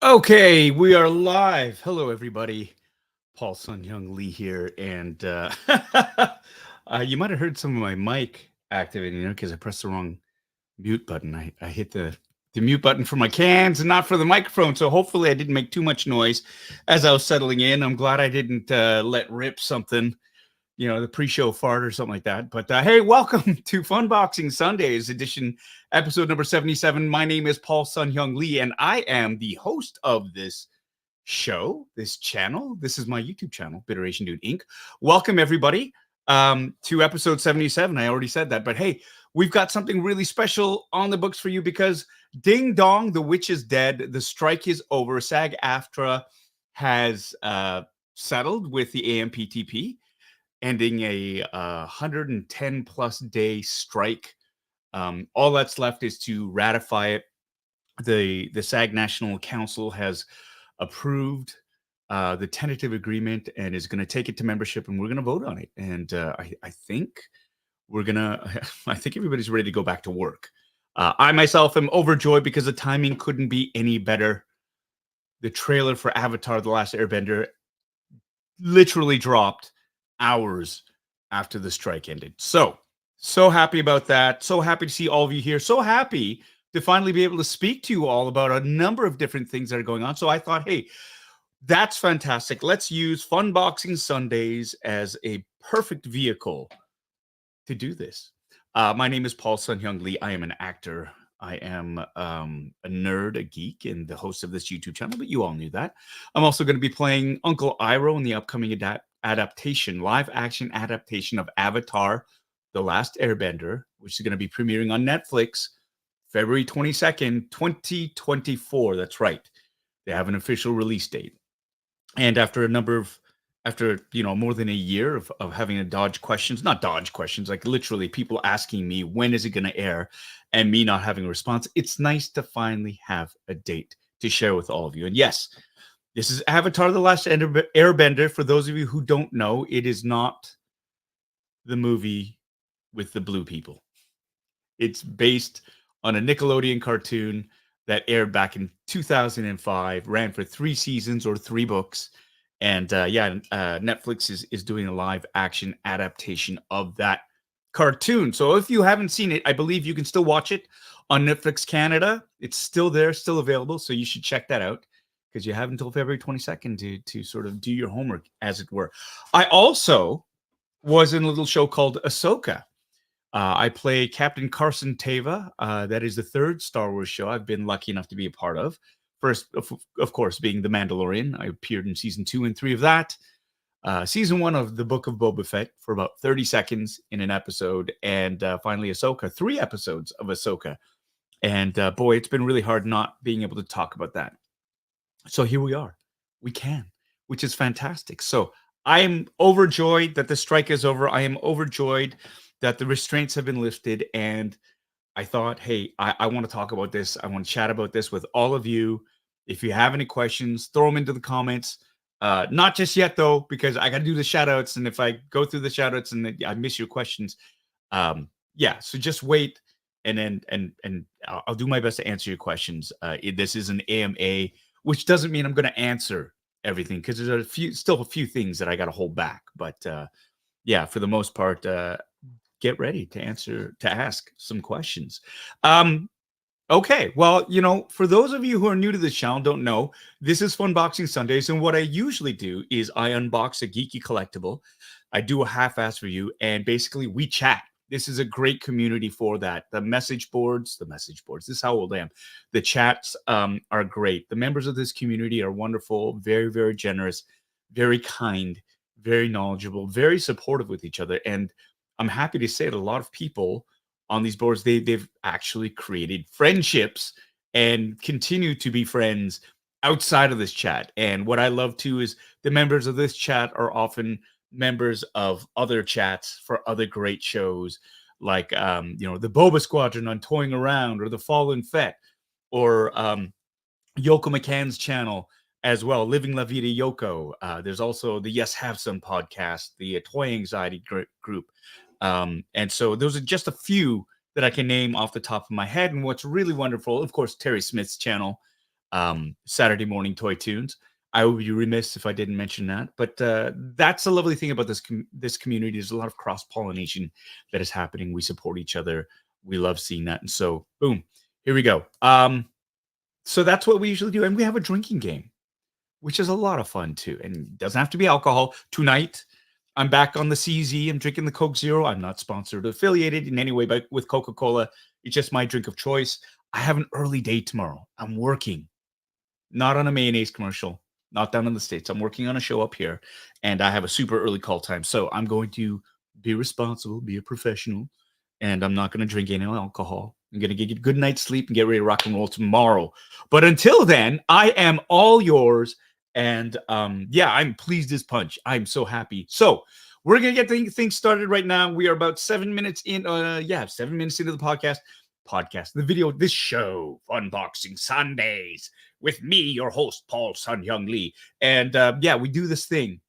Okay, we are live. Hello, everybody. Paul SUN-HYUNG Lee here, and you might have heard some of my mic activating there because I pressed the wrong mute button. I hit the mute button for my cans and not for the microphone. So hopefully I didn't make too much noise as I was settling in. I'm glad I didn't let rip something, the pre-show fart or something like that. But hey, welcome to Funboxing Sundays edition, episode number 77. My name is Paul SUN-HYUNG Lee, and I am the host of this show, this channel. This is my YouTube channel, Bitterasiandude Inc. Welcome, everybody, to episode 77. I already said that, but hey, we've got something really special on the books for you because ding dong, the witch is dead. The strike is over. SAG-AFTRA has settled with the AMPTP, ending a 110 plus day strike. All that's left is to ratify it. The SAG National Council has approved the tentative agreement and is going to take it to membership, and we're going to vote on it. And I think I think everybody's ready to go back to work. I myself am overjoyed because the timing couldn't be any better. The trailer for Avatar: The Last Airbender literally dropped hours after the strike ended. So happy about that. So happy to see all of you here. So happy to finally be able to speak to you all about a number of different things that are going on. So I thought, hey, that's fantastic. Let's use Funboxing Sundays as a perfect vehicle to do this. My name is Paul SUN-HYUNG Lee. I am an actor. I am a nerd, a geek, and the host of this YouTube channel, but you all knew that. I'm also going to be playing Uncle Iroh in the upcoming adaptation, live action adaptation of Avatar: The Last Airbender, which is going to be premiering on Netflix February 22nd, 2024. That's right. They have an official release date. And after more than a year of having to dodge questions, not dodge questions, like literally people asking me, when is it going to air, and me not having a response, it's nice to finally have a date to share with all of you. And yes, this is Avatar: The Last Airbender. For those of you who don't know, it is not the movie with the blue people. It's based on a Nickelodeon cartoon that aired back in 2005, ran for 3 seasons or 3 books. And Netflix is doing a live action adaptation of that cartoon. So if you haven't seen it, I believe you can still watch it on Netflix Canada. It's still there, still available. So you should check that out because you have until February 22nd to sort of do your homework, as it were. I also was in a little show called Ahsoka. I play Captain Carson Teva. That is the 3rd Star Wars show I've been lucky enough to be a part of. First, of course, being The Mandalorian. I appeared in season 2 and 3 of that. Season 1 of The Book of Boba Fett for about 30 seconds in an episode. And finally, Ahsoka, 3 episodes of Ahsoka. And boy, it's been really hard not being able to talk about that. So here we are. We can, which is fantastic. So I am overjoyed that the strike is over. I am overjoyed that the restraints have been lifted. And I thought, hey, I want to talk about this. I want to chat about this with all of you. If you have any questions, throw them into the comments. Not just yet, though, because I got to do the shout outs. And if I go through the shout outs and I miss your questions, so just wait. And then I'll do my best to answer your questions. This is an AMA, which doesn't mean I'm going to answer everything because there's still a few things that I got to hold back. But for the most part, get ready to ask some questions. Okay, well, for those of you who are new to this channel, don't know, this is Funboxing Sundays, and what I usually do is I unbox a geeky collectible. I do a half-ass review, and basically we chat. This is a great community for that. The message boards, this is how old I am. The chats are great. The members of this community are wonderful, very, very generous, very kind, very knowledgeable, very supportive with each other, and I'm happy to say that a lot of people on these boards, they've actually created friendships and continue to be friends outside of this chat. And what I love too is the members of this chat are often members of other chats for other great shows, like the Boba Squadron on Toying Around, or the Fallen Fett, or Yoko McCann's channel as well, Living La Vida Yoko. There's also the Yes Have Some podcast, the Toy Anxiety group. And so those are just a few that I can name off the top of my head. And what's really wonderful, of course, Terry Smith's channel, Saturday morning toy tunes. I would be remiss if I didn't mention that. But that's the lovely thing about this community. There's a lot of cross pollination that is happening. We support each other. We love seeing that. And so, boom, here we go. So that's what we usually do, and we have a drinking game, which is a lot of fun too. And it doesn't have to be alcohol. Tonight, I'm back on the CZ. I'm drinking the Coke Zero. I'm not sponsored or affiliated in any way with Coca-Cola. It's just my drink of choice. I have an early day tomorrow. I'm working, not on a mayonnaise commercial, not down in the States. I'm working on a show up here, and I have a super early call time. So I'm going to be responsible, be a professional, and I'm not going to drink any alcohol. I'm going to get a good night's sleep and get ready to rock and roll tomorrow. But until then, I am all yours. And yeah, I'm pleased as punch. I'm so happy. So we're going to get things started right now. We are about 7 minutes in. 7 minutes into the podcast, the video, this show, Funboxing Sundays, with me, your host, Paul SUN-HYUNG Lee. And yeah, we do this thing.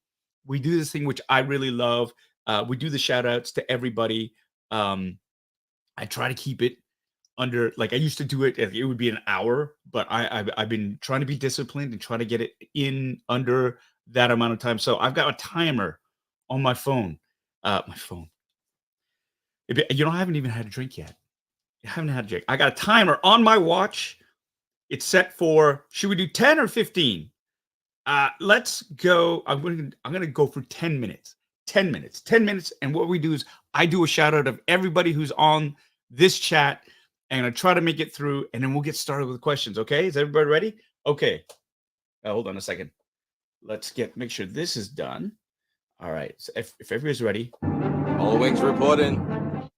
We do this thing, which I really love. We do the shout outs to everybody. I try to keep it under, like I used to do it. It would be an hour, but I've been trying to be disciplined and try to get it in under that amount of time. So I've got a timer on my phone. You know, I haven't even had a drink yet. I haven't had a drink. I got a timer on my watch. It's set for, should we do 10 or 15? Let's go. I'm gonna go for 10 minutes. 10 minutes. 10 minutes. And what we do is I do a shout out of everybody who's on this chat, and I try to make it through, and then we'll get started with questions. Okay, is everybody ready? Okay. Hold on a second. Let's make sure this is done. All right. So if everybody's ready, all wings reporting.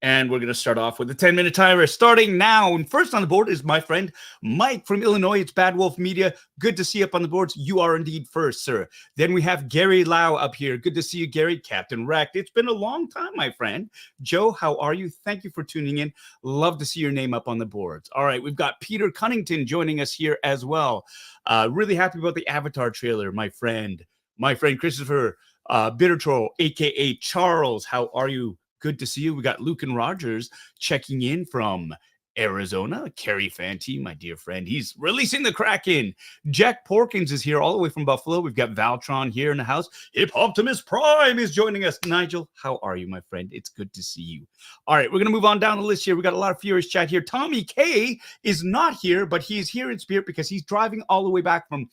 And we're going to start off with the 10-minute timer starting now. And first on the board is my friend Mike from Illinois. It's Bad Wolf Media. Good to see you up on the boards. You are indeed first, sir. Then we have Gary Lau up here. Good to see you, Gary. Captain Wrecked. It's been a long time, my friend. Joe, how are you? Thank you for tuning in. Love to see your name up on the boards. All right, we've got Peter Cunnington joining us here as well. Really happy about the Avatar trailer, my friend. My friend Christopher, Bitter Troll, a.k.a. Charles. How are you? Good to see you. We got Luke and Rogers checking in from Arizona. Kerry Fanti, my dear friend. He's releasing the Kraken. Jack Porkins is here all the way from Buffalo. We've got Valtron here in the house. Hip Optimus Prime is joining us. Nigel, how are you, my friend? It's good to see you. All right, we're going to move on down the list here. We got a lot of furious chat here. Tommy K is not here, but he is here in spirit because he's driving all the way back from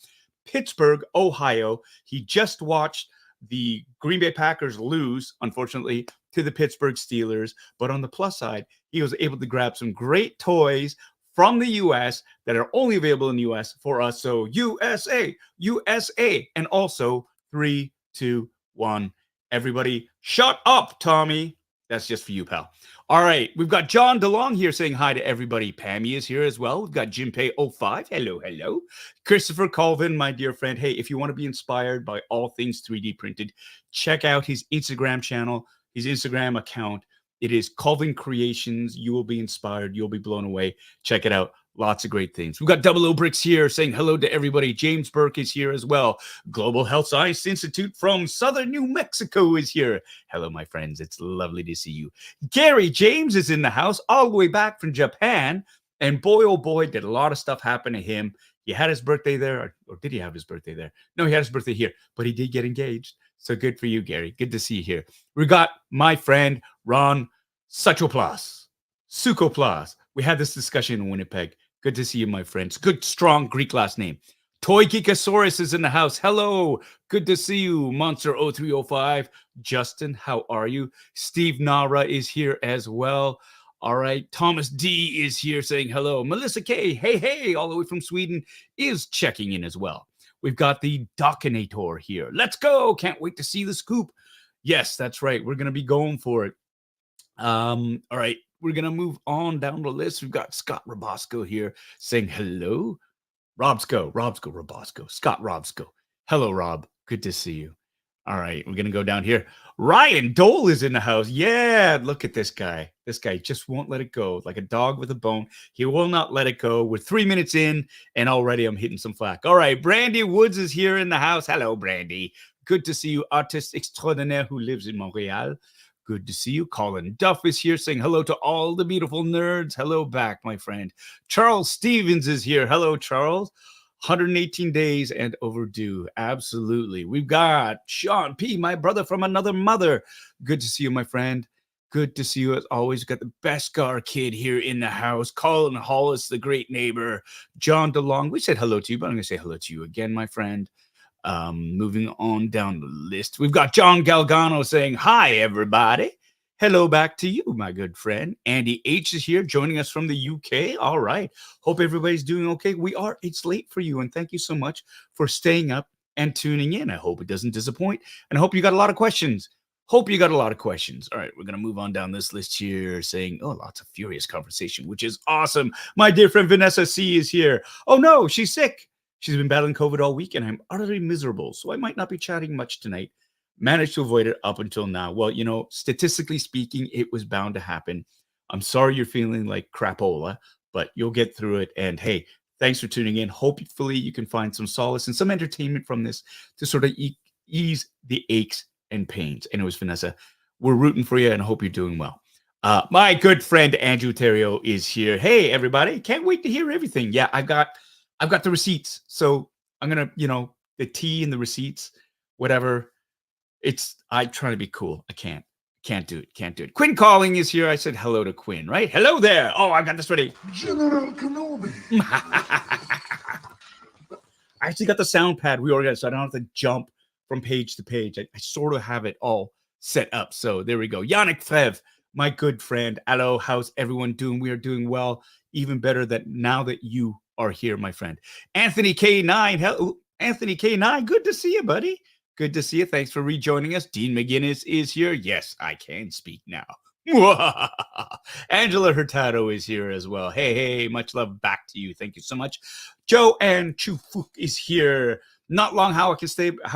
Pittsburgh, Ohio. He just watched the Green Bay Packers lose, unfortunately, to the Pittsburgh Steelers. But on the plus side, he was able to grab some great toys from the U.S. that are only available in the U.S. for us. So USA, USA, and also 3, 2, 1. Everybody shut up, Tommy. That's just for you, pal. All right, we've got John DeLong here saying hi to everybody. Pammy is here as well. We've got Jimpei05. Hello, hello. Christopher Colvin, my dear friend. Hey, if you want to be inspired by all things 3D printed, check out his Instagram channel, his Instagram account. It is Colvin Creations. You will be inspired. You'll be blown away. Check it out. Lots of great things. We've got Double O Bricks here saying hello to everybody. James Burke is here as well. Global Health Science Institute from Southern New Mexico is here. Hello, my friends. It's lovely to see you. Gary James is in the house all the way back from Japan. And boy, oh boy, did a lot of stuff happen to him. He had his birthday there. Or did he have his birthday there? No, he had his birthday here. But he did get engaged. So good for you, Gary. Good to see you here. We got my friend, Ron Suchoplas. Sukoplas. We had this discussion in Winnipeg. Good to see you, my friends. Good, strong Greek last name. Toy Geekosaurus is in the house. Hello. Good to see you, Monster 0305. Justin, how are you? Steve Nara is here as well. All right. Thomas D is here saying hello. Melissa K, hey, all the way from Sweden, is checking in as well. We've got the Docinator here. Let's go. Can't wait to see the scoop. Yes, that's right. We're going to be going for it. All right. We're going to move on down the list. We've got Scott Robosco here saying hello. Robsco, Robosco, Scott Robsco. Hello, Rob. Good to see you. All right, we're going to go down here. Ryan Dole is in the house. Yeah, look at this guy. This guy just won't let it go. Like a dog with a bone. He will not let it go. We're 3 minutes in, and already I'm hitting some flack. All right, Brandy Woods is here in the house. Hello, Brandy. Good to see you, artist extraordinaire who lives in Montreal. Good to see you. Colin Duff is here saying hello to all the beautiful nerds. Hello back, my friend. Charles Stevens is here. Hello, Charles. 118 days and overdue. Absolutely. We've got Sean P., my brother from another mother. Good to see you, my friend. Good to see you as always. We've got the best Gar kid here in the house. Colin Hollis, the great neighbor. John DeLong. We said hello to you, but I'm going to say hello to you again, my friend. Moving on down the list, we've got John Galgano saying, hi, everybody. Hello back to you, my good friend. Andy H is here joining us from the UK. All right. Hope everybody's doing okay. It's late for you, and thank you so much for staying up and tuning in. I hope it doesn't disappoint, and I hope you got a lot of questions. All right, we're going to move on down this list here saying, lots of furious conversation, which is awesome. My dear friend Vanessa C is here. Oh, no, she's sick. She's been battling COVID all week, and I'm utterly miserable, so I might not be chatting much tonight. Managed to avoid it up until now. Well, statistically speaking, it was bound to happen. I'm sorry you're feeling like crapola, but you'll get through it. And hey, thanks for tuning in. Hopefully you can find some solace and some entertainment from this to sort of ease the aches and pains. Anyways, Vanessa, we're rooting for you, and I hope you're doing well. My good friend Andrew Terrio is here. Hey, everybody. Can't wait to hear everything. Yeah, I've got the receipts. So I'm going to, the tea and the receipts, whatever. I try to be cool. I can't do it. Quinn Calling is here. I said hello to Quinn, right? Hello there. Oh, I got this ready. General Kenobi. I actually got the sound pad reorganized, so I don't have to jump from page to page. I sort of have it all set up. So there we go. Yannick Frev, my good friend. Hello, how's everyone doing? We are doing well. Even better that now that you are here, my friend. Anthony K9. Hello, Anthony K9. Good to see you, buddy. Good to see you. Thanks for rejoining us. Dean McGinnis is here. Yes, I can speak now. Angela Hurtado is here as well. Hey, much love back to you. Thank you so much. Joanne Chufuk is here. Not long how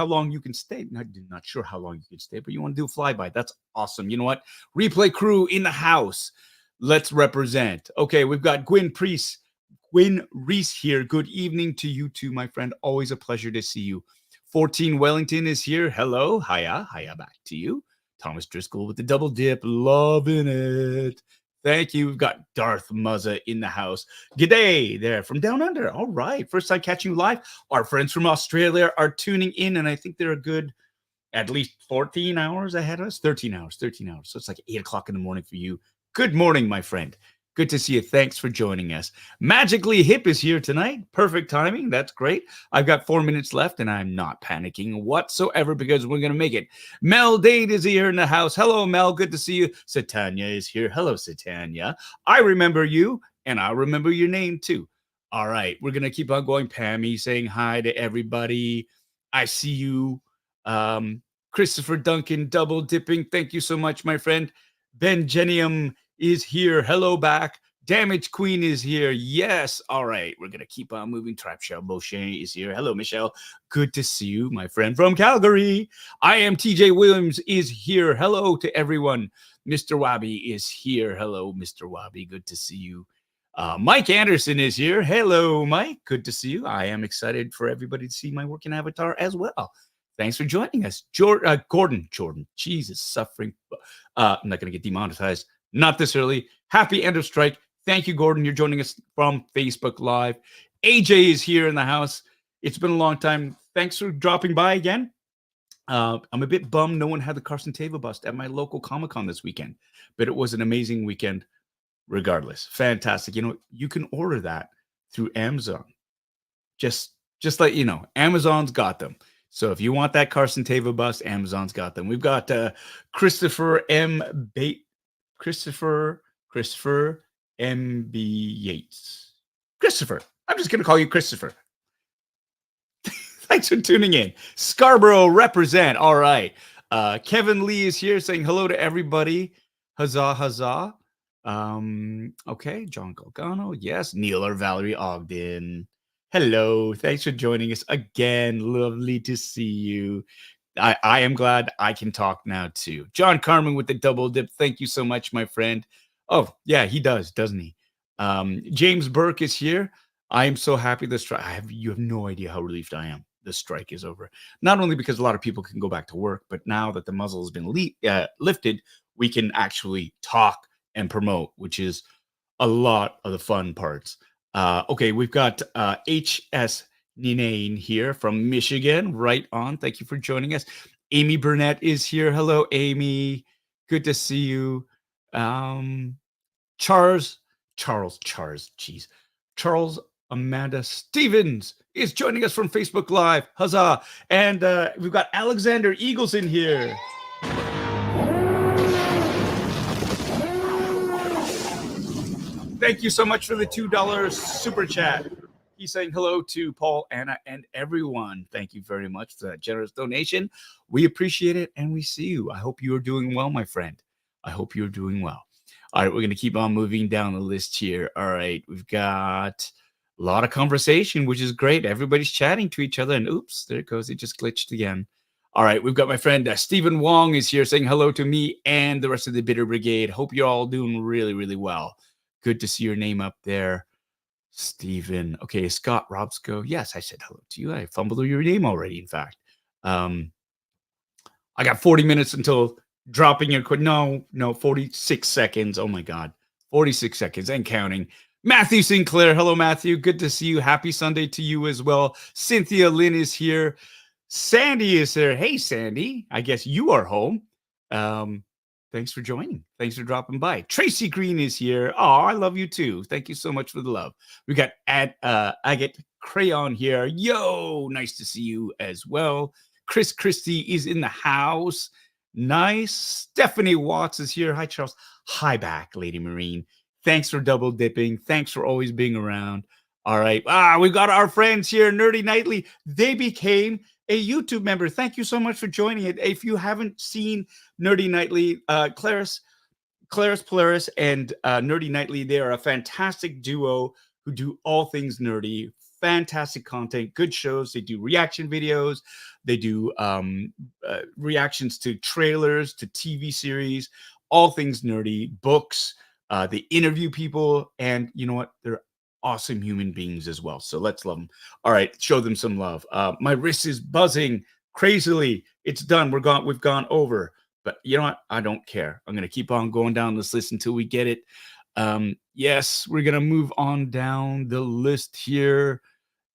long you can stay. I'm not sure how long you can stay, but you want to do a flyby. That's awesome. You know what? Replay crew in the house. Let's represent. Okay, we've got Gwyn Reese here. Good evening to you too, my friend. Always a pleasure to see you. 14 Wellington is here. Hello. Hiya back to you. Thomas Driscoll with the double dip. Loving it. Thank you. We've got Darth Muzza in the house. G'day there from down under. All right. First time catching you live. Our friends from Australia are tuning in, and I think they're a good at least 14 hours ahead of us. 13 hours. So it's like 8 o'clock in the morning for you. Good morning, my friend. Good to see you. Thanks for joining us. Magically Hip is here tonight. Perfect timing. That's great. I've got 4 minutes left, and I'm not panicking whatsoever because we're going to make it. Mel Dade is here in the house. Hello, Mel. Good to see you. Satanya is here. Hello, Satanya. I remember you, and I remember your name, too. All right. We're going to keep on going. Pammy saying hi to everybody. I see you. Christopher Duncan double dipping. Thank you so much, my friend. Ben Genium is here. Hello back. Damage Queen is here. Yes. All right. We're going to keep on moving. Trap Shell Beauchamp is here. Hello, Michelle. Good to see you, my friend from Calgary. I am TJ Williams is here. Hello to everyone. Mr. Wabi is here. Hello, Mr. Wabi. Good to see you. Mike Anderson is here. Hello, Mike. Good to see you. I am excited for everybody to see my working avatar as well. Thanks for joining us. Gordon. Jesus, suffering. I'm not going to get demonetized. Not this early. Happy end of strike. Thank you, Gordon. You're joining us from Facebook Live. AJ is here in the house. It's been a long time. Thanks for dropping by again. I'm a bit bummed no one had the Carson Teva bust at my local Comic-Con this weekend, but it was an amazing weekend regardless. Fantastic. You can order that through Amazon. Just let you know, Amazon's got them. So if you want that Carson Teva bust, Amazon's got them. We've got Christopher M. B. Yates. Christopher. I'm just going to call you Christopher. Thanks for tuning in. Scarborough represent. All right. Kevin Lee is here saying hello to everybody. Huzzah. Okay. John Galgano. Yes. Neil or Valerie Ogden. Hello. Thanks for joining us again. Lovely to see you. I am glad I can talk now too. John Carmen with the double dip. Thank you so much, my friend. Oh, yeah, he does, doesn't he? James Burke is here. I am so happy the strike. You have no idea how relieved I am. The strike is over. Not only because a lot of people can go back to work, but now that the muzzle has been lifted, we can actually talk and promote, which is a lot of the fun parts. Okay, we've got HS Ninane here from Michigan. Right on. Thank you for joining us. Amy Burnett is here. Hello, Amy. Good to see you. Charles, geez. Charles Amanda Stevens is joining us from Facebook Live. Huzzah. And we've got Alexander Eagles in here. Thank you so much for the $2 super chat. He's saying hello to Paul, Anna, and everyone. Thank you very much for that generous donation. We appreciate it, and we see you. I hope you are doing well, my friend. I hope you're doing well. All right, we're going to keep on moving down the list here. All right, we've got a lot of conversation, which is great. Everybody's chatting to each other, and oops, there it goes. It just glitched again. All right, we've got my friend Stephen Wong is here saying hello to me and the rest of the Bitter Brigade. Hope you're all doing really, really well. Good to see your name up there, Stephen. Okay, Scott Robsco. Yes, I said hello to you. I fumbled your name already, in fact. I got 40 minutes until dropping your quick. No, 46 seconds. Oh my God. 46 seconds and counting. Matthew Sinclair. Hello, Matthew. Good to see you. Happy Sunday to you as well. Cynthia Lynn is here. Sandy is there. Hey, Sandy. I guess you are home. Thanks for joining. Thanks for dropping by. Tracy Green is here. Oh, I love you too. Thank you so much for the love. We got Agate Crayon here. Yo, nice to see you as well. Chris Christie is in the house. Nice. Stephanie Watts is here. Hi, Charles. Hi back, Lady Marine. Thanks for double dipping. Thanks for always being around. All right. We've got our friends here, Nerdy Nightly. They became a YouTube member. Thank you so much for joining it. If you haven't seen Nerdy Nightly, Claris Polaris and Nerdy Nightly, they are a fantastic duo who do all things nerdy. Fantastic content, good shows. They do reaction videos. They do reactions to trailers, to TV series, all things nerdy, books. They interview people, and you know what? They're awesome human beings as well. So let's love them. All right, show them some love. My wrist is buzzing crazily. It's done. We've gone over. But you know what? I don't care. I'm going to keep on going down this list until we get it. Yes, we're going to move on down the list here.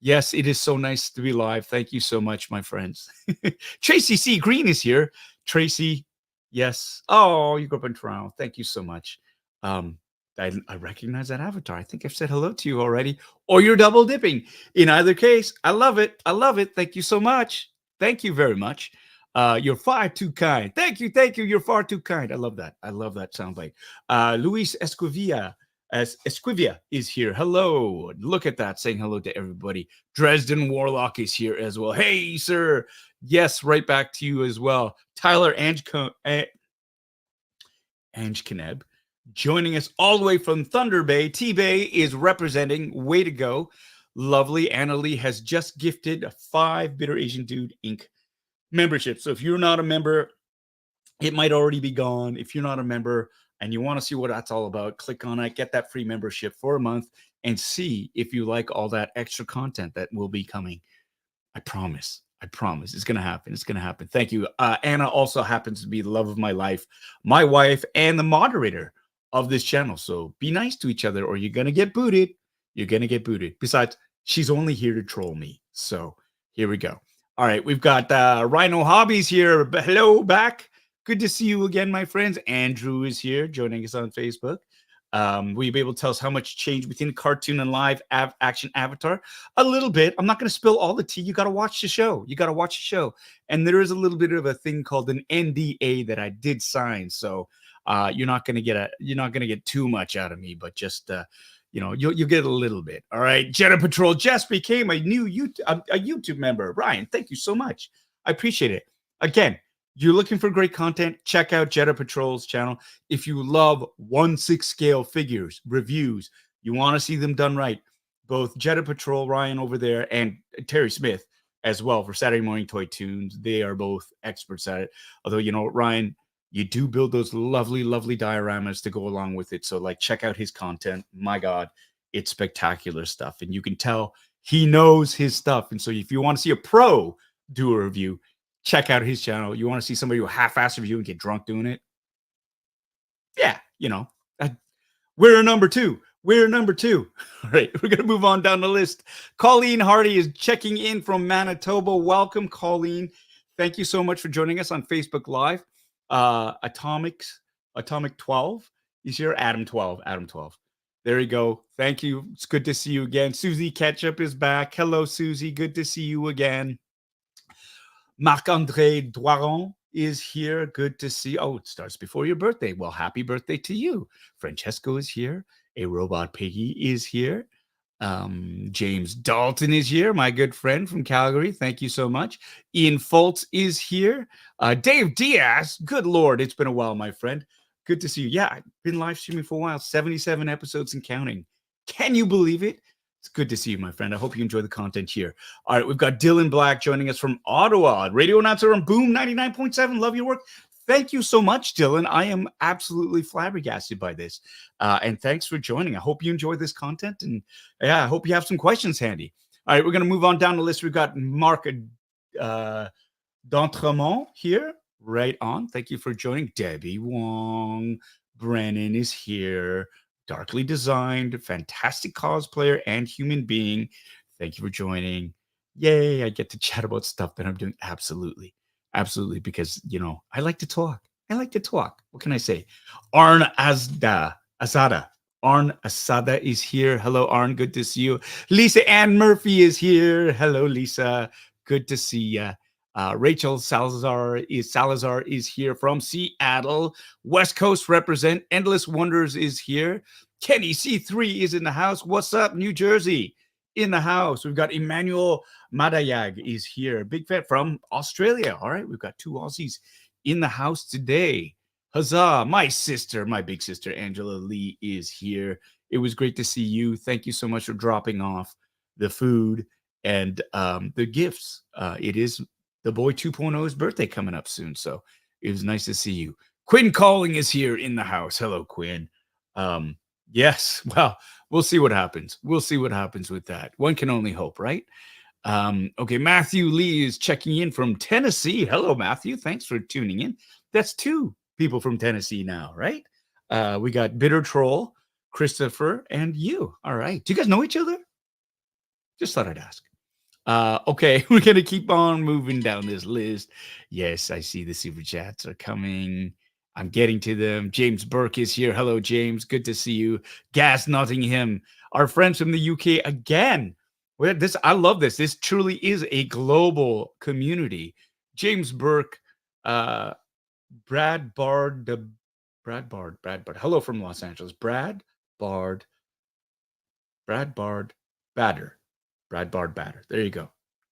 Yes, it is so nice to be live. Thank you so much, my friends. Tracy C. Green is here. Tracy, yes. Oh, you grew up in Toronto. Thank you so much. I recognize that avatar. I think I've said hello to you already, or you're double dipping. In either case, I love it. I love it. Thank you so much. Thank you very much. You're far too kind. Thank you. You're far too kind. I love that. I love that soundbite. Luis Esquivia is here. Hello. Look at that. Saying hello to everybody. Dresden Warlock is here as well. Hey, sir. Yes, right back to you as well. Tyler Ange Kaneb joining us all the way from Thunder Bay. T-Bay is representing. Way to go. Lovely. Annalie has just gifted 5 Bitterasiandude Inc. membership. So if you're not a member, it might already be gone. If you're not a member and you want to see what that's all about, click on it, get that free membership for a month, and see if you like all that extra content that will be coming. I promise. It's going to happen. It's going to happen. Thank you. Anna also happens to be the love of my life, my wife, and the moderator of this channel. So be nice to each other or you're going to get booted. Besides, she's only here to troll me. So here we go. All right, we've got Rhino Hobbies here. Hello, back. Good to see you again, my friends. Andrew is here, joining us on Facebook. Will you be able to tell us how much changed between cartoon and live action Avatar? A little bit. I'm not going to spill all the tea. You got to watch the show. And there is a little bit of a thing called an NDA that I did sign. So you're not going to get too much out of me, but just you'll get a little bit. All right. Jetta Patrol just became a new YouTube member. Ryan, thank you so much. I appreciate it. Again, you're looking for great content, check out Jetta Patrol's channel. If you love 1/6 scale figures, reviews, you want to see them done right, both Jetta Patrol, Ryan over there, and Terry Smith as well for Saturday Morning Toy Tunes. They are both experts at it. Although, Ryan, you do build those lovely, lovely dioramas to go along with it. So, check out his content. My God, it's spectacular stuff. And you can tell he knows his stuff. And so if you want to see a pro do a review, check out his channel. You want to see somebody who half-ass review and get drunk doing it? Yeah, we're a number 2. We're number 2. All right, we're going to move on down the list. Colleen Hardy is checking in from Manitoba. Welcome, Colleen. Thank you so much for joining us on Facebook Live. Atomic 12 is here. Adam 12. There you go. Thank you. It's good to see you again. Susie Ketchup is back. Hello, Susie. Good to see you again. Marc-André Doiron is here. Good to see. Oh, it starts before your birthday. Well, happy birthday to you. Francesco is here. A Robot Piggy is here. James Dalton is here, my good friend from Calgary. Thank you so much. Ian Foltz is here. Dave Diaz, good Lord, it's been a while, my friend. Good to see you. Yeah, I've been live streaming for a while, 77 episodes and counting. Can you believe it? It's good to see you, my friend. I hope you enjoy the content here. All right, we've got Dylan Black joining us from Ottawa, radio announcer on Boom 99.7. Love your work. Thank you so much, Dylan. I am absolutely flabbergasted by this. And thanks for joining. I hope you enjoy this content. And yeah, I hope you have some questions handy. All right, we're going to move on down the list. We've got Marc D'Entremont here. Right on. Thank you for joining. Debbie Wong. Brennan is here. Darkly designed, fantastic cosplayer and human being. Thank you for joining. Yay, I get to chat about stuff that I'm doing. Absolutely. Absolutely, because, you know, I like to talk. What can I say? Arn Asada. Arn Asada is here. Hello, Arn. Good to see you. Lisa Ann Murphy is here. Hello, Lisa. Good to see you. Rachel Salazar is here from Seattle. West Coast represent. Endless Wonders is here. Kenny C3 is in the house. What's up, New Jersey? In the house. We've got Emmanuel Madayag is here. Big fan from Australia. All right, we've got 2 Aussies in the house today. Huzzah. My sister, my big sister, Angela Lee is here. It was great to see you. Thank you so much for dropping off the food and the gifts. It is the boy 2.0's birthday coming up soon, so it was nice to see you. Quinn Calling is here in the house. Hello, Quinn. Yes, well, we'll see what happens. We'll see what happens with that. One can only hope, right? Okay, Matthew Lee is checking in from Tennessee. Hello, Matthew. Thanks for tuning in. That's 2 people from Tennessee now, right? We got Bitter Troll, Christopher, and you. All right. Do you guys know each other? Just thought I'd ask. Okay, we're going to keep on moving down this list. Yes, I see the super chats are coming. I'm getting to them. James Burke is here. Hello, James. Good to see you. Gas Nottingham, our friends from the UK again. Well, I love this. This truly is a global community. James Burke, Brad Bard. Hello from Los Angeles. Brad Bard Batter. There you go.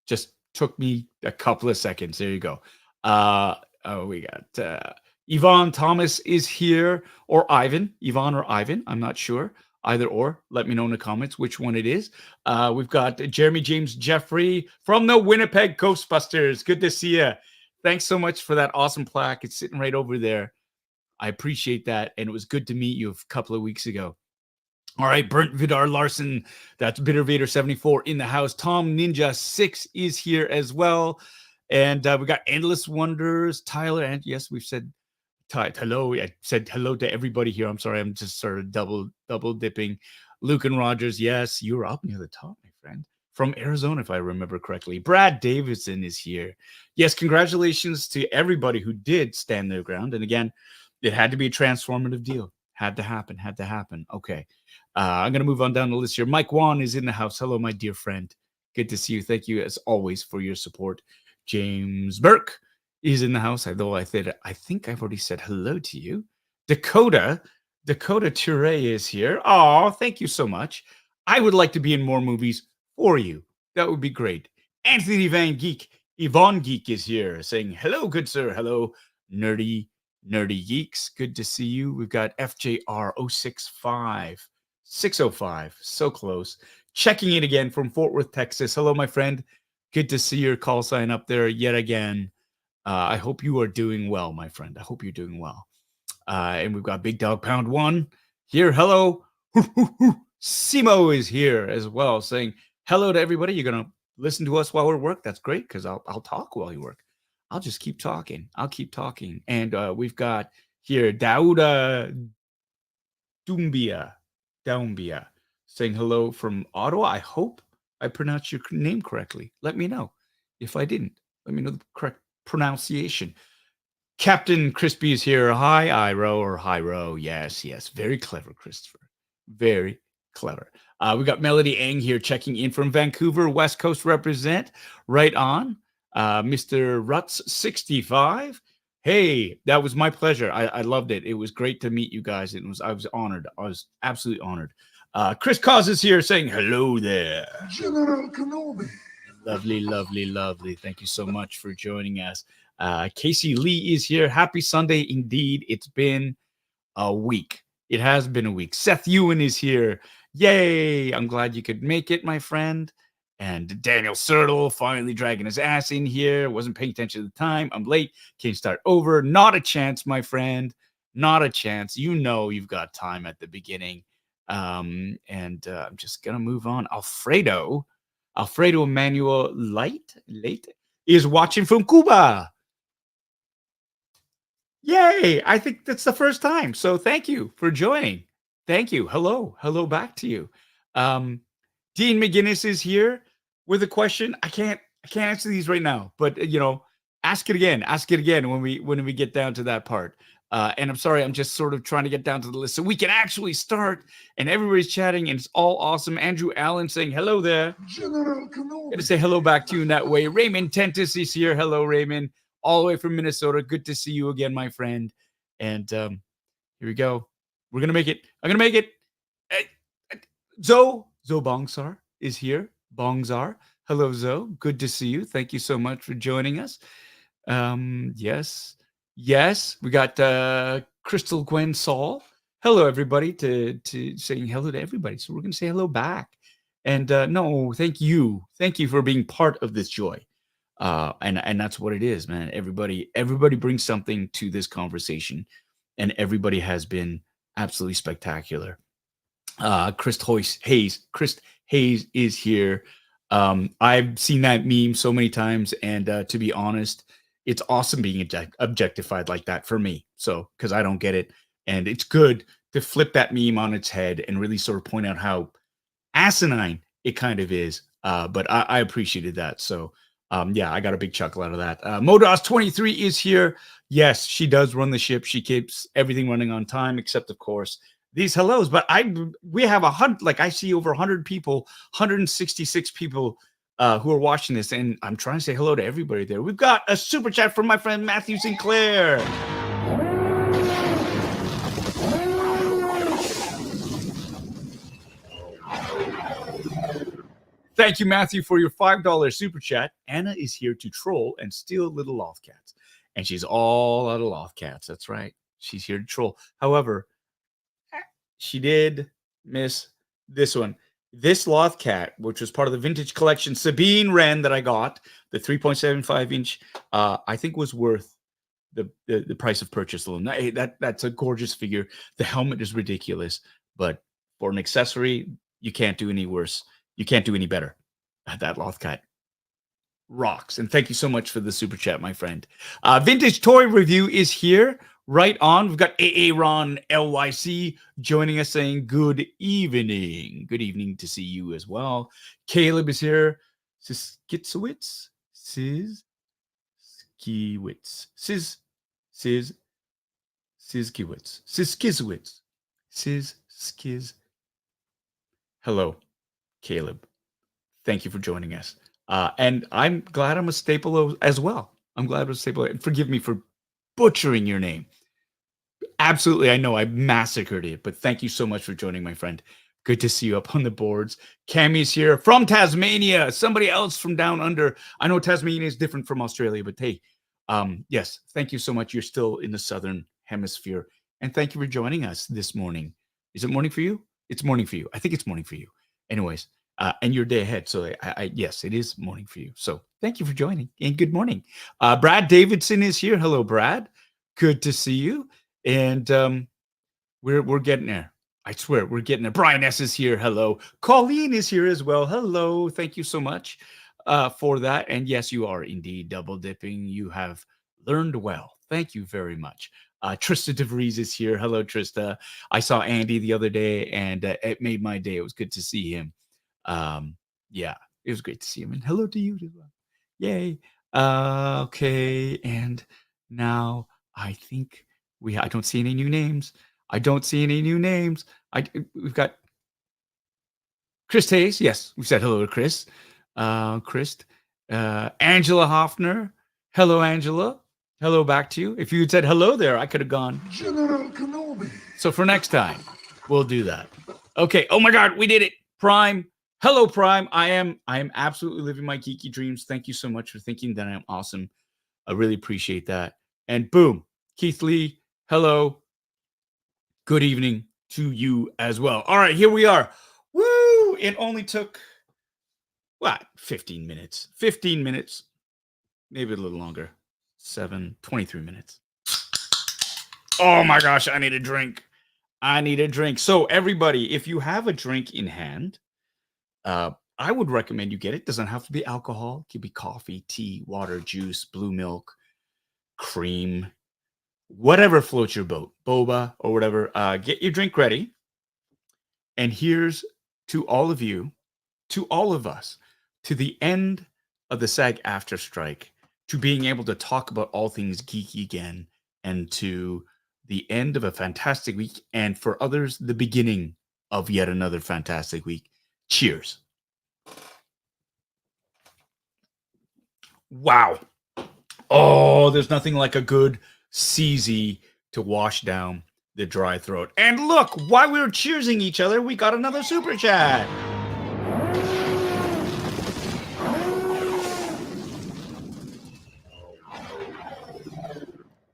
Just took me a couple of seconds. There you go. We got Yvonne Thomas is here, or Ivan. Yvonne or Ivan. I'm not sure. Either or. Let me know in the comments which one it is. We've got Jeremy James Jeffrey from the Winnipeg Ghostbusters. Good to see you. Thanks so much for that awesome plaque. It's sitting right over there. I appreciate that. And it was good to meet you a couple of weeks ago. All right, Brent Vidar Larson, that's Bitter Vader 74 in the house. Tom Ninja 6 is here as well. And we got Endless Wonders, Tyler, and yes, we've said hello. I said hello to everybody here. I'm sorry, I'm just sort of double dipping. Luke and Rogers, yes, you're up near the top, my friend. From Arizona, if I remember correctly. Brad Davidson is here. Yes, congratulations to everybody who did stand their ground. And again, it had to be a transformative deal. Had to happen. Okay. I'm going to move on down the list here. Mike Wan is in the house. Hello, my dear friend. Good to see you. Thank you, as always, for your support. James Burke is in the house. Although I think I've already said hello to you. Dakota Ture is here. Oh, thank you so much. I would like to be in more movies for you. That would be great. Anthony Van Geek, Yvonne Geek is here saying, hello, good sir. Hello, nerdy geeks. Good to see you. We've got FJR 065. 605, so close. Checking in again from Fort Worth, Texas. Hello, my friend. Good to see your call sign up there yet again. I hope you are doing well, my friend. I hope you're doing well. And we've got Big Dog Pound 1 here. Hello. Simo is here as well, saying hello to everybody. You're going to listen to us while we're at work. That's great, because I'll talk while you work. I'll just keep talking. And we've got here Dauda Dumbia. Daumbia saying hello from Ottawa. I hope I pronounced your name correctly. Let me know if I didn't. Let me know the correct pronunciation. Captain Crispy is here. Hi, Iro or Hyro. Yes, yes. Very clever, Christopher. Very clever. We got Melody Ang here checking in from Vancouver, West Coast represent. Right on. Mr. Ruts65. Hey, that was my pleasure. I loved it. It was great to meet you guys. I was honored. I was absolutely honored. Chris Cause is here saying hello there. General Kenobi. Lovely, lovely, lovely. Thank you so much for joining us. Casey Lee is here. Happy Sunday indeed. It's been a week. It has been a week. Seth Ewan is here. Yay. I'm glad you could make it, my friend. And Daniel Sertle finally dragging his ass in here. Wasn't paying attention at the time. I'm late. Can't start over. Not a chance, my friend. Not a chance. You know you've got time at the beginning. I'm just going to move on. Alfredo Emmanuel Light is watching from Cuba. Yay! I think that's the first time. So thank you for joining. Thank you. Hello back to you. Dean McGinnis is here with a question. I can't answer these right now, but ask it again. Ask it again when we get down to that part. And I'm sorry, I'm just sort of trying to get down to the list so we can actually start. And everybody's chatting, and it's all awesome. Andrew Allen saying hello there. General Kenobi. Gonna say hello back to you in that way. Raymond Tentis is here. Hello, Raymond, all the way from Minnesota. Good to see you again, my friend. And here we go. We're gonna make it. I'm gonna make it. Zoe Bongsar is here. Bongsar. Hello, Zoe. Good to see you. Thank you so much for joining us. Yes, we got Crystal Gwen Saul. Hello, everybody, to saying hello to everybody. So we're going to say hello back. And no, thank you. Thank you for being part of this joy. And that's what it is, man. Everybody brings something to this conversation, and everybody has been absolutely spectacular. Chris Hayes is here. I've seen that meme so many times, and to be honest, it's awesome being objectified like that for me. So, because I don't get it. And it's good to flip that meme on its head and really sort of point out how asinine it kind of is. But I appreciated that. So, I got a big chuckle out of that. Modos23 is here. Yes, she does run the ship. She keeps everything running on time, except, of course, these hellos. But we have 100, like I see over 100 people, 166 people who are watching this, and I'm trying to say hello to everybody there. We've got a super chat from my friend Matthew Sinclair. Thank you, Matthew, for your $5 super chat. Anna is here to troll and steal little loft cats, and she's all out of loft cats. That's right. She's here to troll. However, she did miss this one. This loft cat, which was part of the vintage collection, Sabine Wren that I got, the 3.75 inch, I think was worth the price of purchase alone. That's a gorgeous figure. The helmet is ridiculous, but for an accessory, you can't do any worse. You can't do any better. That loft cat rocks. And thank you so much for the super chat, my friend. Vintage Toy Review is here. Right on. We've got Aaron LYC joining us saying good evening. Good evening to see you as well. Caleb is here. Siskiewicz. Hello, Caleb. Thank you for joining us. And I'm glad I'm a staple as well. I'm glad I'm a staple. Forgive me for butchering your name. Absolutely, I know I massacred it, but thank you so much for joining, my friend. Good to see you up on the boards. Cammy's here from Tasmania. Somebody else from down under. I know Tasmania is different from Australia, but hey, yes, thank you so much. You're still in the southern hemisphere, and thank you for joining us this morning. Is it morning for you? It's morning for you. I think it's morning for you. Anyways, and your day ahead. So yes, it is morning for you. So thank you for joining, and good morning. Brad Davidson is here. Hello, Brad. Good to see you. And we're getting there. I swear we're getting there. Brian S is here. Hello. Colleen is here as well. Hello. Thank you so much for that. And yes, you are indeed double dipping. You have learned well. Thank you very much. Trista DeVries is here. Hello, Trista. I saw Andy the other day, and it made my day. It was good to see him. Yeah, it was great to see him. And hello to you as well. Yay. Okay, and now I think I don't see any new names. We've got Chris Hayes. Yes, we said hello to Chris. Chris. Angela Hoffner. Hello, Angela. Hello back to you. If you had said hello there, I could have gone. General Kenobi. So for next time, we'll do that. Okay. Oh my God, we did it. Prime. Hello, Prime. I am absolutely living my geeky dreams. Thank you so much for thinking that I am awesome. I really appreciate that. And boom, Keith Lee. Hello. Good evening to you as well. All right, here we are. Woo! It only took 15 minutes. 15 minutes. Maybe a little longer. 23 minutes. Oh my gosh, I need a drink. So everybody, if you have a drink in hand, I would recommend you get it. Doesn't have to be alcohol. It could be coffee, tea, water, juice, blue milk, cream, whatever floats your boat, boba or whatever. Get your drink ready. And here's to all of you, to all of us, to the end of the SAG-AFTRA strike, to being able to talk about all things geeky again, and to the end of a fantastic week, and for others, the beginning of yet another fantastic week. Cheers. Wow. Oh, there's nothing like a good CZ to wash down the dry throat. And look, while we were cheersing each other, we got another super chat.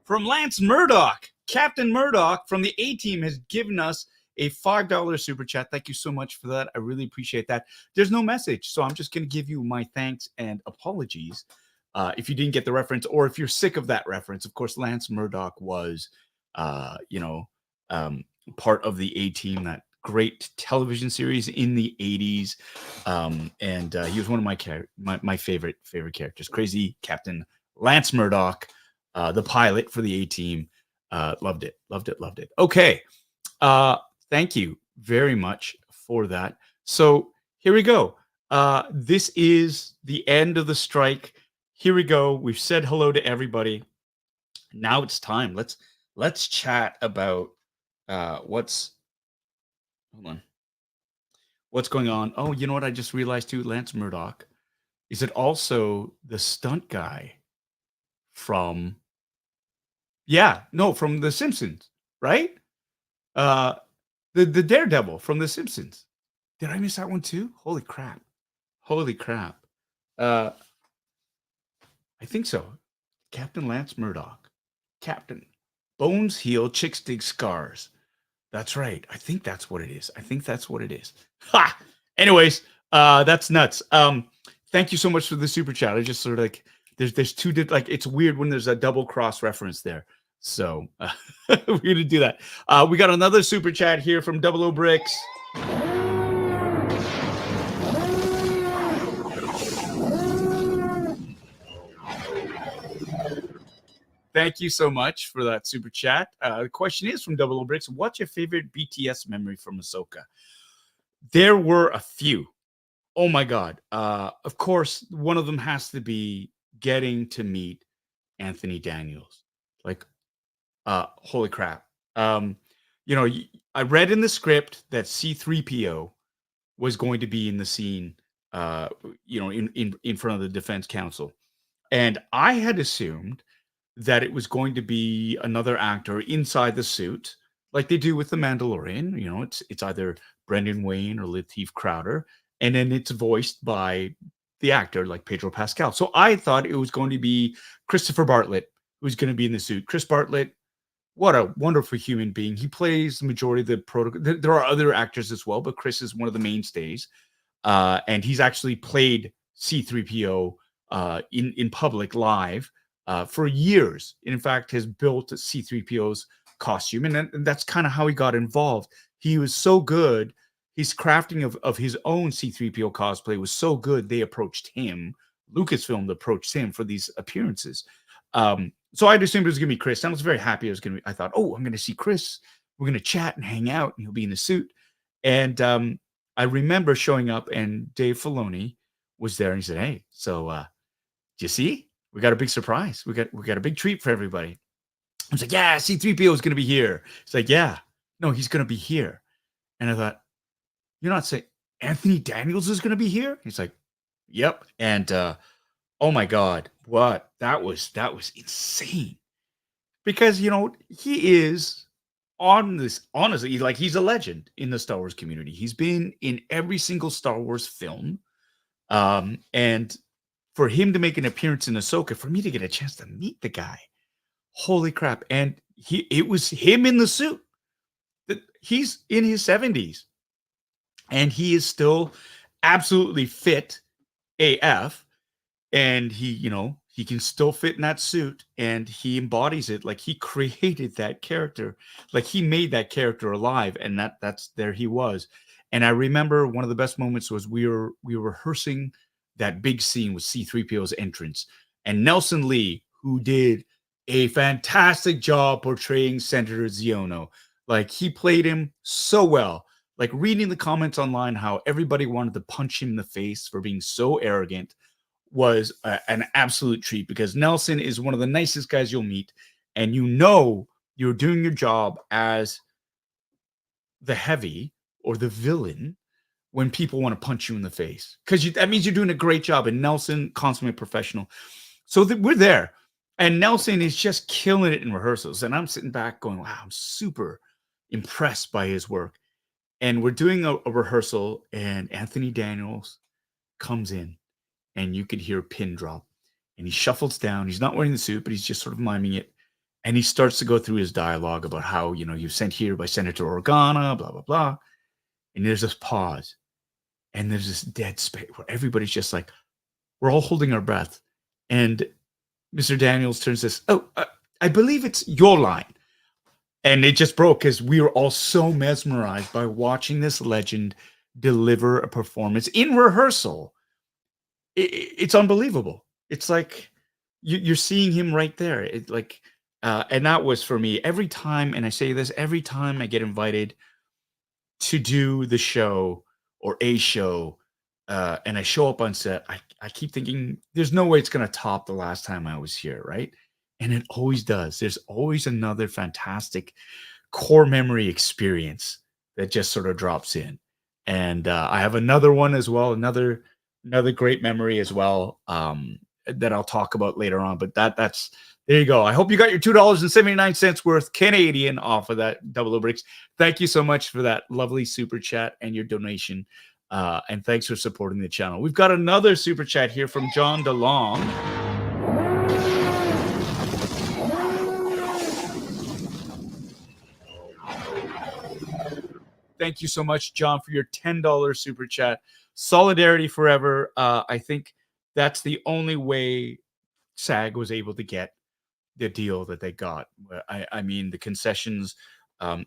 From Lance Murdoch. Captain Murdoch from the A-Team has given us a $5 super chat. Thank you so much for that. I really appreciate that. There's no message, so I'm just going to give you my thanks and apologies if you didn't get the reference, or if you're sick of that reference. Of course, Lance Murdoch was, part of the A-Team, that great television series in the 80s, and he was one of my favorite characters. Crazy Captain Lance Murdoch. The pilot for the A-Team. Loved it. Okay. Thank you very much for that. So here we go. This is the end of the strike. Here we go. We've said hello to everybody. Now it's time. Let's chat about what's going on. Oh, you know what I just realized too? Lance Murdoch. Is it also the stunt guy from from The Simpsons, right? The Daredevil from The Simpsons. Did I miss that one too? Holy crap. I think so. Captain Lance Murdoch. Captain. Bones heal, chicks dig scars. That's right. I think that's what it is. Ha! Anyways, that's nuts. Thank you so much for the super chat. I just sort of like, there's two, it's weird when there's a double cross reference there. So we're going to do that. We got another super chat here from Double O Bricks. Thank you so much for that super chat. The question is from Double O Bricks. What's your favorite BTS memory from Ahsoka? There were a few. Oh my God. Of course, one of them has to be getting to meet Anthony Daniels. Holy crap. I read in the script that C-3PO was going to be in the scene, in front of the defense council. And I had assumed that it was going to be another actor inside the suit, like they do with the Mandalorian. It's either Brendan Wayne or Lateef Crowder, and then it's voiced by the actor like Pedro Pascal. So I thought it was going to be Christopher Bartlett who's going to be in the suit. Chris Bartlett, what a wonderful human being. He plays the majority of the protocol. There are other actors as well, but Chris is one of the mainstays. And he's actually played C-3PO in public live for years. In fact, has built C-3PO's costume. And that's kind of how he got involved. He was so good. His crafting of his own C-3PO cosplay was so good, they approached him. Lucasfilm approached him for these appearances. So I assumed it was going to be Chris. I was very happy. I thought, oh, I'm going to see Chris. We're going to chat and hang out, and he'll be in a suit. And I remember showing up, and Dave Filoni was there, and he said, "Hey, so do you see? We got a big surprise. We got a big treat for everybody." I was like, "Yeah, C-3PO is going to be here." He's like, "Yeah, no, he's going to be here." And I thought, "You're not saying Anthony Daniels is going to be here?" He's like, "Yep." And oh my God, what that was insane. Because he is on this, honestly, like, he's a legend in the Star Wars community. He's been in every single Star Wars film. And for him to make an appearance in Ahsoka, for me to get a chance to meet the guy, holy crap. And it was him in the suit. He's in his 70s and he is still absolutely fit AF. And he can still fit in that suit, and he embodies it. Like, he created that character, like he made that character alive, and that's there he was. And I remember one of the best moments was we were rehearsing that big scene with C-3PO's entrance, and Nelson Lee, who did a fantastic job portraying Senator Ziono, like, he played him so well. Like, reading the comments online, how everybody wanted to punch him in the face for being so arrogant, was an absolute treat, because Nelson is one of the nicest guys you'll meet, and you're doing your job as the heavy or the villain when people want to punch you in the face, because that means you're doing a great job. And Nelson, consummate professional. So we're there, and Nelson is just killing it in rehearsals, and I'm sitting back going, wow, I'm super impressed by his work. And we're doing a rehearsal, and Anthony Daniels comes in, and you could hear a pin drop, and he shuffles down. He's not wearing the suit, but he's just sort of miming it. And he starts to go through his dialogue about how, he was sent here by Senator Organa, blah, blah, blah. And there's this pause, and there's this dead space where everybody's just like, we're all holding our breath. And Mr. Daniels turns this, I believe it's your line. And it just broke, because we were all so mesmerized by watching this legend deliver a performance in rehearsal. It's unbelievable. It's like you're seeing him right there. And that was, for me, every time, and I say this every time I get invited to do the show or a show, and I show up on set, I keep thinking, there's no way it's going to top the last time I was here, right? And it always does. There's always another fantastic core memory experience that just sort of drops in. And I have another one as well, another great memory as well, that I'll talk about later on. But that's there you go. I hope you got your $2.79 worth Canadian off of that Double O Bricks. Thank you so much for that lovely super chat and your donation. And thanks for supporting the channel. We've got another super chat here from John DeLong. Thank you so much, John, for your $10 super chat. Solidarity forever. I think that's the only way SAG was able to get the deal that they got. I mean, the concessions,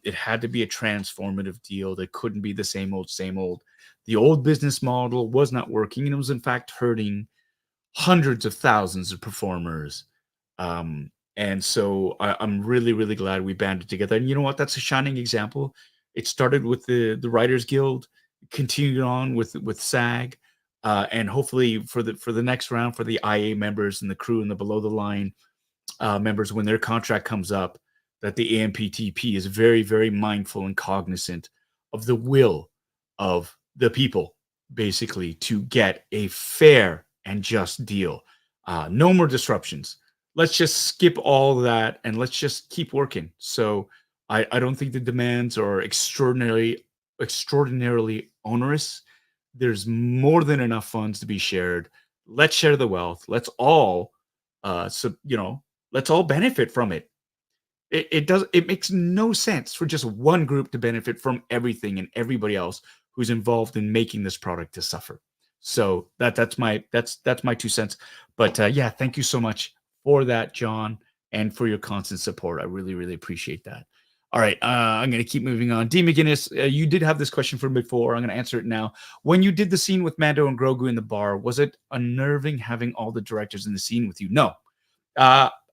it had to be a transformative deal. That couldn't be the same old, same old. The old business model was not working, and it was, in fact, hurting hundreds of thousands of performers. And so I'm really, really glad we banded together. And you know what? That's a shining example. It started with the Writers Guild, continued on with SAG, and hopefully for the next round, for the IA members and the crew and the below the line members, when their contract comes up, that the AMPTP is very, very mindful and cognizant of the will of the people, basically, to get a fair and just deal. No more disruptions. Let's just skip all that and let's just keep working. So I don't think the demands are extraordinarily onerous. There's more than enough funds to be shared. Let's share the wealth. Let's all, let's all benefit from it. It makes no sense for just one group to benefit from everything and everybody else who's involved in making this product to suffer. So that's my 2 cents. But yeah, thank you so much for that, John, and for your constant support. I really, really appreciate that. All right, I'm going to keep moving on. D. McGinnis, you did have this question from before. I'm going to answer it now. When you did the scene with Mando and Grogu in the bar, was it unnerving having all the directors in the scene with you? No.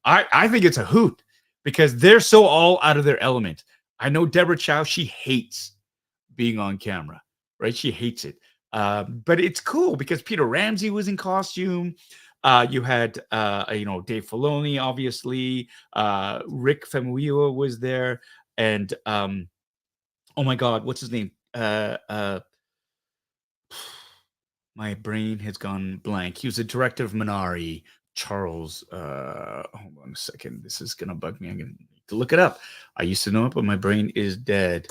I think it's a hoot because they're so all out of their element. I know Deborah Chow, she hates being on camera, right? She hates it. But it's cool because Peter Ramsey was in costume. You had, Dave Filoni, obviously. Rick Famuyiwa was there. And, oh my God, what's his name? My brain has gone blank. He was the director of Minari. Charles, hold on a second. This is going to bug me. I'm going to need to look it up. I used to know it, but my brain is dead.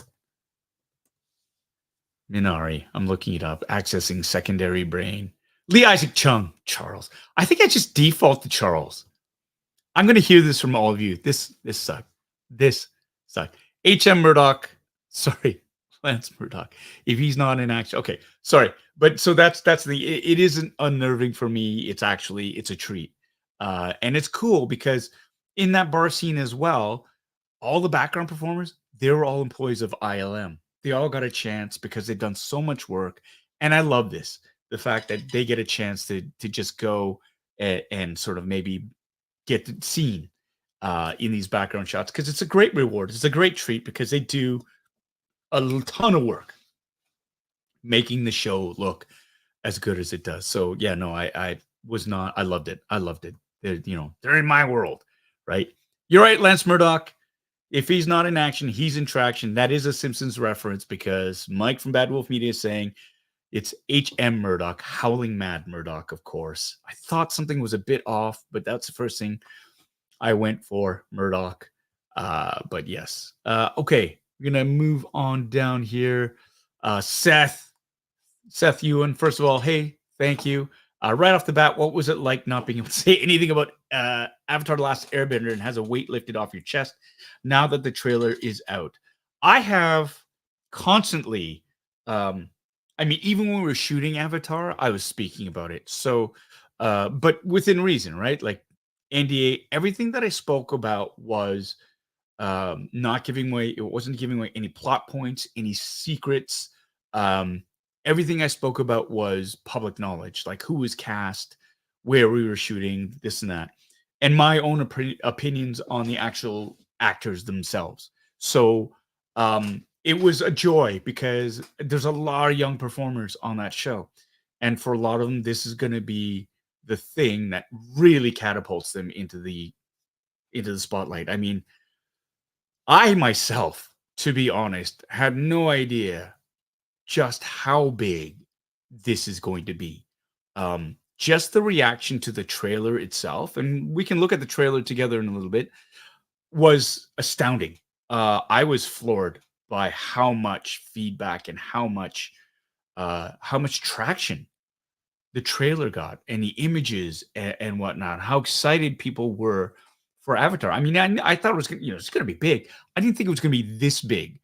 Minari. I'm looking it up. Accessing secondary brain. Lee Isaac Chung. Charles. I think I just default to Charles. I'm going to hear this from all of you. This sucked. This sucked. H.M. Murdoch. Sorry, Lance Murdoch. If he's not in action. Okay, sorry. But so that's it isn't unnerving for me. It's a treat. And it's cool because in that bar scene as well, all the background performers, they were all employees of ILM. They all got a chance because they've done so much work. And I love this. The fact that they get a chance to just go and sort of maybe get seen in these background shots because it's a great reward. It's a great treat because they do a ton of work making the show look as good as it does. So yeah, no, I loved it. I loved it. They're in my world, right? You're right, Lance Murdoch. If he's not in action, he's in traction. That is a Simpsons reference because Mike from Bad Wolf Media is saying it's H.M. Murdoch, Howling Mad Murdoch, of course. I thought something was a bit off, but that's the first thing I went for, Murdoch. But yes. Okay, we're going to move on down here. SUN-HYUNG, first of all, hey, thank you. Right off the bat, what was it like not being able to say anything about Avatar: The Last Airbender and has a weight lifted off your chest now that the trailer is out? I have constantly, even when we were shooting Avatar, I was speaking about it. So, but within reason, right? Like NDA, everything that I spoke about was not giving away, it wasn't giving away any plot points, any secrets. Everything I spoke about was public knowledge, like who was cast, where we were shooting, this and that, and my own opinions on the actual actors themselves. So it was a joy because there's a lot of young performers on that show. And for a lot of them, this is going to be the thing that really catapults them into the spotlight. I mean, I myself, to be honest, had no idea just how big this is going to be. Just the reaction to the trailer itself, and we can look at the trailer together in a little bit, was astounding. I was floored by how much feedback and how much traction the trailer got, and the images and whatnot. How excited people were for Avatar. I mean, I thought it was it's going to be big. I didn't think it was going to be this big.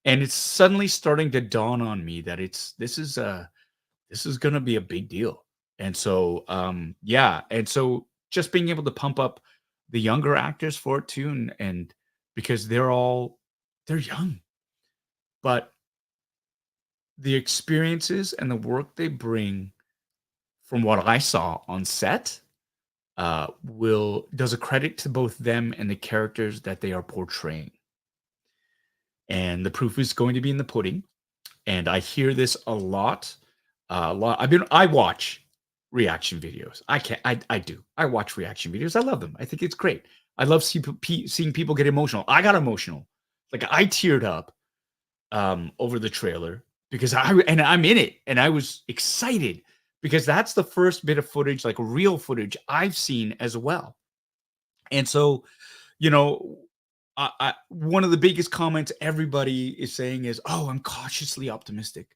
And it's suddenly starting to dawn on me that this is going to be a big deal. And so and so just being able to pump up the younger actors for it too, and because they're young, but the experiences and the work they bring from what I saw on set does a credit to both them and the characters that they are portraying. And the proof is going to be in the pudding. And I hear this a lot. I watch reaction videos. I do. I watch reaction videos. I love them. I think it's great. I love seeing people get emotional. I got emotional. Like I teared up over the trailer because I'm in it and I was excited because that's the first bit of footage, like real footage I've seen as well. And so, one of the biggest comments everybody is saying is, "Oh, I'm cautiously optimistic."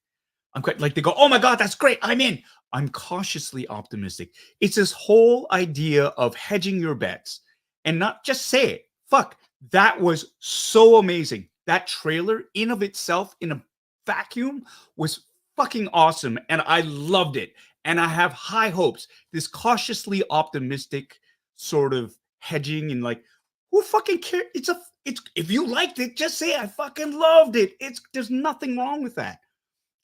I'm quite like they go, "Oh my God, that's great! I'm in." I'm cautiously optimistic. It's this whole idea of hedging your bets and not just say it. Fuck, that was so amazing. That trailer in of itself, in a vacuum, was fucking awesome, and I loved it. And I have high hopes. This cautiously optimistic sort of hedging and like, who fucking cares? It's if you liked it, just say I fucking loved it. There's nothing wrong with that.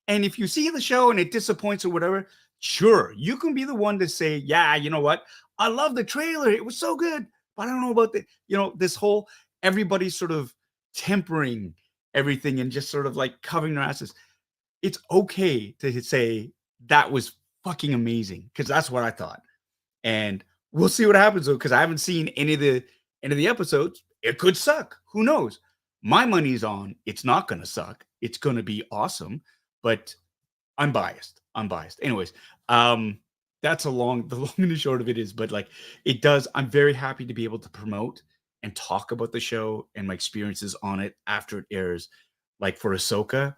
And if you see the show and it disappoints or whatever, sure, you can be the one to say, yeah, you know what? I love the trailer. It was so good. but I don't know about the, this whole everybody sort of tempering everything and just sort of like covering their asses. It's okay to say that was fucking amazing because that's what I thought. And we'll see what happens though, because I haven't seen any of the episodes. It could suck. Who knows? My money's on it's not gonna suck. It's gonna be awesome, but I'm biased. Anyways, that's the long and the short of it is, but like it does, I'm very happy to be able to promote and talk about the show and my experiences on it after it airs. Like for Ahsoka,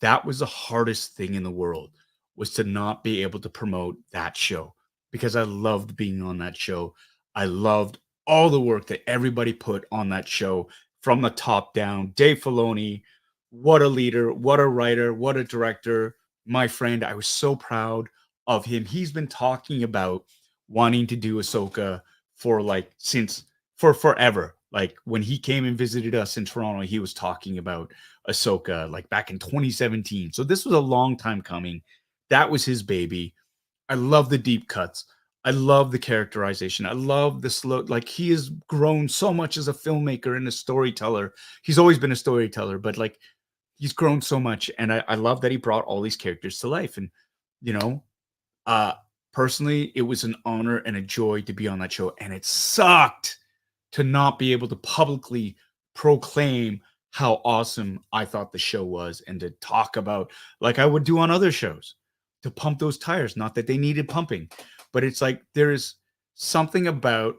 that was the hardest thing in the world was to not be able to promote that show because I loved being on that show. I loved all the work that everybody put on that show from the top down. Dave Filoni, what a leader, what a writer, what a director. My friend, I was so proud of him. He's been talking about wanting to do Ahsoka for like for forever. Like when he came and visited us in Toronto, he was talking about Ahsoka like back in 2017. So this was a long time coming. That was his baby. I love the deep cuts. I love the characterization. I love the slow, like he has grown so much as a filmmaker and a storyteller. He's always been a storyteller, but like he's grown so much. And I love that he brought all these characters to life. And, you know, personally, it was an honor and a joy to be on that show. And it sucked to not be able to publicly proclaim how awesome I thought the show was and to talk about like I would do on other shows to pump those tires. Not that they needed pumping, but it's like there's something about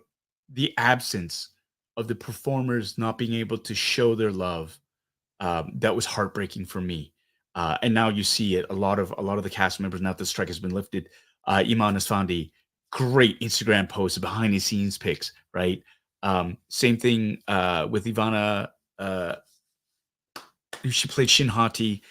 the absence of the performers not being able to show their love that was heartbreaking for me. And now you see it. A lot of the cast members now that the strike has been lifted. Iman Asfandi, great Instagram posts, behind the scenes pics, right? Same thing with Ivana. She played Shin Hati.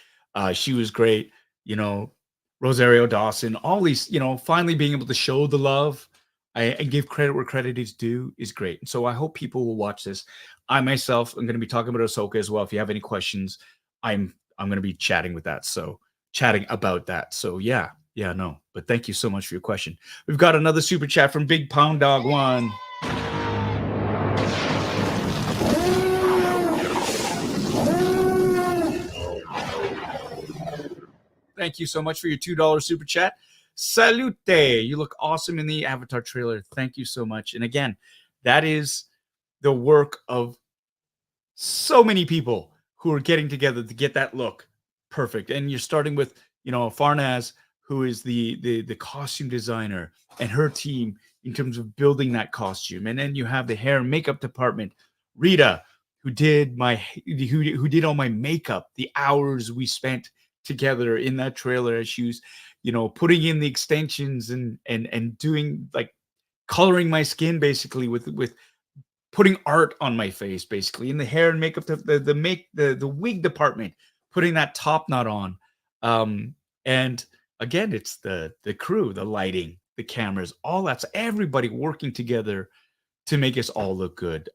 She was great. You know, Rosario Dawson. All these, you know, finally being able to show the love and give credit where credit is due is great. And so I hope people will watch this. I myself am going to be talking about Ahsoka as well. If you have any questions, I'm going to be chatting about that. So yeah, no. But thank you so much for your question. We've got another super chat from Big Pound Dog 1. Thank you so much for your $2 super chat. Salute. You look awesome in the Avatar trailer. Thank you so much. And again, that is the work of so many people who are getting together to get that look perfect. And you're starting with, you know, Farnaz, who is the costume designer, and her team in terms of building that costume. And then you have the hair and makeup department, Rita, who did who did all my makeup, the hours we spent together in that trailer as she was, you know, putting in the extensions and doing like coloring my skin basically with putting art on my face basically in the hair and makeup, the wig department, putting that top knot on. And again, it's the crew, the lighting, the cameras, all that's everybody working together to make us all look good.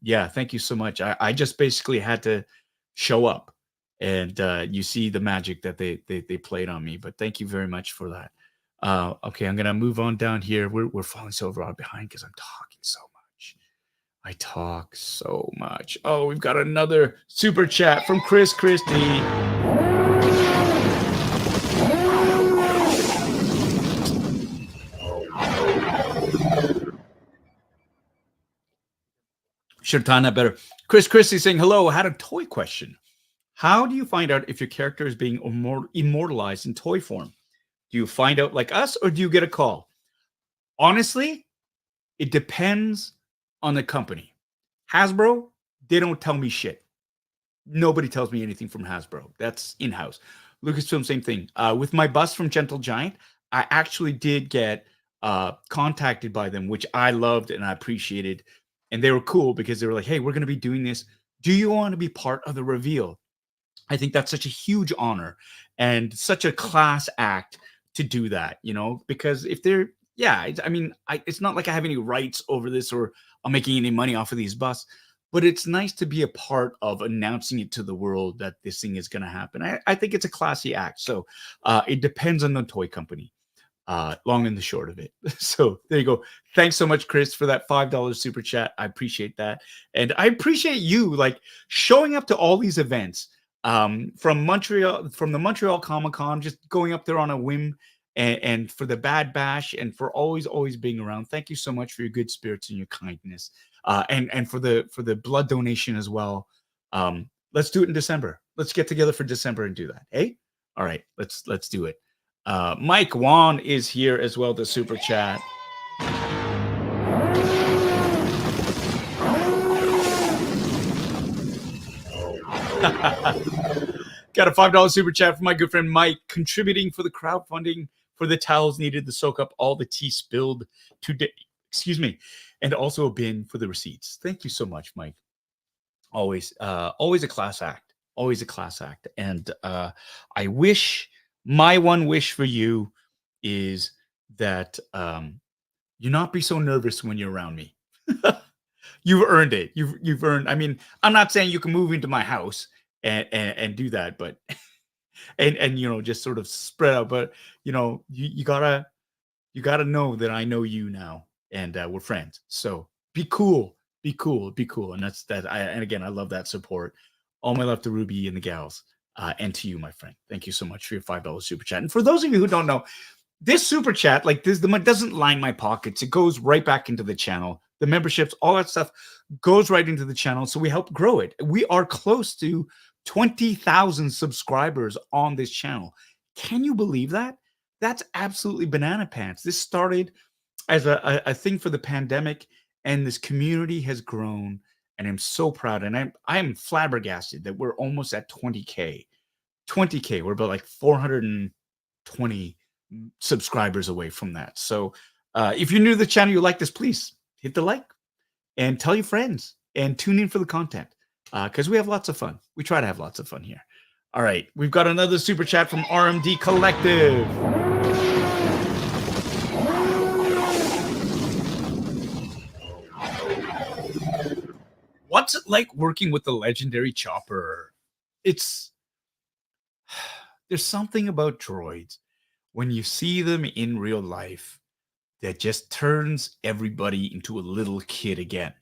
Yeah, thank you so much. I just basically had to show up, and you see the magic that they played on me. But thank you very much for that. Okay, I'm gonna move on down here. We're falling so far behind because I'm talking so much. I talk so much. Oh, we've got another super chat from Chris Christie. Should have timed that better. Chris Christie saying, hello, I had a toy question. How do you find out if your character is being immortalized in toy form? Do you find out like us, or do you get a call? Honestly, it depends on the company. Hasbro, they don't tell me shit. Nobody tells me anything from Hasbro. That's in-house. Lucasfilm, same thing. With my bus from Gentle Giant, I actually did get contacted by them, which I loved and I appreciated. And they were cool because they were like, hey, we're going to be doing this. Do you want to be part of the reveal? I think that's such a huge honor and such a class act to do that, you know, because if they're, yeah, I mean, it's not like I have any rights over this or I'm making any money off of these busts, but it's nice to be a part of announcing it to the world that this thing is going to happen. I think it's a classy act. So it depends on the toy company. long and the short of it. So there you go. Thanks so much, Chris, for that $5 super chat. I appreciate that. And I appreciate you like showing up to all these events from Montreal, from the Montreal Comic-Con, just going up there on a whim, and for the Bad Bash, and for always being around. Thank you so much for your good spirits and your kindness. And for the blood donation as well. Let's do it in December. Let's get together for December and do that. Hey? All right, let's do it. Mike Wan is here as well, the super chat. Got a $5 super chat from my good friend Mike, contributing for the crowdfunding for the towels needed to soak up all the tea spilled today. Excuse me. And also a bin for the receipts. Thank you so much, Mike. Always a class act. Always a class act. And I wish, my one wish for you is that you not be so nervous when you're around me. You've earned it. You've earned. I mean, I'm not saying you can move into my house and do that, but and you know, just sort of spread out. But you know, you gotta know that I know you now, and we're friends. So be cool, and that's that. And again, I love that support. All my love to Ruby and the gals, and to you, my friend. Thank you so much for your $5 super chat. And for those of you who don't know, this super chat, like this, doesn't line my pockets. It goes right back into the channel. The memberships, all that stuff goes right into the channel. So we help grow it. We are close to 20,000 subscribers on this channel. Can you believe that? That's absolutely banana pants. This started as a thing for the pandemic, and this community has grown, and I'm so proud. And I'm flabbergasted that we're almost at 20K. 20K. We're about like 420 subscribers away from that. So if you're new to the channel, you like this, please hit the like and tell your friends and tune in for the content, because we have lots of fun. We try to have lots of fun here. All right, we've got another super chat from RMD Collective. What's it like working with the legendary Chopper? There's something about droids when you see them in real life that just turns everybody into a little kid again,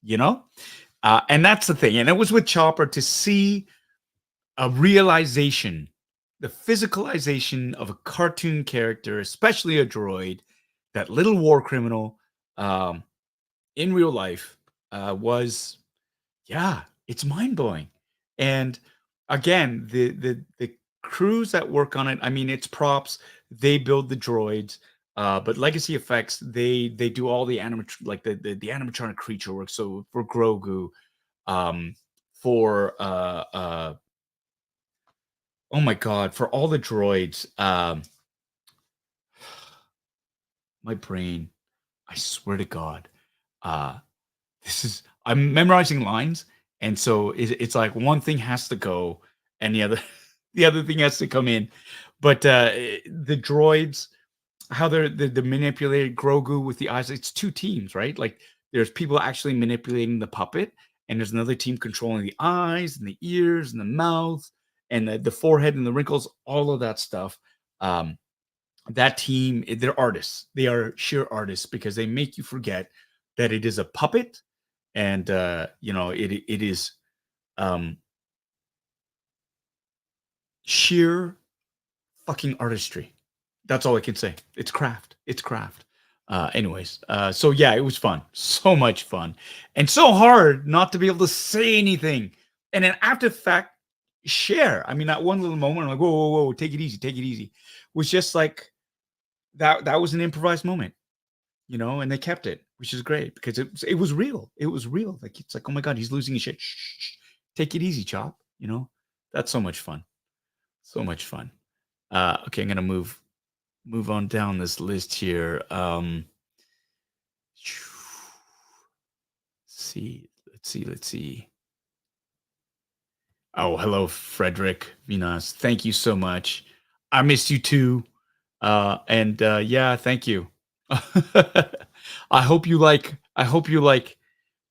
you know? And that's the thing. And it was with Chopper, to see a realization, the physicalization of a cartoon character, especially a droid, that little war criminal in real life was, yeah, it's mind-blowing. And again, the crews that work on it, I mean, it's props, they build the droids. But Legacy Effects, they do all the the animatronic creature work. So for Grogu, for oh my god, for all the droids, my brain, I swear to God, I'm memorizing lines, and so it's like one thing has to go, and the other thing has to come in. But the droids, how they're manipulated Grogu with the eyes. It's two teams, right? Like there's people actually manipulating the puppet, and there's another team controlling the eyes and the ears and the mouth and the forehead and the wrinkles, all of that stuff. That team, they're artists. They are sheer artists, because they make you forget that it is a puppet, and you know, it is sheer fucking artistry. That's all I can say. It's craft. It's craft. Anyways, so yeah, it was fun. So much fun. And so hard not to be able to say anything. And then after the fact, share. I mean, that one little moment, I'm like, whoa, take it easy. Was just like, that was an improvised moment, you know, and they kept it, which is great, because it was real. It was real. Like, it's like, oh my God, he's losing his shit. Shh. Take it easy, Chop. You know, that's so much fun. So much fun. Okay, I'm gonna move on down this list here. Let's see. Oh, hello, Frederick Vinas. Thank you so much. I missed you too. And yeah, thank you. I hope you like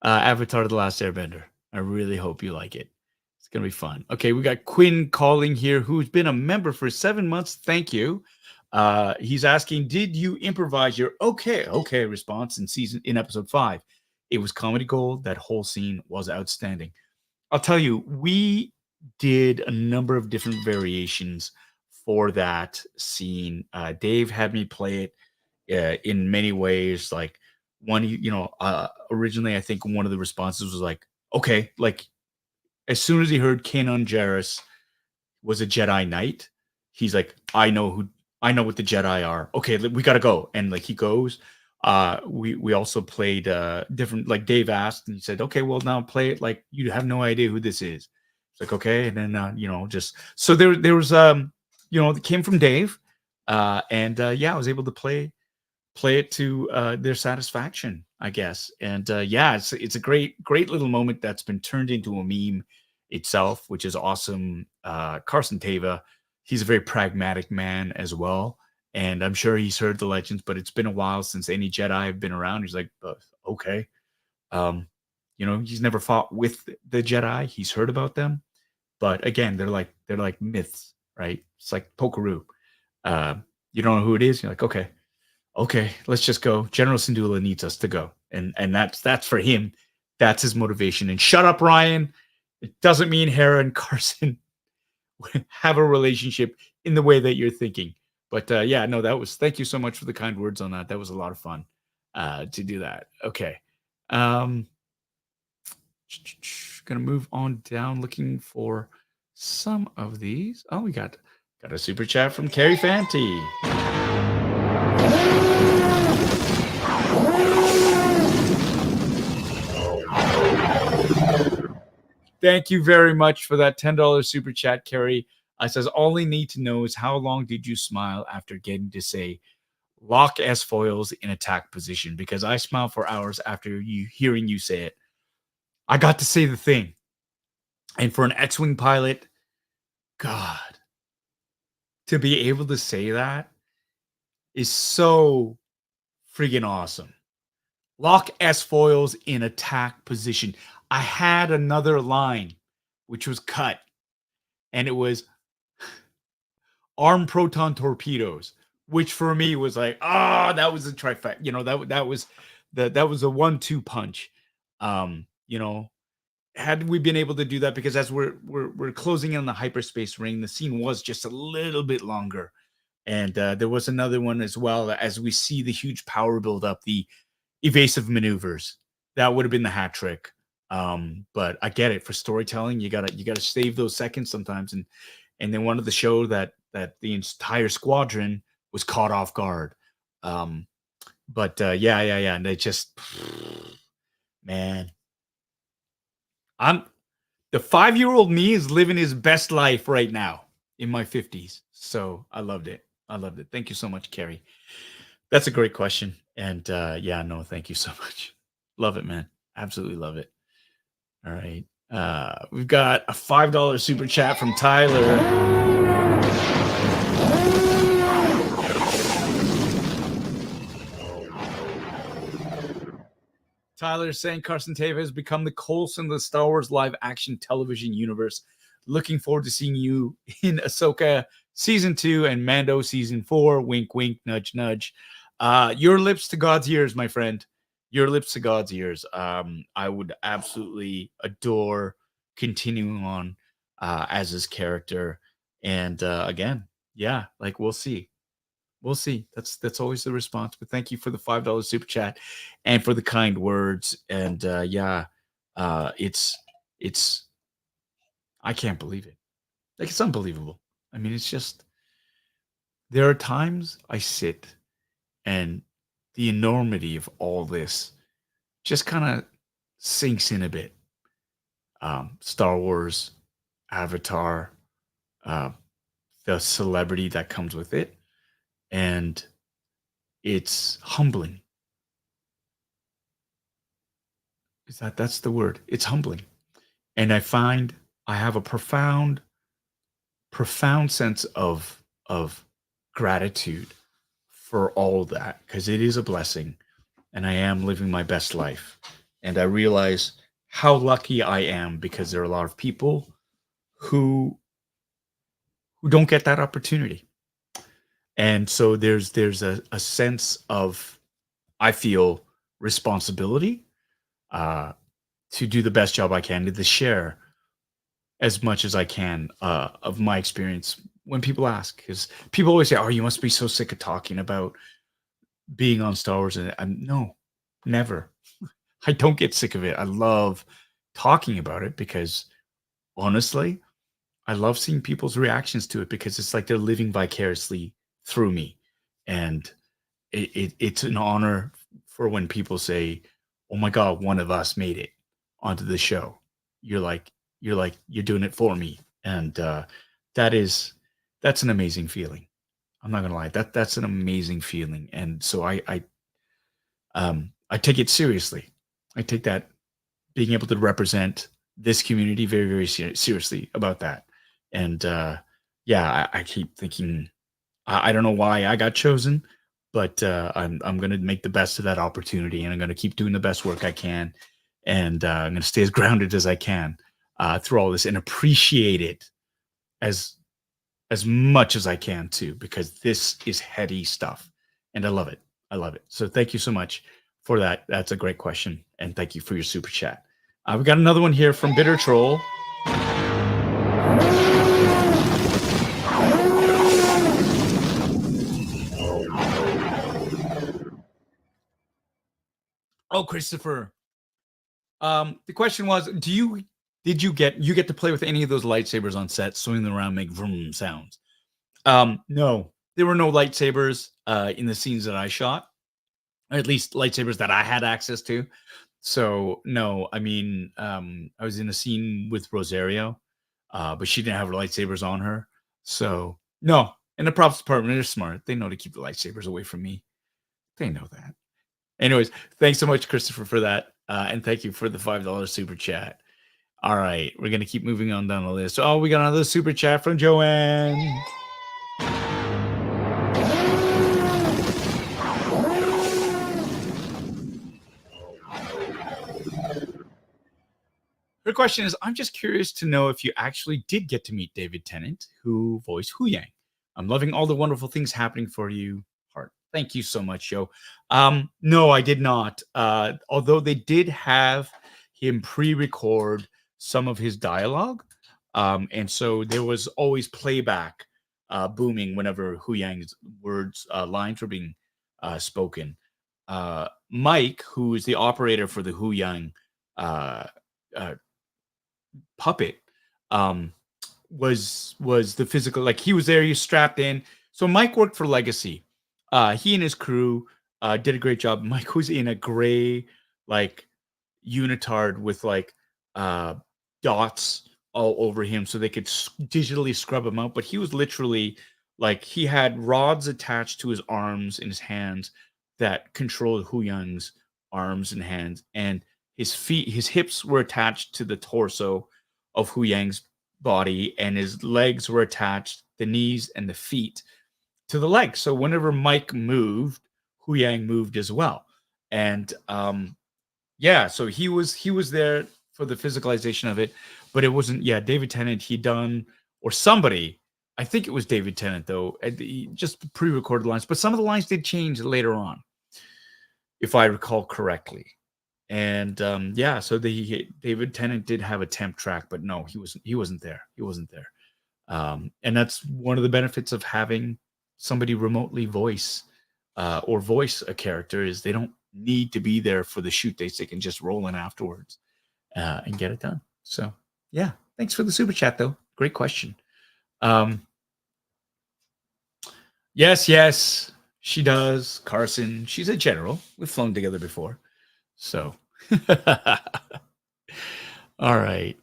Avatar: The Last Airbender. I really hope you like it. It's gonna be fun. Okay, we got Quinn calling here, who's been a member for 7 months. Thank you. He's asking, did you improvise your okay response in episode 5? It was comedy gold. That whole scene was outstanding. I'll tell you, we did a number of different variations for that scene. Dave had me play it in many ways. Like originally I think one of the responses was like, okay, like as soon as he heard Kanan Jarrus was a Jedi Knight, he's like, I know what the Jedi are. Okay, we gotta go. And like he goes. We also played different, like Dave asked and he said, okay, well now play it like you have no idea who this is. It's like, okay, and then just so there was it came from Dave. I was able to play it to their satisfaction, I guess. And it's a great little moment that's been turned into a meme itself, which is awesome. Carson Teva, he's a very pragmatic man as well. And I'm sure he's heard the legends, but it's been a while since any Jedi have been around. He's like, okay. He's never fought with the Jedi. He's heard about them. But again, they're like myths, right? It's like Pokeroo. You don't know who it is. You're like, okay, let's just go. General Syndulla needs us to go. And that's for him. That's his motivation. And shut up, Ryan. It doesn't mean Hera and Carson have a relationship in the way that you're thinking. But thank you so much for the kind words on that. That was a lot of fun to do that. Okay. Gonna move on down, looking for some of these. Oh, we got a super chat from Carrie Fanti. Thank you very much for that $10 super chat, Carrie. Says, all I need to know is how long did you smile after getting to say lock S foils in attack position? Because I smiled for hours after hearing you say it. I got to say the thing. And for an X-Wing pilot, God, to be able to say that is so friggin' awesome. Lock S foils in attack position. I had another line which was cut, and it was arm proton torpedoes, which for me was like, that was a trifecta. That was a 1-2 punch. Had we been able to do that, because as we're closing in on the hyperspace ring, the scene was just a little bit longer. And there was another one as well, as we see the huge power build up, the evasive maneuvers. That would have been the hat trick. But I get it, for storytelling, you gotta save those seconds sometimes. And they wanted to show that the entire squadron was caught off guard. And they just, man, the 5-year-old me is living his best life right now in my 50s. So I loved it. Thank you so much, Carrie. That's a great question. And thank you so much. Love it, man. Absolutely love it. All right. We've got a $5 super chat from Tyler. Tyler is saying Carson Teva has become the Coulson of the Star Wars live action television universe. Looking forward to seeing you in Ahsoka season 2 and Mando season 4. Wink, wink, nudge, nudge. Your lips to God's ears, my friend. Your lips to God's ears. I would absolutely adore continuing on as his character. And again, we'll see. We'll see. That's always the response. But thank you for the $5 super chat and for the kind words. And it's I can't believe it. Like, it's unbelievable. I mean, it's just, there are times I sit and the enormity of all this just kind of sinks in a bit. Star Wars, Avatar, the celebrity that comes with it. And it's humbling. That's the word. It's humbling. And I find I have a profound sense of gratitude for all that, because it is a blessing and I am living my best life. And I realize how lucky I am, because there are a lot of people who don't get that opportunity. And so there's a sense of, I feel, responsibility to do the best job I can, to share as much as I can of my experience when people ask. Because people always say, "Oh, you must be so sick of talking about being on Star Wars." And no, never. I don't get sick of it. I love talking about it because, honestly, I love seeing people's reactions to it, because it's like they're living vicariously through me. And it's an honor for when people say, "Oh my God, one of us made it onto the show." You're like, you're doing it for me. And that's an amazing feeling. I'm not gonna lie. That's an amazing feeling. And so I take it seriously. I take that, being able to represent this community, very, very seriously about that. And yeah, I keep thinking, I don't know why I got chosen, but I'm gonna make the best of that opportunity, and I'm gonna keep doing the best work I can, and I'm gonna stay as grounded as I can through all this, and appreciate it as much as I can too, because this is heady stuff, and I love it. I love it. So thank you so much for that. That's a great question, and thank you for your super chat. We got another one here from Bitter Troll. Oh, Christopher. The question was, did you get to play with any of those lightsabers on set, swing them around, make vroom sounds? No, there were no lightsabers in the scenes that I shot, or at least lightsabers that I had access to. So no, I mean, I was in a scene with Rosario, but she didn't have her lightsabers on her. So no, and the props department, they're smart. They know to keep the lightsabers away from me. They know that. Anyways, thanks so much, Christopher, for that. And thank you for the $5 super chat. All right, we're going to keep moving on down the list. Oh, we got another super chat from Joanne. Her question is, I'm just curious to know if you actually did get to meet David Tennant, who voiced Huyang. I'm loving all the wonderful things happening for you. Heart. Thank you so much, Joe. No, I did not. Although they did have him pre-record some of his dialogue. And so there was always playback booming whenever Huyang's lines were being spoken. Mike, who is the operator for the Huyang puppet, was the physical, like he was there, he was strapped in. So Mike worked for Legacy. He and his crew did a great job. Mike was in a gray like unitard with like dots all over him so they could digitally scrub him out, but he was literally like, he had rods attached to his arms and his hands that controlled Huyang's arms and hands, and his feet, his hips were attached to the torso of Huyang's body, and his legs were attached, the knees and the feet, to the legs. So whenever Mike moved, Huyang moved as well. And yeah, so he was there for the physicalization of it, but it wasn't. Yeah, David Tennant, he done, or somebody, I think it was David Tennant though, just pre-recorded lines, but some of the lines did change later on, if I recall correctly. And yeah, so David Tennant did have a temp track, but no, he wasn't there. He wasn't there. And that's one of the benefits of having somebody remotely voice or voice a character, is they don't need to be there for the shoot dates. They can just roll in afterwards and get it done. So yeah, thanks for the super chat though. Great question. Yes, she does. Carson, she's a general. We've flown together before. So all right.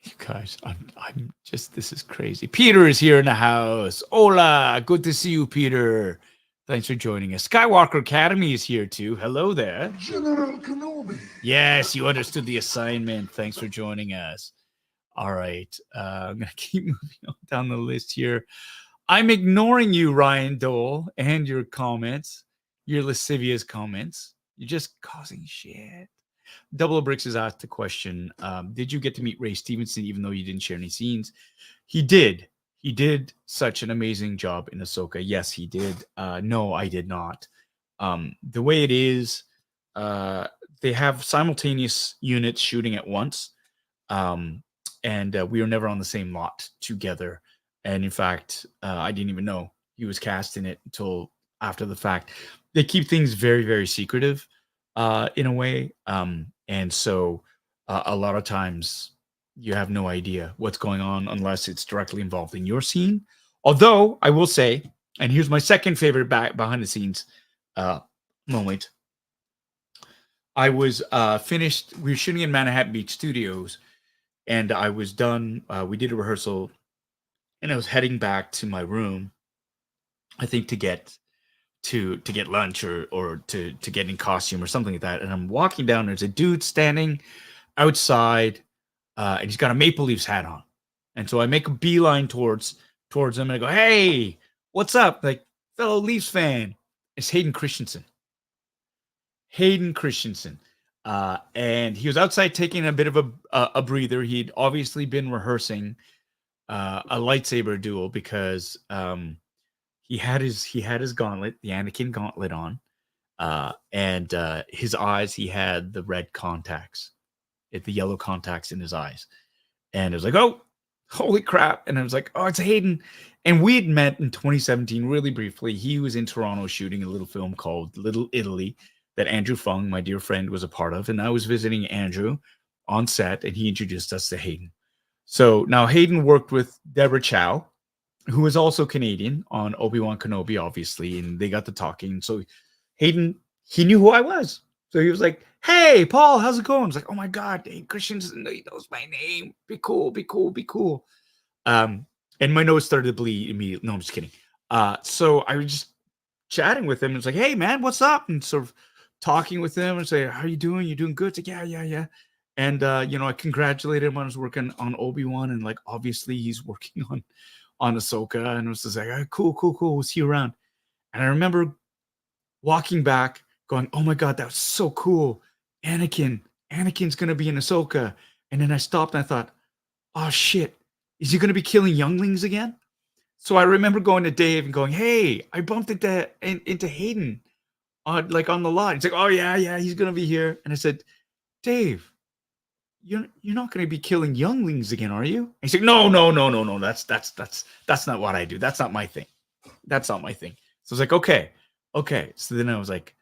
You guys, I'm just, this is crazy. Peter is here in the house. Hola, good to see you, Peter. Thanks for joining us. Skywalker Academy is here too. Hello there. General Kenobi. Yes, you understood the assignment. Thanks for joining us. All right. I'm going to keep moving on down the list here. I'm ignoring you, Ryan Dole, and your comments, your lascivious comments. You're just causing shit. Double O Bricks has asked the question: did you get to meet Ray Stevenson even though you didn't share any scenes? He did. He did such an amazing job in Ahsoka. Yes, he did. No, I did not. The way it is, they have simultaneous units shooting at once, and we were never on the same lot together. And in fact, I didn't even know he was cast in it until after the fact. They keep things very, very secretive, in a way, and so a lot of times you have no idea what's going on unless it's directly involved in your scene. Although I will say, and here's my second favorite behind the scenes moment. I was finished. We were shooting in Manhattan Beach Studios, and I was done. We did a rehearsal, and I was heading back to my room. I think to get lunch or to get in costume or something like that. And I'm walking down. There's a dude standing outside, and he's got a Maple Leafs hat on. And so I make a beeline towards him, and I go, "Hey, what's up, like fellow Leafs fan?" It's Hayden Christensen. Hayden Christensen. And he was outside taking a bit of a breather. He'd obviously been rehearsing a lightsaber duel because he had his gauntlet, the Anakin gauntlet on, and his eyes, he had the red contacts, the yellow contacts in his eyes. And it was like, oh, holy crap. And I was like, oh, it's Hayden. And we had met in 2017 really briefly. He was in Toronto shooting a little film called Little Italy that Andrew Fung, my dear friend, was a part of. And I was visiting Andrew on set, and he introduced us to Hayden. So now Hayden worked with Deborah Chow, who is also Canadian, on Obi-Wan Kenobi, obviously, and they got to talking. So Hayden, he knew who I was. So he was like, "Hey, Paul, how's it going?" I was like, "Oh my God, Hayden Christensen, he knows my name. Be cool, be cool, be cool." And my nose started to bleed immediately. No, I'm just kidding. So I was just chatting with him. It's like, "Hey, man, what's up?" And sort of talking with him and say, "How you doing? You doing good?" It's like, yeah. And I congratulated him on his working on Obi-Wan, and like obviously he's working on Ahsoka, and it was just like, oh, cool, we'll see you around. And I remember walking back going, oh my God, that was so cool. Anakin's gonna be in Ahsoka. And then I stopped and I thought, oh shit, is he gonna be killing younglings again? So I remember going to Dave and going, hey, I bumped into Hayden on the lot. He's like, oh yeah, he's gonna be here. And I said, Dave, you're not going to be killing younglings again, are you? And he's like, no. That's not what I do. That's not my thing. So I was like, okay. So then I was like,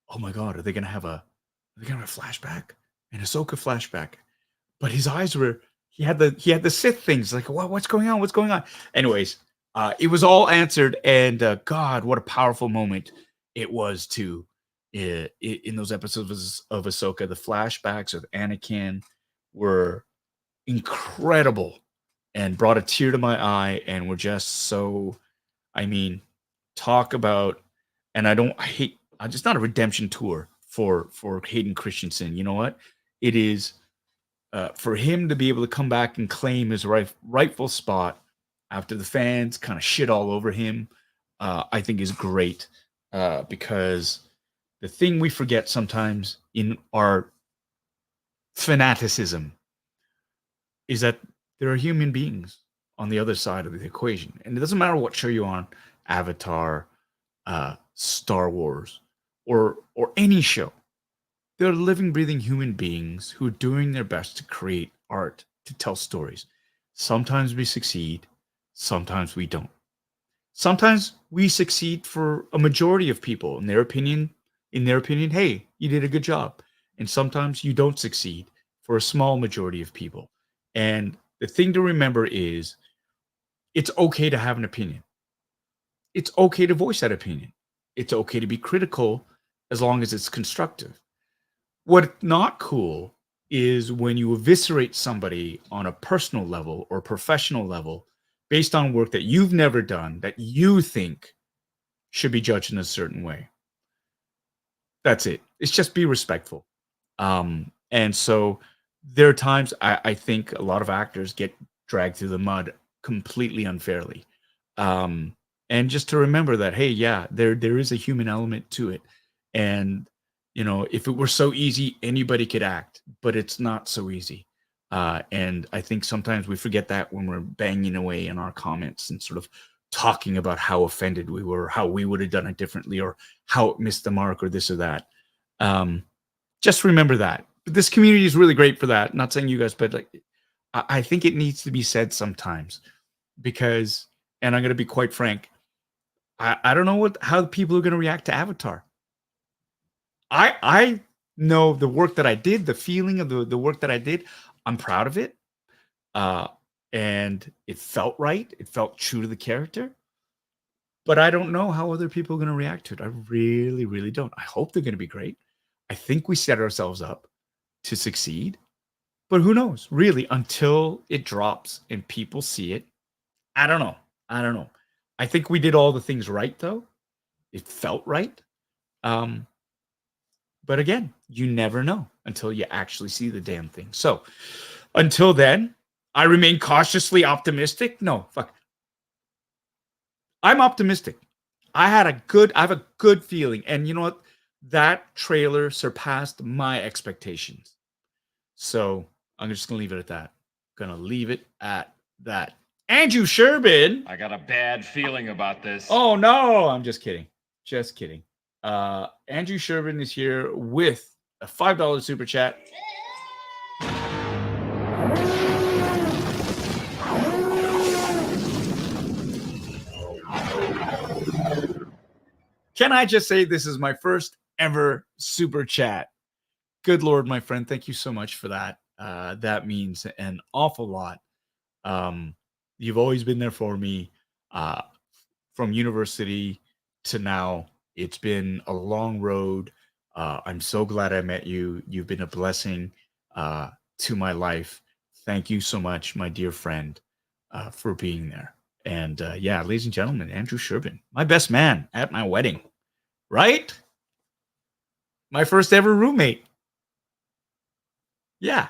oh my God, are they going to have a flashback? An Ahsoka flashback? But his eyes were, he had the Sith things. Like, what's going on? Anyways, it was all answered, and God, what a powerful moment it was to in those episodes of Ahsoka. The flashbacks of Anakin were incredible and brought a tear to my eye, and were just so, I mean, talk about, and I'm just not a redemption tour for Hayden Christensen. You know what? It is for him to be able to come back and claim his rightful spot after the fans kind of shit all over him, I think is great, because the thing we forget sometimes in our fanaticism is that there are human beings on the other side of the equation. And it doesn't matter what show you're on, Avatar, Star Wars, or any show. They're living, breathing human beings who are doing their best to create art, to tell stories. Sometimes we succeed, sometimes we don't. Sometimes we succeed for a majority of people. In their opinion, hey, you did a good job. And sometimes you don't succeed for a small majority of people. And the thing to remember is it's okay to have an opinion. It's okay to voice that opinion. It's okay to be critical as long as it's constructive. What's not cool is when you eviscerate somebody on a personal level or professional level based on work that you've never done, that you think should be judged in a certain way. That's it. It's just be respectful. And so there are times I think a lot of actors get dragged through the mud completely unfairly. And just to remember that, hey, yeah, there is a human element to it. And You know, if it were so easy, anybody could act, but it's not so easy. And I think sometimes we forget that when we're banging away in our comments and sort of talking about how offended we were, how we would have done it differently, or how it missed the mark, or this or that. Just remember that. But this community is really great for that. Not saying you guys, but like, I think it needs to be said sometimes because, and I'm going to be quite frank, I don't know how people are going to react to Avatar. I know the work that I did, the feeling of the work that I did. I'm proud of it. And it felt right. It felt true to the character. But I don't know how other people are going to react to it. I really, really don't. I hope they're going to be great. I think we set ourselves up to succeed. But who knows? Really, until it drops and people see it, I don't know. I don't know. I think we did all the things right, though. It felt right. But again, you never know until you actually see the damn thing. So until then, I remain cautiously optimistic. No, fuck. I'm optimistic. I have a good feeling. And you know what? That trailer surpassed my expectations. So I'm just gonna leave it at that. Gonna leave it at that. Andrew Sherbin. I got a bad feeling about this. Oh no, I'm just kidding. Just kidding. Andrew Sherbin is here with a $5 super chat. Can I just say this is my first ever super chat? Good Lord, my friend. Thank you so much for that. That means an awful lot. You've always been there for me from university to now. It's been a long road. I'm so glad I met you. You've been a blessing to my life. Thank you so much, my dear friend, for being there. And yeah, ladies and gentlemen, Andrew Sherbin, my best man at my wedding, right? My first ever roommate. Yeah.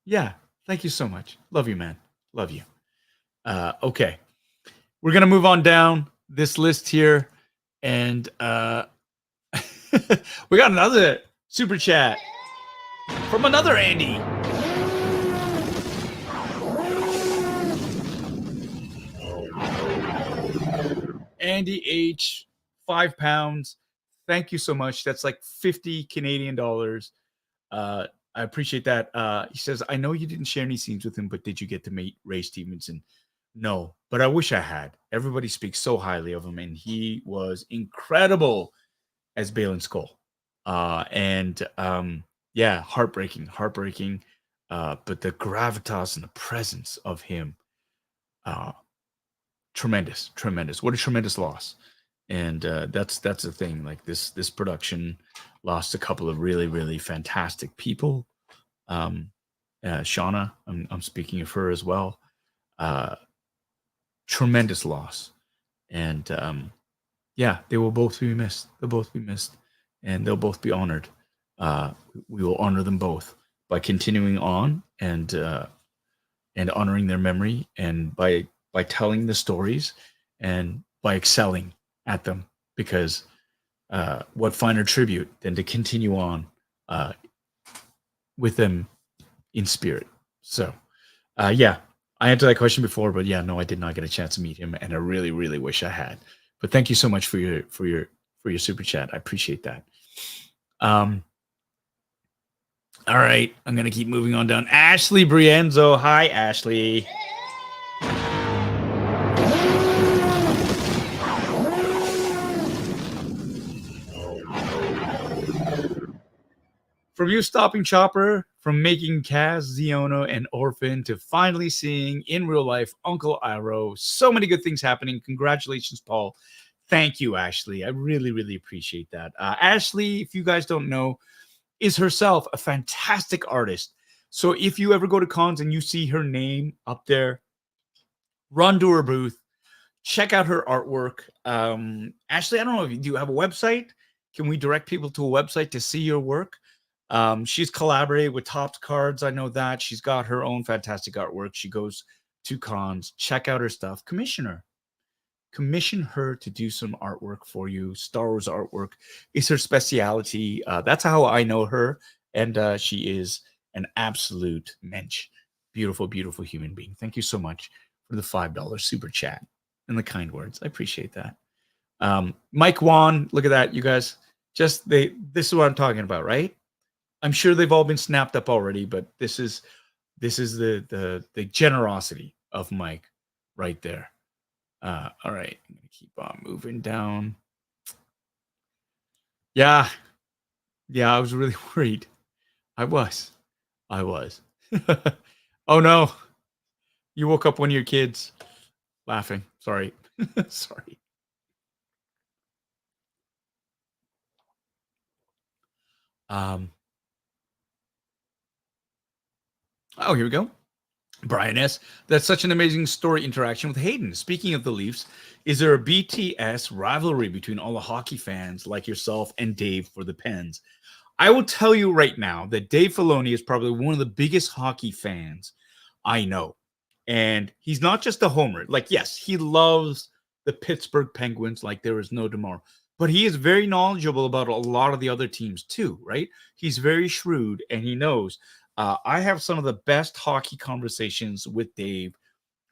Yeah. Thank you so much. Love you, man. Love you. Okay. We're going to move on down this list here. And we got another super chat from another Andy. Andy H, £5. Thank you so much. That's like 50 Canadian dollars. I appreciate that. He says, I know you didn't share any scenes with him, but did you get to meet Ray Stevenson? No, but I wish I had. Everybody speaks so highly of him, and he was incredible as Balin Skull. Yeah, heartbreaking. But the gravitas and the presence of him, tremendous. What a tremendous loss. And that's the thing. Like this production lost a couple of really, really fantastic people. Shauna, I'm speaking of her as well. Tremendous loss. And yeah, they will both be missed. They'll both be missed, and they'll both be honored. We will honor them both by continuing on and honoring their memory, and by telling the stories and by excelling at them, because what finer tribute than to continue on with them in spirit. So yeah, I answered that question before, but yeah, no, I did not get a chance to meet him, and I really, really wish I had. But thank you so much for your super chat. I appreciate that. All right, I'm gonna keep moving on down. Ashley Brienzo, hi Ashley. From you stopping Chopper, from making Kaz, Xiono, and Orphan, to finally seeing in real life Uncle Iroh. So many good things happening. Congratulations, Paul. Thank you, Ashley. I really, really appreciate that. Ashley, if you guys don't know, is herself a fantastic artist. So if you ever go to cons and you see her name up there, run to her booth, check out her artwork. Ashley, I don't know if you do have a website. Can we direct people to a website to see your work? She's collaborated with Topps Cards. I know that. She's got her own fantastic artwork. She goes to cons. Check out her stuff. Commission her. commission her to do some artwork for you. Star Wars artwork is her specialty. That's how I know her, and she is an absolute mensch. Beautiful, beautiful human being. Thank you so much for the $5 super chat and the kind words. I appreciate that. Mike Wan, look at that, you guys. This is what I'm talking about, right? I'm sure they've all been snapped up already, but this is the generosity of Mike right there. All right, I'm gonna keep on moving down. Yeah, I was really worried. I was. Oh no, you woke up one of your kids laughing. Sorry. Sorry. Oh, here we go. Brian S. That's such an amazing story interaction with Hayden. Speaking of the Leafs, is there a BTS rivalry between all the hockey fans like yourself and Dave for the Pens? I will tell you right now that Dave Filoni is probably one of the biggest hockey fans I know. And he's not just a homer. Like, yes, he loves the Pittsburgh Penguins like there is no tomorrow. But he is very knowledgeable about a lot of the other teams too, right? He's very shrewd and he knows. I have some of the best hockey conversations with Dave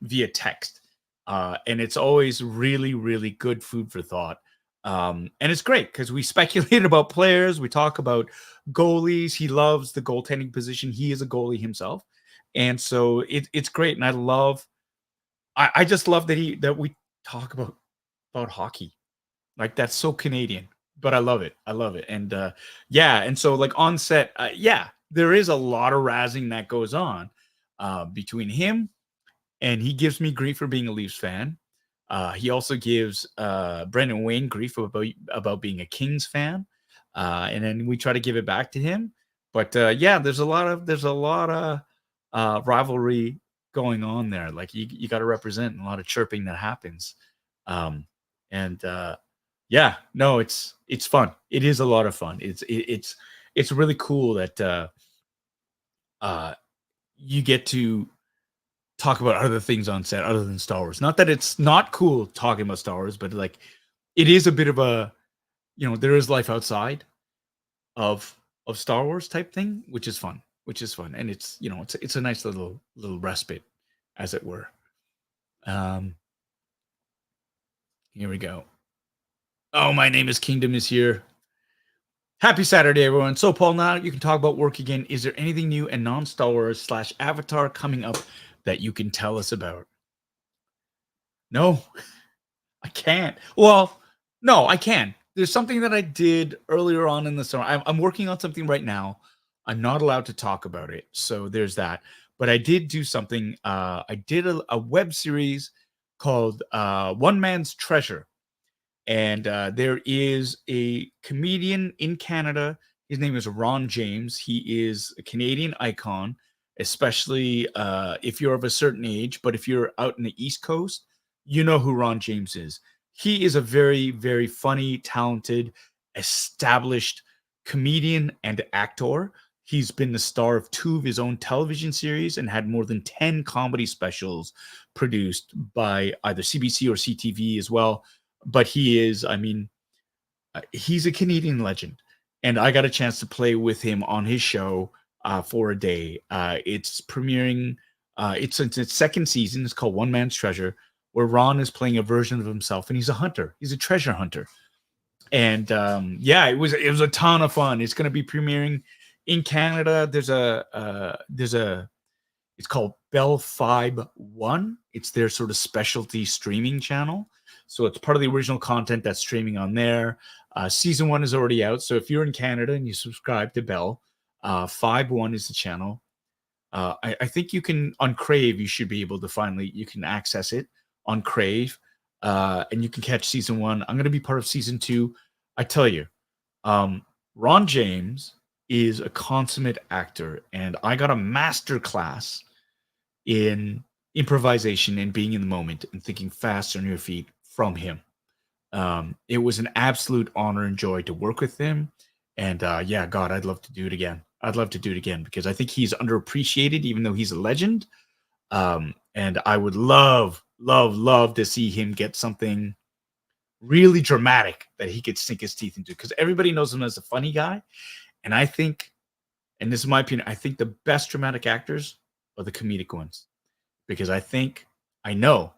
via text. And it's always really, really good food for thought. And it's great because we speculate about players. We talk about goalies. He loves the goaltending position. He is a goalie himself. And so it's great. And I just love that we talk about hockey. Like, that's so Canadian, but I love it. And and so like on set, there is a lot of razzing that goes on between him, and he gives me grief for being a Leafs fan. He also gives Brendan Wayne grief about being a Kings fan, and then we try to give it back to him. But there's a lot of rivalry going on there. Like, you got to represent, and a lot of chirping that happens. It's fun. It is a lot of fun. It's really cool that you get to talk about other things on set other than Star Wars. Not that it's not cool talking about Star Wars, but like, it is a bit of a, there is life outside of Star Wars type thing, which is fun. And it's, it's a nice little respite, as it were. Here we go. Oh, my name is Kingdom is here. Happy Saturday, everyone. So, Paul, now you can talk about work again. Is there anything new and non-Star Wars / Avatar coming up that you can tell us about? No, I can't. Well, no, I can. There's something that I did earlier on in the summer. I'm working on something right now. I'm not allowed to talk about it. So there's that. But I did do something. I did a web series called One Man's Treasure. And there is a comedian in Canada. His name is Ron James. He is a Canadian icon, especially if you're of a certain age. But if you're out in the East Coast, you know who Ron James is. He is a very, very funny, talented, established comedian and actor. He's been the star of 2 of his own television series and had more than 10 comedy specials produced by either CBC or CTV as well. But he is, he's a Canadian legend. And I got a chance to play with him on his show for a day. It's premiering, it's its second season. It's called One Man's Treasure, where Ron is playing a version of himself, and he's a hunter. He's a treasure hunter. And it was a ton of fun. It's going to be premiering in Canada. It's called Bell 5-1. It's their sort of specialty streaming channel. So it's part of the original content that's streaming on there. Season 1 is already out. So if you're in Canada and you subscribe to Bell, 5-1 is the channel. I think you can, on Crave, you should be able to you can access it on Crave. And you can catch season 1. I'm going to be part of season 2. I tell you, Ron James is a consummate actor. And I got a master class in improvisation and being in the moment and thinking fast on your feet from him. It was an absolute honor and joy to work with him. And God, I'd love to do it again. Because I think he's underappreciated, even though he's a legend. And I would love love to see him get something really dramatic that he could sink his teeth into, because everybody knows him as a funny guy. And I think, and this is my opinion, I think the best dramatic actors are the comedic ones, because I know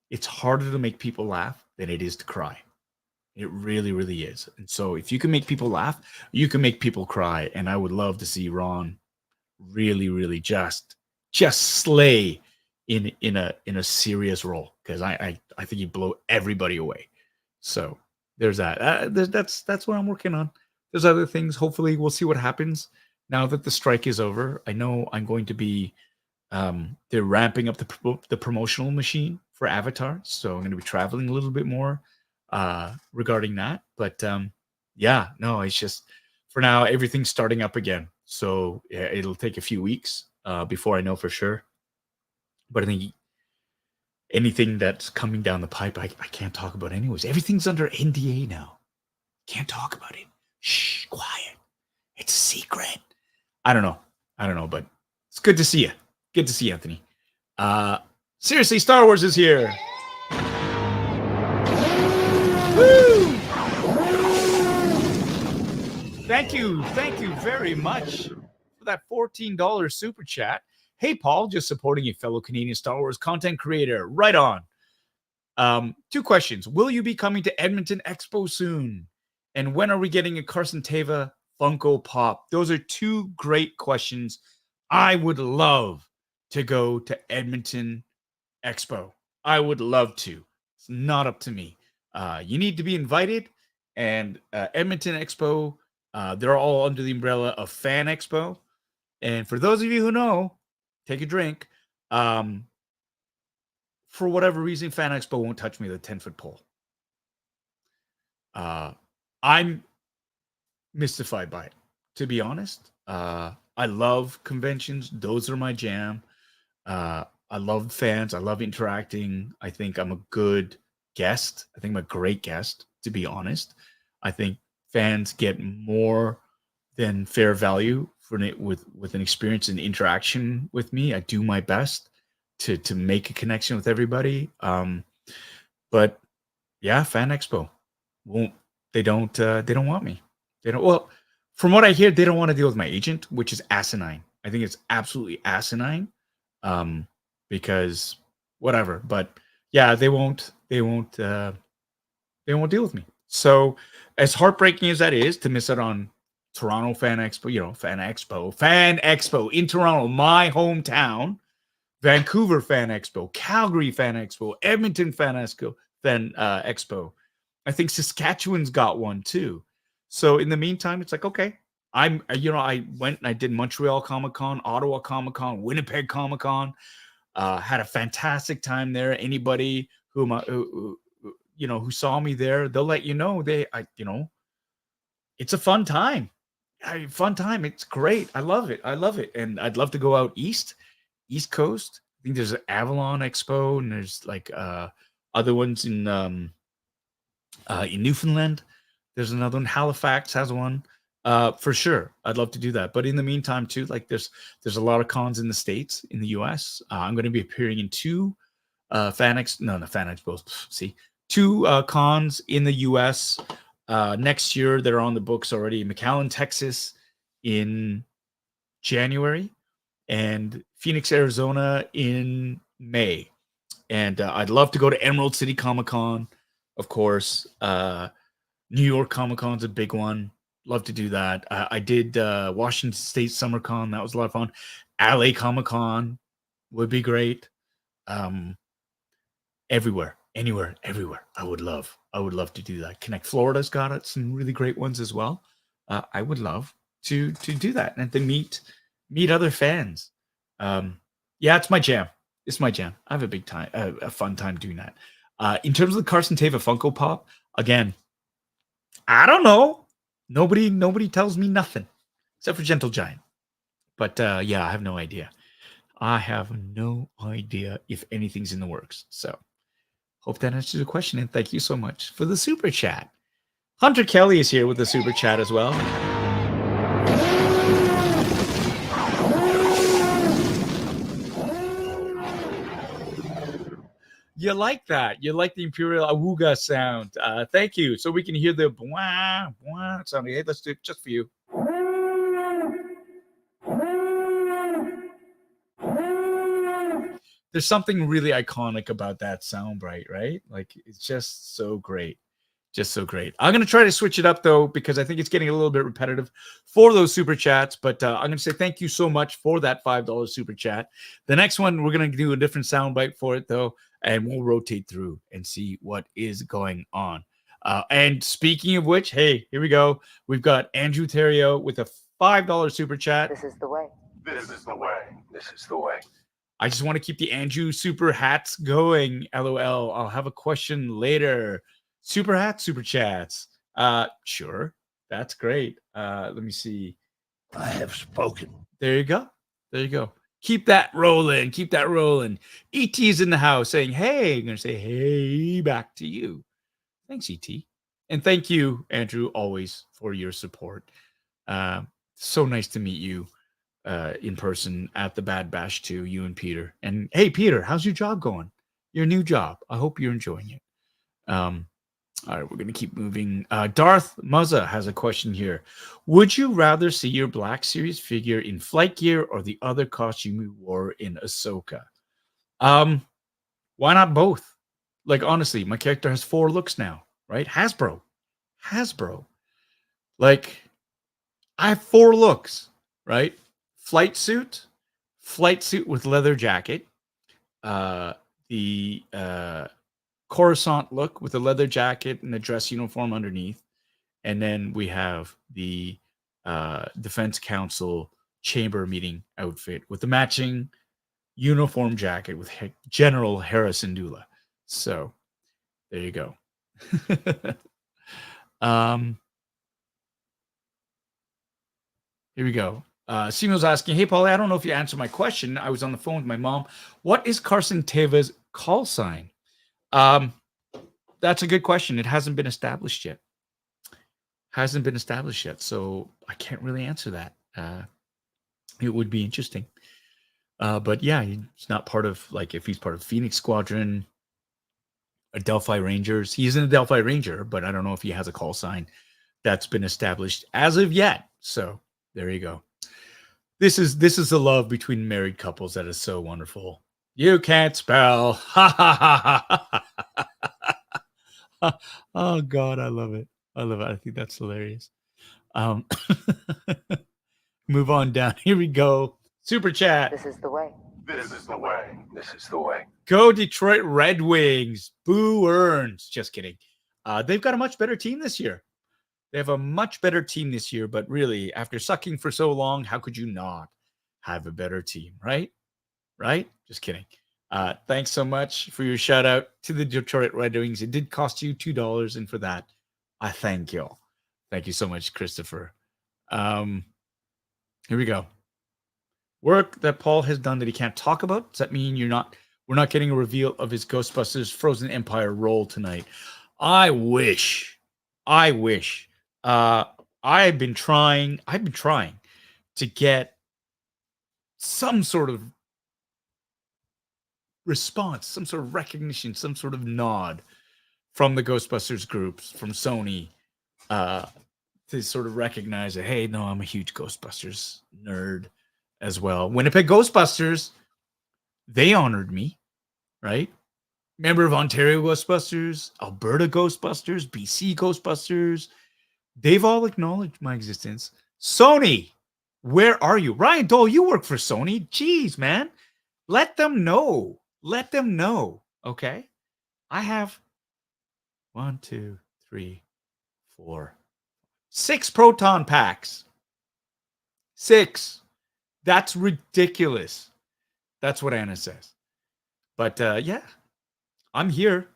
it's harder to make people laugh than it is to cry. It really, really is. And so if you can make people laugh, you can make people cry. And I would love to see Ron really, really just slay in a serious role, because I think he'd blow everybody away. So there's that. That's what I'm working on. There's other things. Hopefully, we'll see what happens now that the strike is over. I know I'm going to be. They're ramping up the promotional machine for Avatar, so I'm going to be traveling a little bit more regarding that. But yeah, no, it's just for now everything's starting up again. So yeah, it'll take a few weeks before I know for sure. But I think anything that's coming down the pipe, I can't talk about anyways. Everything's under NDA now. Can't talk about it. Shh, quiet. It's a secret. I don't know, but it's good to see you. Good to see you, Anthony. Seriously, Star Wars is here. Woo! Thank you very much for that $14 super chat. Hey, Paul, just supporting a fellow Canadian Star Wars content creator. Right on. 2 questions. Will you be coming to Edmonton Expo soon? And when are we getting a Carson Teva Funko Pop? Those are 2 great questions. I would love to go to Edmonton Expo. I would love to. It's not up to me. You need to be invited. And Edmonton Expo, they're all under the umbrella of Fan Expo. And for those of you who know, take a drink. For whatever reason, Fan Expo won't touch me with a 10-foot pole. I'm mystified by it, to be honest. I love conventions. Those are my jam. I love fans. I love interacting. I think I'm a good guest. I think I'm a great guest, to be honest. I think fans get more than fair value for it with an experience and interaction with me. I do my best to make a connection with everybody. But yeah, Fan Expo they don't want me. They don't. Well, from what I hear, they don't want to deal with my agent, which is asinine. I think it's absolutely asinine. Because whatever, but yeah, they won't deal with me. So as heartbreaking as that is to miss out on Toronto Fan Expo, Fan Expo in Toronto, my hometown, Vancouver Fan Expo, Calgary Fan Expo, Edmonton Fan Expo. I think Saskatchewan's got one too. So in the meantime, it's like, okay, I went and I did Montreal Comic Con, Ottawa Comic Con, Winnipeg Comic Con. Had a fantastic time there. Anybody who saw me there, they'll let you know. It's a fun time. It's great. I love it. And I'd love to go out East Coast. I think there's an Avalon Expo, and there's like other ones in Newfoundland. There's another one. Halifax has one. For sure, I'd love to do that. But in the meantime, too, like there's a lot of cons in the States, in the US. I'm going to be appearing in 2 Fan Expos. See, 2 cons in the US next year. They're on the books already. McAllen, Texas, in January, and Phoenix, Arizona, in May. And I'd love to go to Emerald City Comic Con, of course. New York Comic Con's a big one. Love to do that. I did Washington State Summer Con. That was a lot of fun. LA Comic Con would be great. Everywhere, anywhere, everywhere. I would love to do that. Connect Florida's got it, some really great ones as well. I would love to do that and to meet other fans. Yeah, it's my jam. It's my jam. I have a big time, a fun time doing that. In terms of the Carson Teva Funko Pop, again, I don't know. Nobody tells me nothing except for Gentle Giant. But yeah, I have no idea. I have no idea if anything's in the works. So hope that answers the question. And thank you so much for the super chat. Hunter Kelly is here with the super chat as well. You like that. You like the Imperial Awooga sound. Thank you. So we can hear the bwah, bwah sound. Hey, let's do it just for you. There's something really iconic about that soundbite, right? Like, it's just so great. Just so great. I'm going to try to switch it up, though, because I think it's getting a little bit repetitive for those super chats. But I'm going to say thank you so much for that $5 super chat. The next one, we're going to do a different soundbite for it, though, and we'll rotate through and see what is going on. And speaking of which, hey, here we go. We've got Andrew Terrio with a $5 super chat. This is the way. This is the way. This is the way. I just want to keep the Andrew super hats going. LOL. I'll have a question later. Super hats, super chats. Sure. That's great. Let me see. I have spoken. There you go. There you go. Keep that rolling. Keep that rolling. ET's in the house saying, hey, I'm going to say, hey, back to you. Thanks, ET. And thank you, Andrew, always for your support. So nice to meet you in person at the Bad Bash too, you and Peter. And hey, Peter, how's your job going? Your new job. I hope you're enjoying it. All right, we're going to keep moving. Darth Muzza has a question here. Would you rather see your Black Series figure in flight gear or the other costume you wore in Ahsoka? Why not both? Like, honestly, my character has 4 looks now, right? Hasbro. Like, I have 4 looks, right? Flight suit with leather jacket, the Coruscant look with a leather jacket and a dress uniform underneath, and then we have the Defense Council chamber meeting outfit with the matching uniform jacket with General Harrison Dula. So there you go. Here we go. Simo's asking, hey, Paulie, I don't know if you answered my question. I was on the phone with my mom. What is Carson Teva's call sign? That's a good question. It hasn't been established yet. So I can't really answer that. It would be interesting. But yeah, he's not part of, like, if he's part of Phoenix Squadron, a Delphi Rangers. He isn't a Delphi Ranger, but I don't know if he has a call sign that's been established as of yet. So there you go. This is the love between married couples that is so wonderful. You can't spell. Ha ha ha ha. Oh God, I love it. I think that's hilarious. Move on down. Here we go. Super chat. This is the way. This is the way. This is the way. Go Detroit Red Wings. Boo Earns. Just kidding. They've got a much better team this year. They have a much better team this year, but really, after sucking for so long, how could you not have a better team, right? Right? Just kidding. Thanks so much for your shout out to the Detroit Red Wings. It did cost you $2, and for that, I thank you. Thank you so much, Christopher. Here we go. Work that Paul has done that he can't talk about. Does that mean we're not getting a reveal of his Ghostbusters Frozen Empire role tonight? I wish. I've been trying to get some sort of response, some sort of recognition, some sort of nod from the Ghostbusters groups, from Sony, to sort of recognize that, hey, no, I'm a huge Ghostbusters nerd as well. Winnipeg Ghostbusters, they honored me, right? Member of Ontario Ghostbusters, Alberta Ghostbusters, BC Ghostbusters. They've all acknowledged my existence. Sony, where are you? Ryan Dole, you work for Sony. Jeez, man. Let them know. Okay? I have 1, 2, 3, 4, 6 proton packs. 6. That's ridiculous. That's what Anna says. But yeah, I'm here.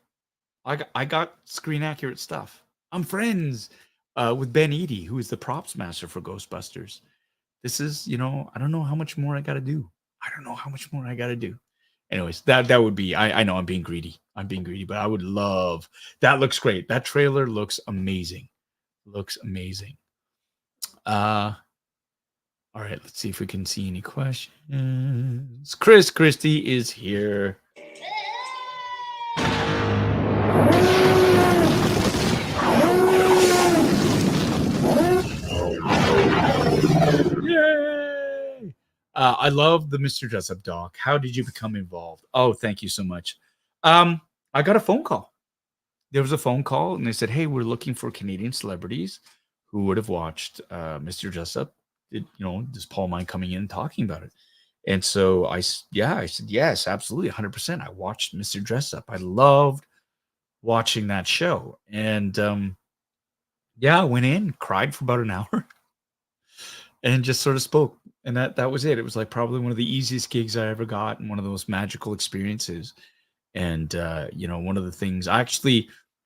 I got screen accurate stuff. I'm friends with Ben Eady, who is the props master for Ghostbusters. This is, I don't know how much more I got to do. Anyways, that would be, I know I'm being greedy, but I would love, that looks great. That trailer looks amazing. All right, let's see if we can see any questions. Chris Christie is here. I love the Mr. Jessup doc. How did you become involved? Oh, thank you so much. I got a phone call. There was a phone call, and they said, "Hey, we're looking for Canadian celebrities who would have watched Mr. Jessup. Does Paul mind coming in and talking about it?" And so I said yes, absolutely, 100%. I watched Mr. Jessup. I loved watching that show, and I went in, cried for about an hour, and just sort of spoke. And that was it. It was like probably one of the easiest gigs I ever got, and one of those magical experiences. And one of the things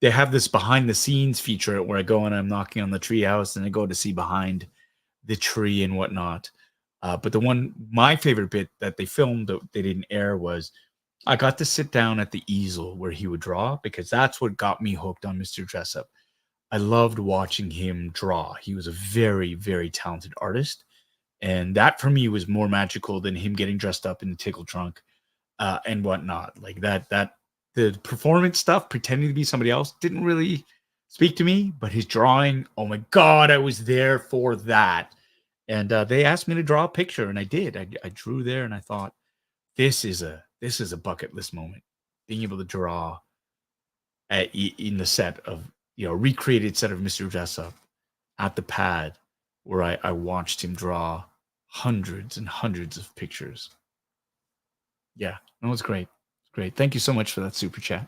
they have this behind the scenes feature where I go and I'm knocking on the tree house and I go to see behind the tree and whatnot. But my favorite bit that they filmed that they didn't air was I got to sit down at the easel where he would draw, because that's what got me hooked on Mr. Jessup. I loved watching him draw. He was a very, very talented artist. And that for me was more magical than him getting dressed up in the tickle trunk and whatnot. Like that the performance stuff, pretending to be somebody else, didn't really speak to me. But his drawing, oh my God, I was there for that. And they asked me to draw a picture, and I did. I drew there, and I thought, this is a bucket list moment. Being able to draw in the set of recreated set of Mr. Jessup at the pad, where I watched him draw hundreds and hundreds of pictures. Yeah, that was great. Great. Thank you so much for that super chat.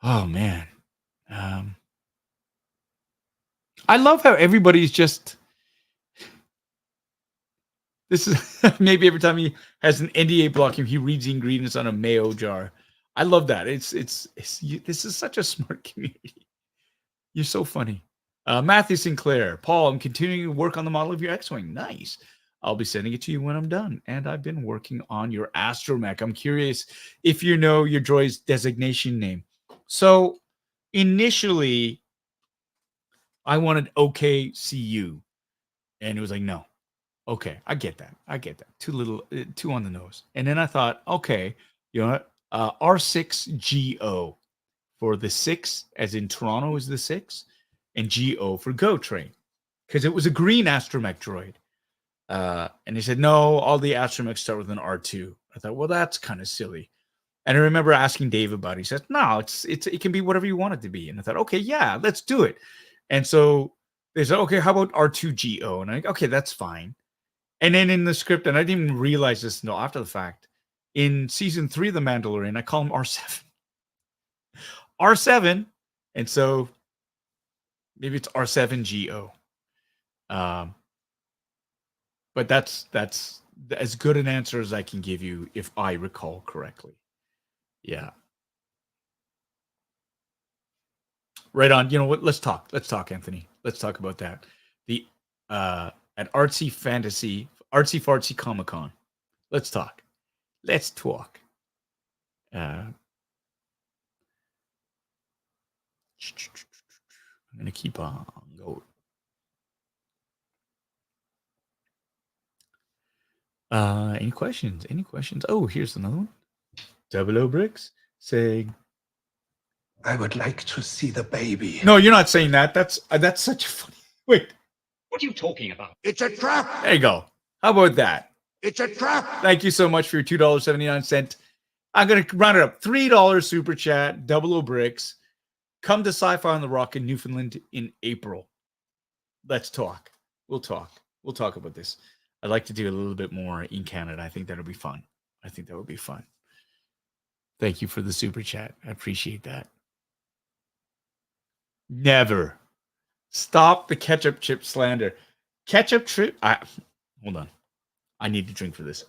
Oh man. I love how everybody's just this is maybe every time he has an NDA blocking, he reads the ingredients on a mayo jar. I love that. This is such a smart community. You're so funny. Matthew Sinclair, Paul, I'm continuing to work on the model of your X-Wing. Nice. I'll be sending it to you when I'm done. And I've been working on your astromech. I'm curious if you know your droid's designation name. So initially, I wanted Okseeyou, and it was like, no. Okay, I get that. Too on the nose. And then I thought, okay, you know what? R6GO for the 6, as in Toronto is the 6, and GO for Go Train, because it was a green astromech droid. And he said, no, all the astromechs start with an R2. I thought, well, that's kind of silly. And I remember asking Dave about it. He said, no, it can be whatever you want it to be. And I thought, okay, yeah, let's do it. And so they said, okay, how about R2GO? And I okay, that's fine. And then in the script, and I didn't even realize this until after the fact, in season 3 of The Mandalorian, I call him R7. R7. And so maybe it's R7GO. But that's as good an answer as I can give you if I recall correctly. Yeah. Right on. You know what? Let's talk, Anthony. Let's talk about that. The at Artsy Fartsy Comic-Con. Let's talk. I'm gonna keep on going. Any questions? Oh, here's another one. 00 Bricks saying, I would like to see the baby. no, you're not saying that. That's such a funny. Wait, What are you talking about? It's a trap! there you go. How about that? It's a trap! Thank you so much for your $2.79. I'm gonna round it up. $3 super chat, 00 Bricks. Come to Sci-Fi on the Rock in Newfoundland in April. Let's talk. We'll talk about this. I'd like to do a little bit more in Canada. I think that would be fun. Thank you for the super chat. I appreciate that. Never. Stop the ketchup chip slander. Ketchup chip. Hold on. I need to drink for this.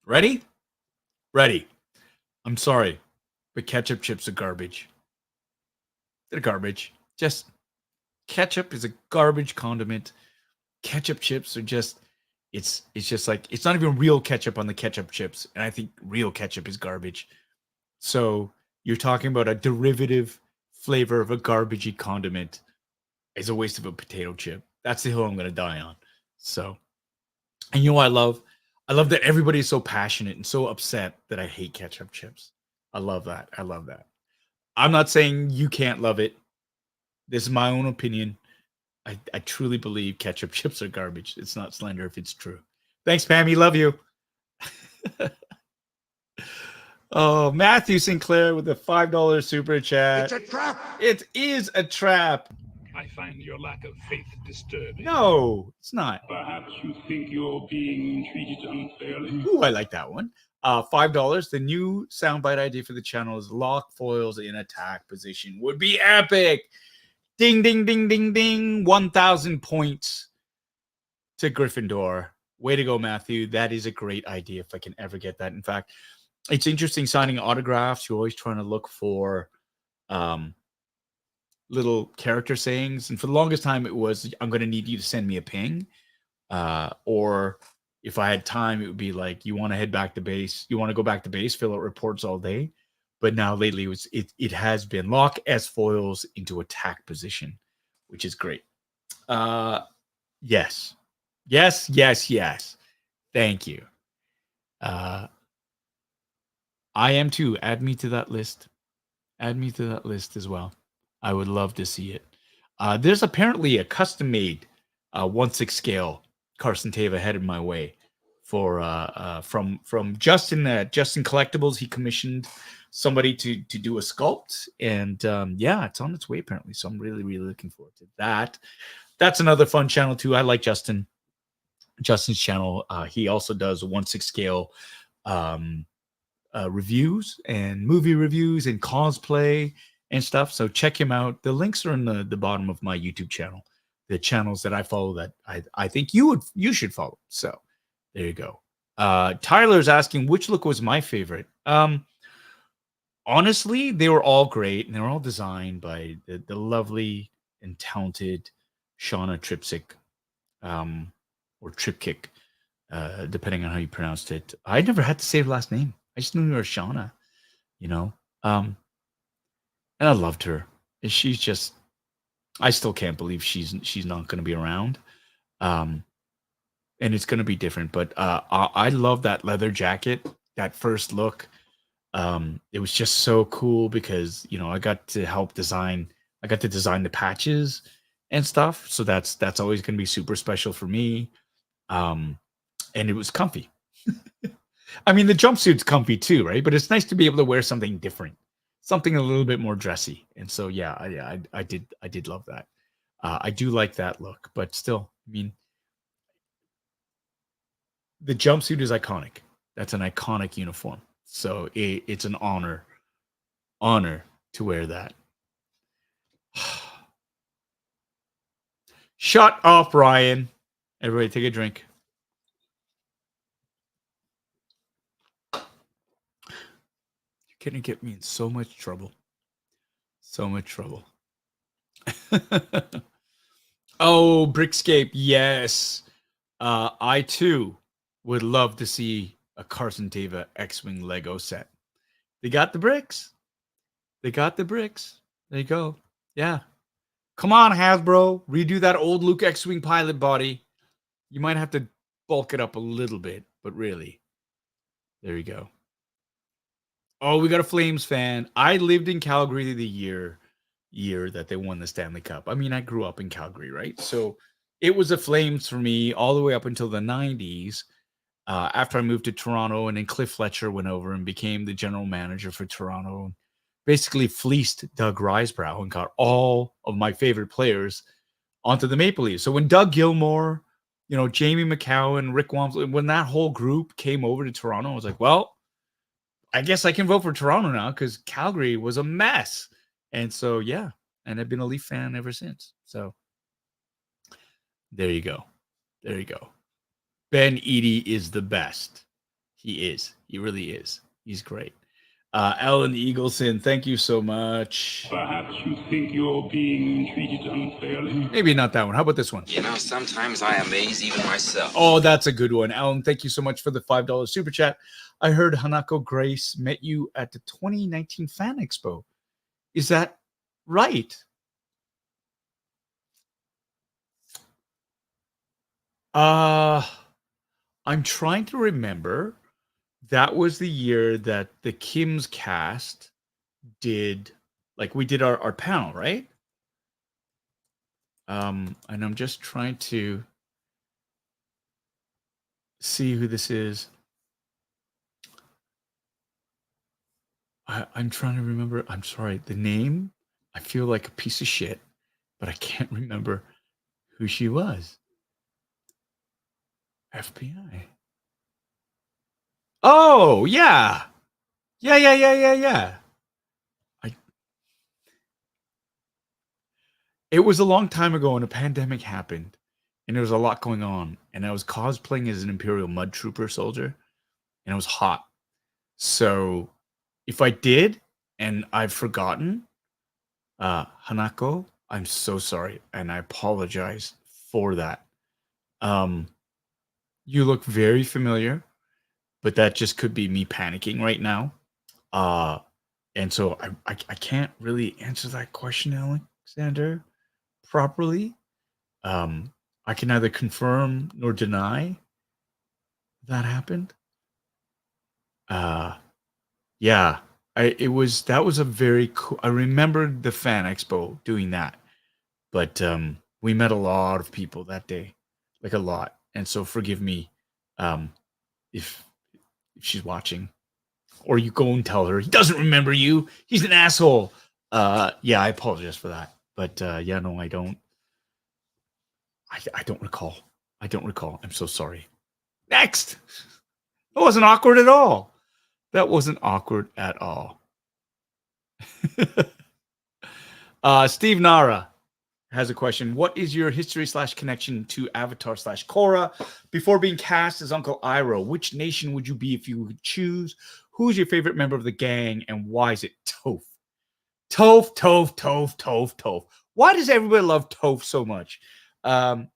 Ready? Ready. I'm sorry, but ketchup chips are garbage. They're garbage. Just ketchup is a garbage condiment. Ketchup chips are just it's just like, it's not even real ketchup on the ketchup chips, and I think real ketchup is garbage. So you're talking about a derivative flavor of a garbagey condiment is a waste of a potato chip. That's the hill I'm going to die on. So, and you know what I love? I love that everybody is so passionate and so upset that I hate ketchup chips. I love that. I'm not saying you can't love it. This is my own opinion. I truly believe ketchup chips are garbage. It's not slander if it's true. Thanks, Pammy. Love you. Oh, Matthew Sinclair with a $5 super chat. It's a trap! It is a trap. I find your lack of faith disturbing. No, it's not. Perhaps you think you're being treated unfairly. Ooh, I like that one. $5. The new soundbite idea for the channel is lock foils in attack position. Would be epic. Ding, ding, ding, ding, ding. 1,000 points to Gryffindor. Way to go, Matthew. That is a great idea if I can ever get that. In fact, it's interesting signing autographs. You're always trying to look for little character sayings. And for the longest time, it was, I'm going to need you to send me a ping. Or if I had time, it would be like, you want to head back to base. You want to go back to base, fill out reports all day. But now lately, it has been lock S foils into attack position, which is great. Yes. Yes, yes, yes. Thank you. I am too. Add me to that list. Add me to that list as well. I would love to see it. There's apparently a custom-made 1/6 scale Carson Teva headed my way for from Justin at Justin Collectibles. He commissioned somebody to do a sculpt, and yeah, it's on its way apparently. So I'm really looking forward to that. That's another fun channel too. I like Justin's channel. He also does 1/6 scale reviews and movie reviews and cosplay and stuff. So check him out. The links are in the bottom of my YouTube channel. The channels that I follow that I think you should follow. So there you go. Tyler's asking which look was my favorite. Honestly, they were all great and they were all designed by the lovely and talented Shauna Tripsick, or Tripkick, depending on how you pronounced it. I never had to say her last name. I just knew her as Shauna, you know. And I loved her. She's just, I still can't believe she's not going to be around. And it's going to be different. But I love that leather jacket, that first look. It was just so cool because, you know, I got to design the patches and stuff. So that's always going to be super special for me. And it was comfy. I mean, the jumpsuit's comfy too, right? But it's nice to be able to wear something different, something a little bit more dressy. And so, yeah, I did love that. I do like that look, but still, I mean, the jumpsuit is iconic. That's an iconic uniform. So it's an honor to wear that. Shut up, Ryan. Everybody take a drink. You're going to get me in so much trouble. So much trouble. Oh, Brickscape. Yes. I too would love to see a Carson Teva X-Wing Lego set. They got the bricks. They got the bricks. There you go. Yeah. Come on, Hasbro. Redo that old Luke X-Wing pilot body. You might have to bulk it up a little bit, but really. There you go. Oh, we got a Flames fan. I lived in Calgary the year that they won the Stanley Cup. I mean, I grew up in Calgary, right? So it was a Flames for me all the way up until the 90s. After I moved to Toronto, and then Cliff Fletcher went over and became the general manager for Toronto. Basically fleeced Doug Risebrough and got all of my favorite players onto the Maple Leafs. So when Doug Gilmour, you know, Jamie McCowan, Rick Wamsley, when that whole group came over to Toronto, I was like, well, I guess I can vote for Toronto now because Calgary was a mess. And so, yeah, and I've been a Leaf fan ever since. So there you go. There you go. Ben Eady is the best. He is. He really is. He's great. Alan Eagleson, thank you so much. Perhaps you think you're being treated unfairly. Maybe not that one. How about this one? You know, sometimes I amaze even myself. Oh, that's a good one. Alan, thank you so much for the $5 super chat. I heard Hanako Grace met you at the 2019 Fan Expo. Is that right? I'm trying to remember. That was the year that the Kim's cast did, like, we did our panel, right? And I'm just trying to see who this is. I'm trying to remember. I'm sorry. The name, I feel like a piece of shit, but I can't remember who she was. FBI. Oh, yeah. Yeah. It was a long time ago and a pandemic happened and there was a lot going on. And I was cosplaying as an Imperial Mud Trooper soldier and it was hot. So if I did and I've forgotten, Hanako, I'm so sorry and I apologize for that. You look very familiar, but that just could be me panicking right now. And so I can't really answer that question, Alexander, properly. I can neither confirm nor deny that happened. Yeah, that was a very cool. I remembered the fan expo doing that, but we met a lot of people that day, like a lot. And so forgive me if she's watching, or you go and tell her he doesn't remember you. He's an asshole. Yeah, I apologize for that, but yeah, no, I don't. I don't recall. I don't recall. I'm so sorry. Next. That wasn't awkward at all. That wasn't awkward at all. Steve Nara has a question. What is your history / connection to Avatar / Korra? Before being cast as Uncle Iroh, which nation would you be if you could choose? Who's your favorite member of the gang and why is it Toph? Toph. Why does everybody love Toph so much? No,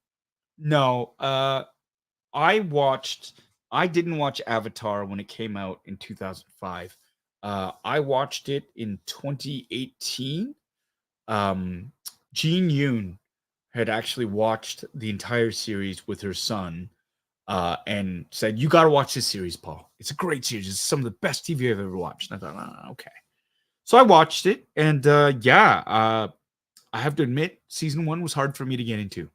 I didn't watch Avatar when it came out in 2005. I watched it in 2018. Jean Yoon had actually watched the entire series with her son and said, "You got to watch this series, Paul. It's a great series. It's some of the best TV I've ever watched." And I thought, okay. So I watched it, and I have to admit, season 1 was hard for me to get into.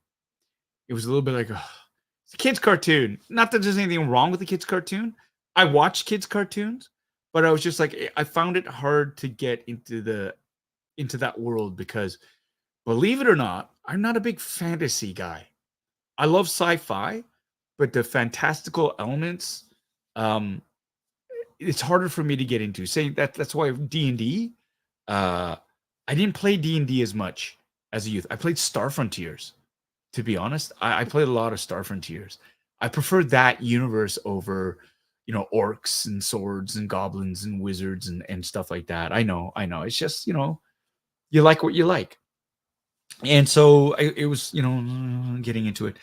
It was a little bit like, it's a kid's cartoon. Not that there's anything wrong with the kid's cartoon. I watch kids' cartoons, but I was just like, I found it hard to get into that world because, believe it or not, I'm not a big fantasy guy. I love sci-fi, but the fantastical elements, it's harder for me to get into. Saying that's why D&D. I didn't play D&D as much as a youth. I played Star Frontiers. To be honest, I played a lot of Star Frontiers. I preferred that universe over, orcs and swords and goblins and wizards and stuff like that. I know. It's just, you like what you like. And so it was, getting into it.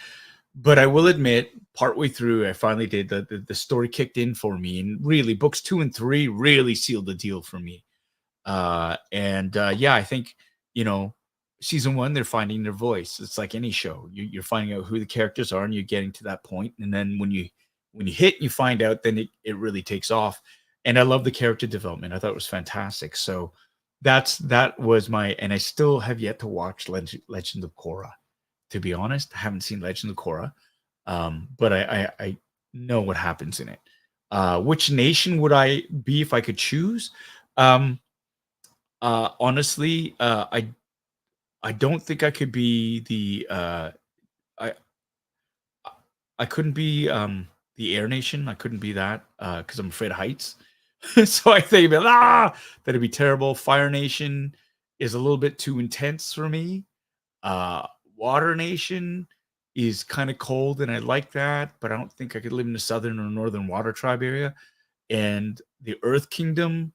But I will admit, partway through, I finally did the story kicked in for me, and really, books 2 and 3 really sealed the deal for me. I think season 1 they're finding their voice. It's like any show. You're finding out who the characters are, and you're getting to that point. And then when you hit, you find out, then it really takes off. And I love the character development. I thought it was fantastic. So that was and I still have yet to watch Legend of Korra. To be honest, I haven't seen Legend of Korra, but I know what happens in it. Which nation would I be if I could choose? Honestly, I don't think I could be I couldn't be the Air Nation. I couldn't be that because I'm afraid of heights. So I think that'd be terrible. Fire Nation is a little bit too intense for me. Water Nation is kind of cold and I like that, but I don't think I could live in the southern or northern water tribe area. And the Earth Kingdom,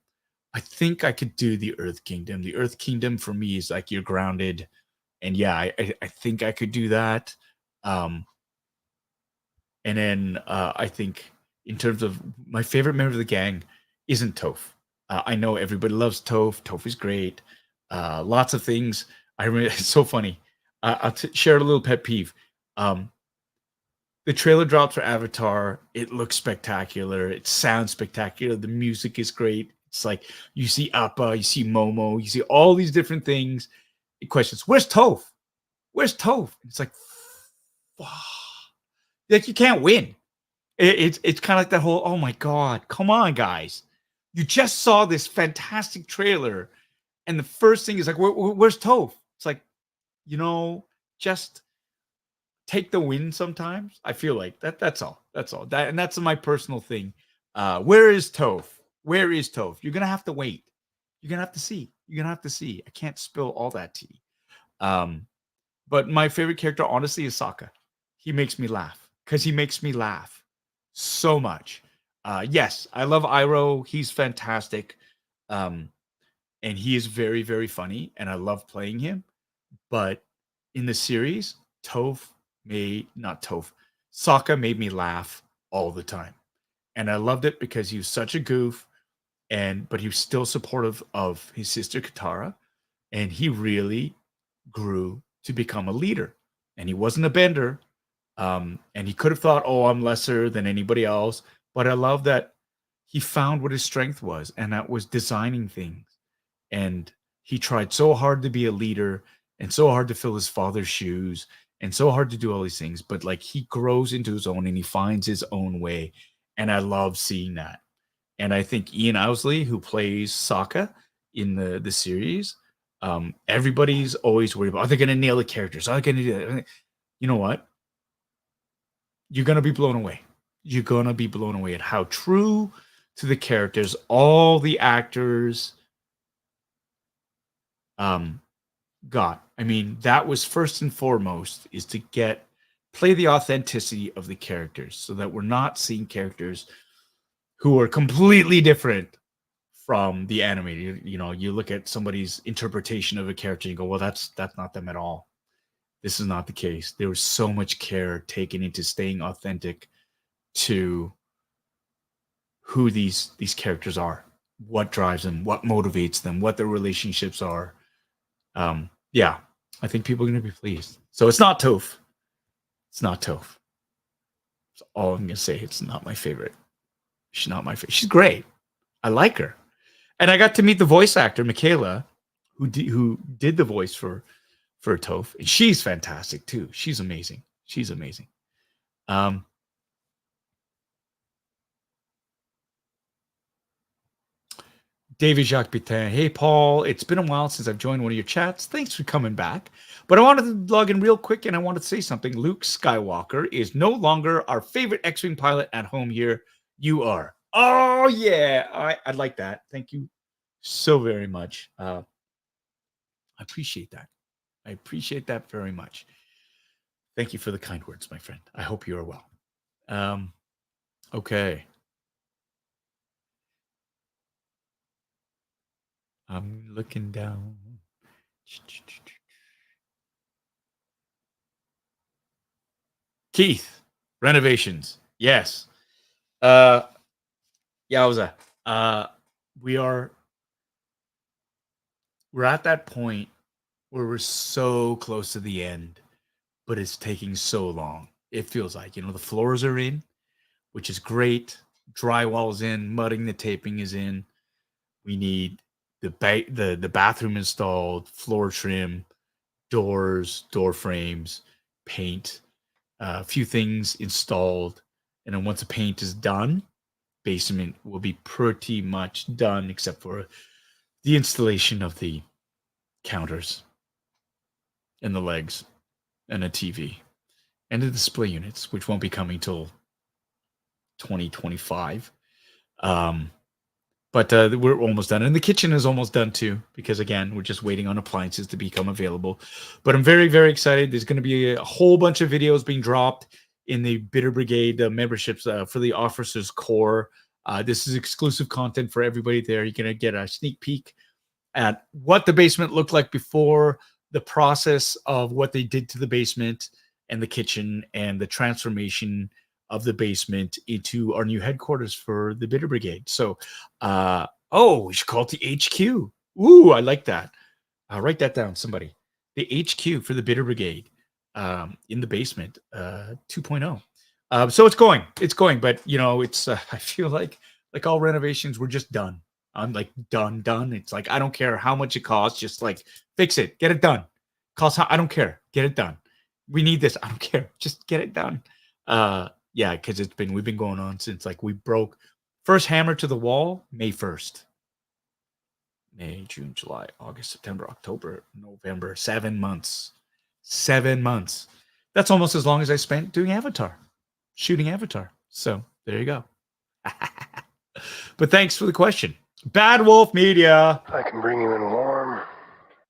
I think I could do the Earth Kingdom. The Earth Kingdom for me is like you're grounded. And yeah, I think I could do that. And then I think in terms of my favorite member of the gang isn't Toph. I know everybody loves Toph. Toph is great. Lots of things. I remember, it's so funny. I'll share a little pet peeve. The trailer drops for Avatar. It looks spectacular. It sounds spectacular. The music is great. It's like you see Appa, you see Momo, you see all these different things. Questions. Where's Toph? Where's Toph? It's like, like you can't win. It's kind of like that whole, oh my God, come on, guys. You just saw this fantastic trailer, and the first thing is like, where's Toph? It's like, just take the win sometimes. I feel like that's all. That's all. And that's my personal thing. Where is Toph? Where is Toph? You're gonna have to wait. You're gonna have to see. You're gonna have to see. I can't spill all that tea. But my favorite character, honestly, is Sokka. He makes me laugh because he makes me laugh so much. Yes, I love Iroh. He's fantastic. And he is very, very funny. And I love playing him. But in the series, Sokka made me laugh all the time. And I loved it because he was such a goof. But he was still supportive of his sister Katara. And he really grew to become a leader. And he wasn't a bender. And he could have thought, oh, I'm lesser than anybody else. But I love that he found what his strength was, and that was designing things. And he tried so hard to be a leader and so hard to fill his father's shoes and so hard to do all these things. But like he grows into his own and he finds his own way. And I love seeing that. And I think Ian Owsley, who plays Sokka in the series, everybody's always worried about, are they going to nail the characters? Are they going to do that? You know what? You're going to be blown away. You're going to be blown away at how true to the characters all the actors got. I mean, that was first and foremost, is to play the authenticity of the characters so that we're not seeing characters who are completely different from the animated. You look at somebody's interpretation of a character and you go, well, that's not them at all. This is not the case. There was so much care taken into staying authentic to who these characters are, what drives them, what motivates them, what their relationships are. Yeah, I think people are going to be pleased. So it's not Toph. It's not Toph. That's all I'm going to say. It's not my favorite. She's not my favorite. She's great. I like her. And I got to meet the voice actor, Michaela, who did the voice for Toph. And she's fantastic too. She's amazing. She's amazing. David Jacques Pitin. Hey, Paul. It's been a while since I've joined one of your chats. Thanks for coming back. But I wanted to log in real quick, and I wanted to say something. Luke Skywalker is no longer our favorite X-Wing pilot at home here. You are. Oh, yeah. I'd like that. Thank you so very much. I appreciate that. I appreciate that very much. Thank you for the kind words, my friend. I hope you are well. Okay. I'm looking down. Keith, renovations. Yes. Yowza. We're at that point where we're so close to the end, but it's taking so long. It feels like, the floors are in, which is great. Drywall's in, mudding, the taping is in. We need the bathroom installed, floor trim, doors, door frames, paint, a few things installed. And then once the paint is done, basement will be pretty much done, except for the installation of the counters and the legs and a TV and the display units, which won't be coming till 2025. But we're almost done. And the kitchen is almost done too, because again, we're just waiting on appliances to become available. But I'm very, very excited. There's going to be a whole bunch of videos being dropped in the Bitter Brigade memberships for the Officers Core. This is exclusive content for everybody there. You're going to get a sneak peek at what the basement looked like before, the process of what they did to the basement and the kitchen, and the transformation of the basement into our new headquarters for the Bitter Brigade. So, we should call it the HQ. Ooh, I like that. Write that down, somebody. The HQ for the Bitter Brigade in the basement 2.0. So it's going, but it's I feel like all renovations, we're just done. I'm like done. It's like, I don't care how much it costs, just like fix it, get it done. I don't care. Get it done. We need this. I don't care. Just get it done. Yeah, because we've been going on since like we broke first hammer to the wall May 1st. May, June, July, August, September, October, November. 7 months. 7 months. That's almost as long as I spent doing Avatar, shooting Avatar. So there you go. But thanks for the question. Bad Wolf Media. I can bring you in warm,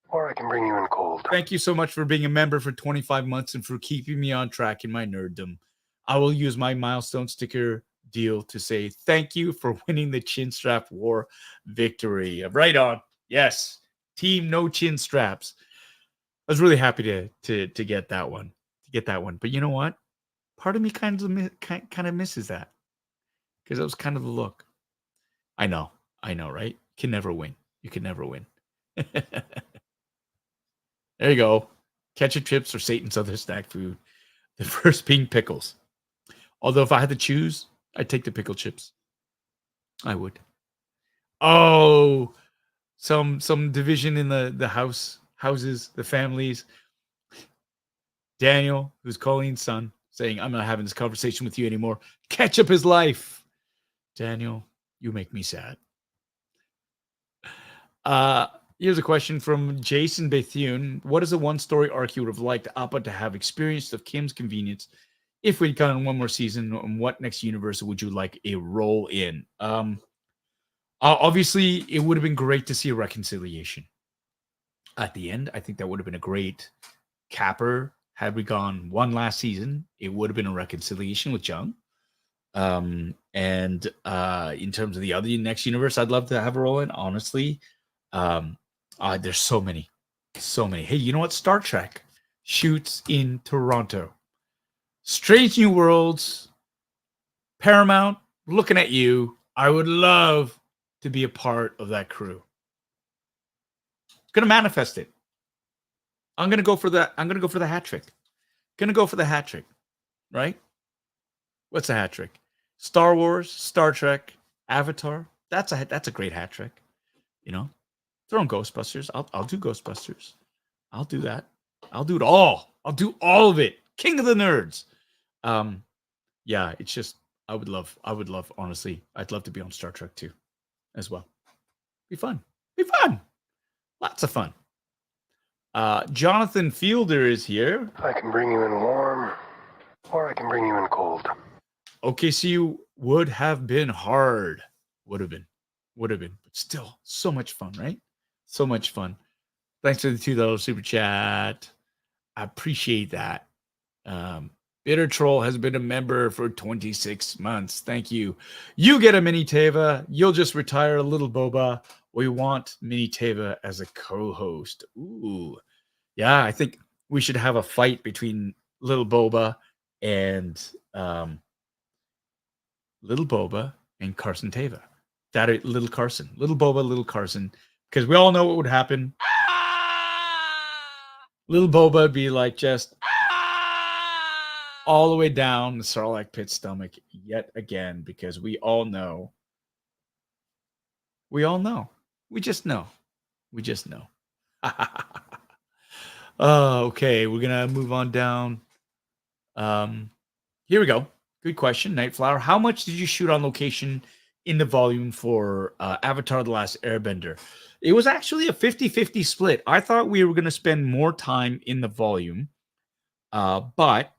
or I can bring you in cold. Thank you so much for being a member for 25 months and for keeping me on track in my nerddom. I will use my milestone sticker deal to say thank you for winning the chin strap war victory. Right on. Yes. Team no chin straps. I was really happy to get that one. But you know what? Part of me kind of misses that. Because that was kind of the look. I know, right? You can never win. There you go. Ketchup chips or Satan's other snack food. The first being pickles. Although if I had to choose, I'd take the pickle chips. I would. Oh, some division in the houses, the families. Daniel, who's Colleen's son, saying, I'm not having this conversation with you anymore. Ketchup is life. Daniel, you make me sad. Here's a question from Jason Bethune. What is the one story arc you would have liked Appa to have experienced of Kim's convenience if we'd gotten one more season? And what next universe would you like a role in? Obviously, it would have been great to see a reconciliation at the end. I think that would have been a great capper. Had we gone one last season, it would have been a reconciliation with Jung. And in terms of the other next universe, I'd love to have a role in. Honestly, there's so many. Hey, you know what? Star Trek shoots in Toronto. Strange New Worlds, Paramount, looking at you. I would love to be a part of that crew. Gonna manifest it. I'm gonna go for the hat trick. Right? What's a hat trick? Star Wars, Star Trek, Avatar. That's a great hat trick. You know, throw in Ghostbusters. I'll do Ghostbusters. I'll do that. I'll do it all. I'll do all of it. King of the nerds. Yeah, it's just I would love. Honestly, I'd love to be on Star Trek too, as well. Be fun. Lots of fun. Jonathan Fielder is here. I can bring you in warm, or I can bring you in cold. Okseeyou would have been hard. Would have been. But still, so much fun, right? So much fun. Thanks for the $2 super chat. I appreciate that. Bitter Troll has been a member for 26 months. Thank you. You get a mini Teva. You'll just retire a little boba. We want mini Teva as a co-host. Ooh. Yeah, I think we should have a fight between little boba and Carson Teva. That little Carson. Little boba, little Carson. Because we all know what would happen. Little boba would be like just all the way down the Sarlacc pit stomach yet again, because we all know. We just know. Okay, we're gonna move on down. Here we go. Good question, Nightflower. How much did you shoot on location in the volume for Avatar: The Last Airbender? It was actually a 50-50 split. I thought we were going to spend more time in the volume, but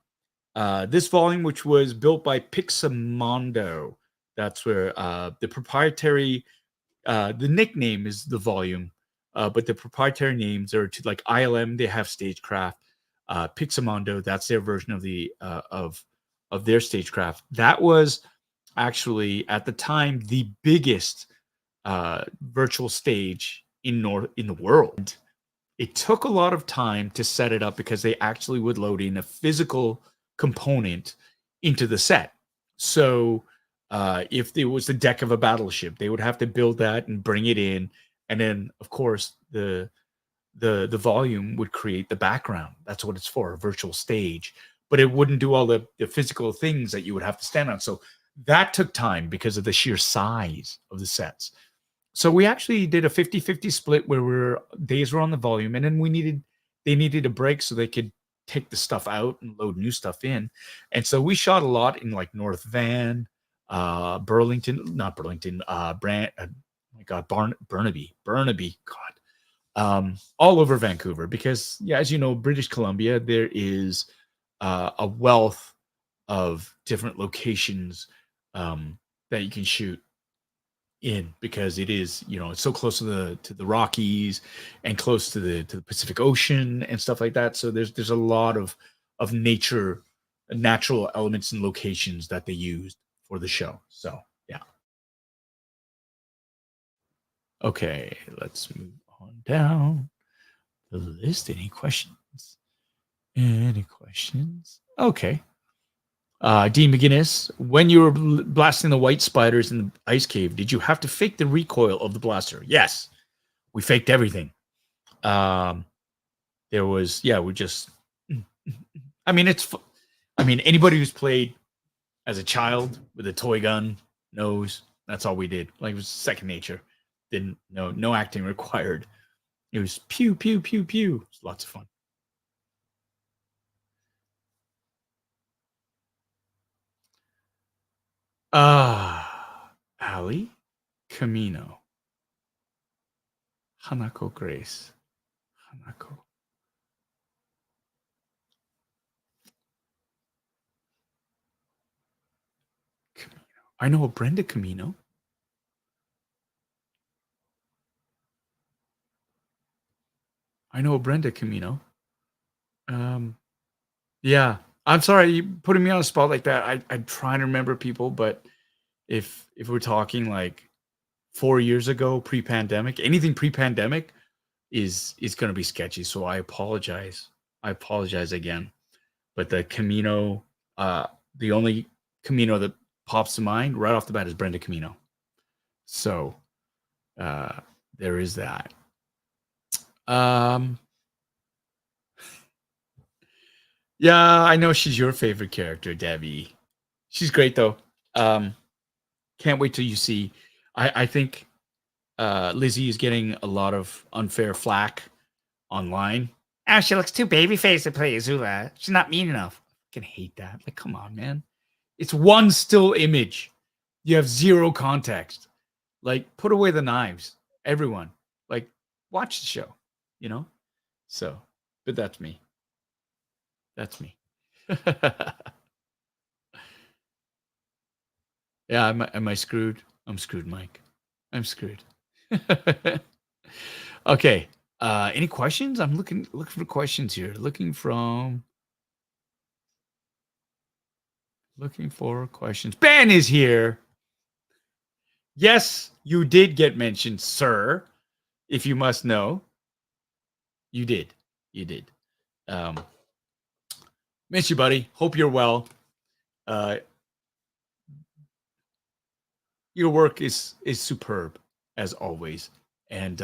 this volume, which was built by Pixamondo, that's where the proprietary, the nickname is the volume, but the proprietary names are to like ILM. They have Stagecraft. Pixamondo, that's their version of the of their Stagecraft. That was actually at the time the biggest virtual stage in the world. It took a lot of time to set it up because they actually would load in a physical component into the set. So if it was the deck of a battleship, they would have to build that and bring it in, and then of course the volume would create the background. That's what it's for, a virtual stage. But it wouldn't do all the physical things that you would have to stand on. So that took time because of the sheer size of the sets. So we actually did a 50-50 split where days were on the volume, and then we needed they needed a break so they could take the stuff out and load new stuff in. And so we shot a lot in like North Van, Burlington, not Burlington, oh my God, Burnaby, God, all over Vancouver, because yeah, as you know, British Columbia, there is a wealth of different locations that you can shoot in, because it is, you know, it's so close to the Rockies and close to the Pacific Ocean and stuff like that. So there's a lot of natural elements and locations that they used for the show. So yeah. Okay, let's move on down the list. Any questions? Any questions? Okay. Dean McGinnis, when you were blasting the white spiders in the ice cave, did you have to fake the recoil of the blaster? Yes, we faked everything. There was, yeah, we just, I mean, anybody who's played as a child with a toy gun knows that's all we did. Like, it was second nature. No acting required. It was pew, pew, pew, pew. It was lots of fun. Ali Camino. Hanako Grace. Hanako. Camino. I know a Brenda Camino. Yeah. I'm sorry you putting me on a spot like that. I'm trying to remember people, but if we're talking like 4 years ago, pre-pandemic, anything pre-pandemic is going to be sketchy. So I apologize. Again. But the Camino, the only Camino that pops to mind right off the bat is Brenda Camino. So there is that. Yeah, I know she's your favorite character, Debbie. She's great though. Can't wait till you see. I think Lizzie is getting a lot of unfair flack online. Oh, she looks too babyface to play Azula. She's not mean enough. I can hate that. Like, come on, man. It's one still image. You have zero context. Like, put away the knives. Everyone. Like, watch the show. You know? So, but that's me. Yeah, am I screwed? I'm screwed, Mike. I'm screwed. Okay. Any questions? I'm looking for questions here. Looking for questions. Ben is here. Yes, you did get mentioned, sir. If you must know. You did. Miss you, buddy. Hope you're well. Your work is superb as always. And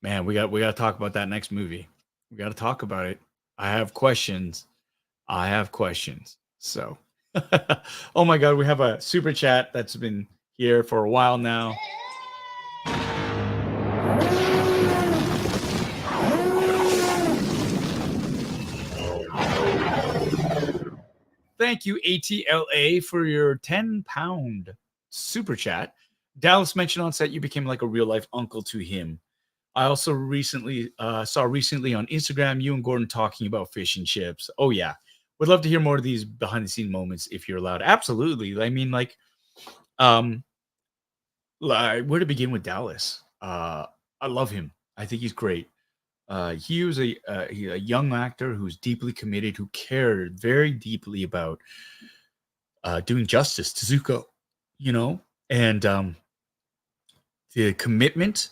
man, we got to talk about that next movie. We got to talk about it. I have questions. So, oh my God, we have a super chat that's been here for a while now. Thank you, ATLA, for your 10-pound super chat. Dallas mentioned on set you became like a real life uncle to him. I also saw recently on Instagram you and Gordon talking about fish and chips. Oh yeah, would love to hear more of these behind the scene moments if you're allowed. Absolutely. I mean, like, where to begin with Dallas? I love him. I think he's great. He was a young actor who's deeply committed, who cared very deeply about doing justice to Zuko, you know, and the commitment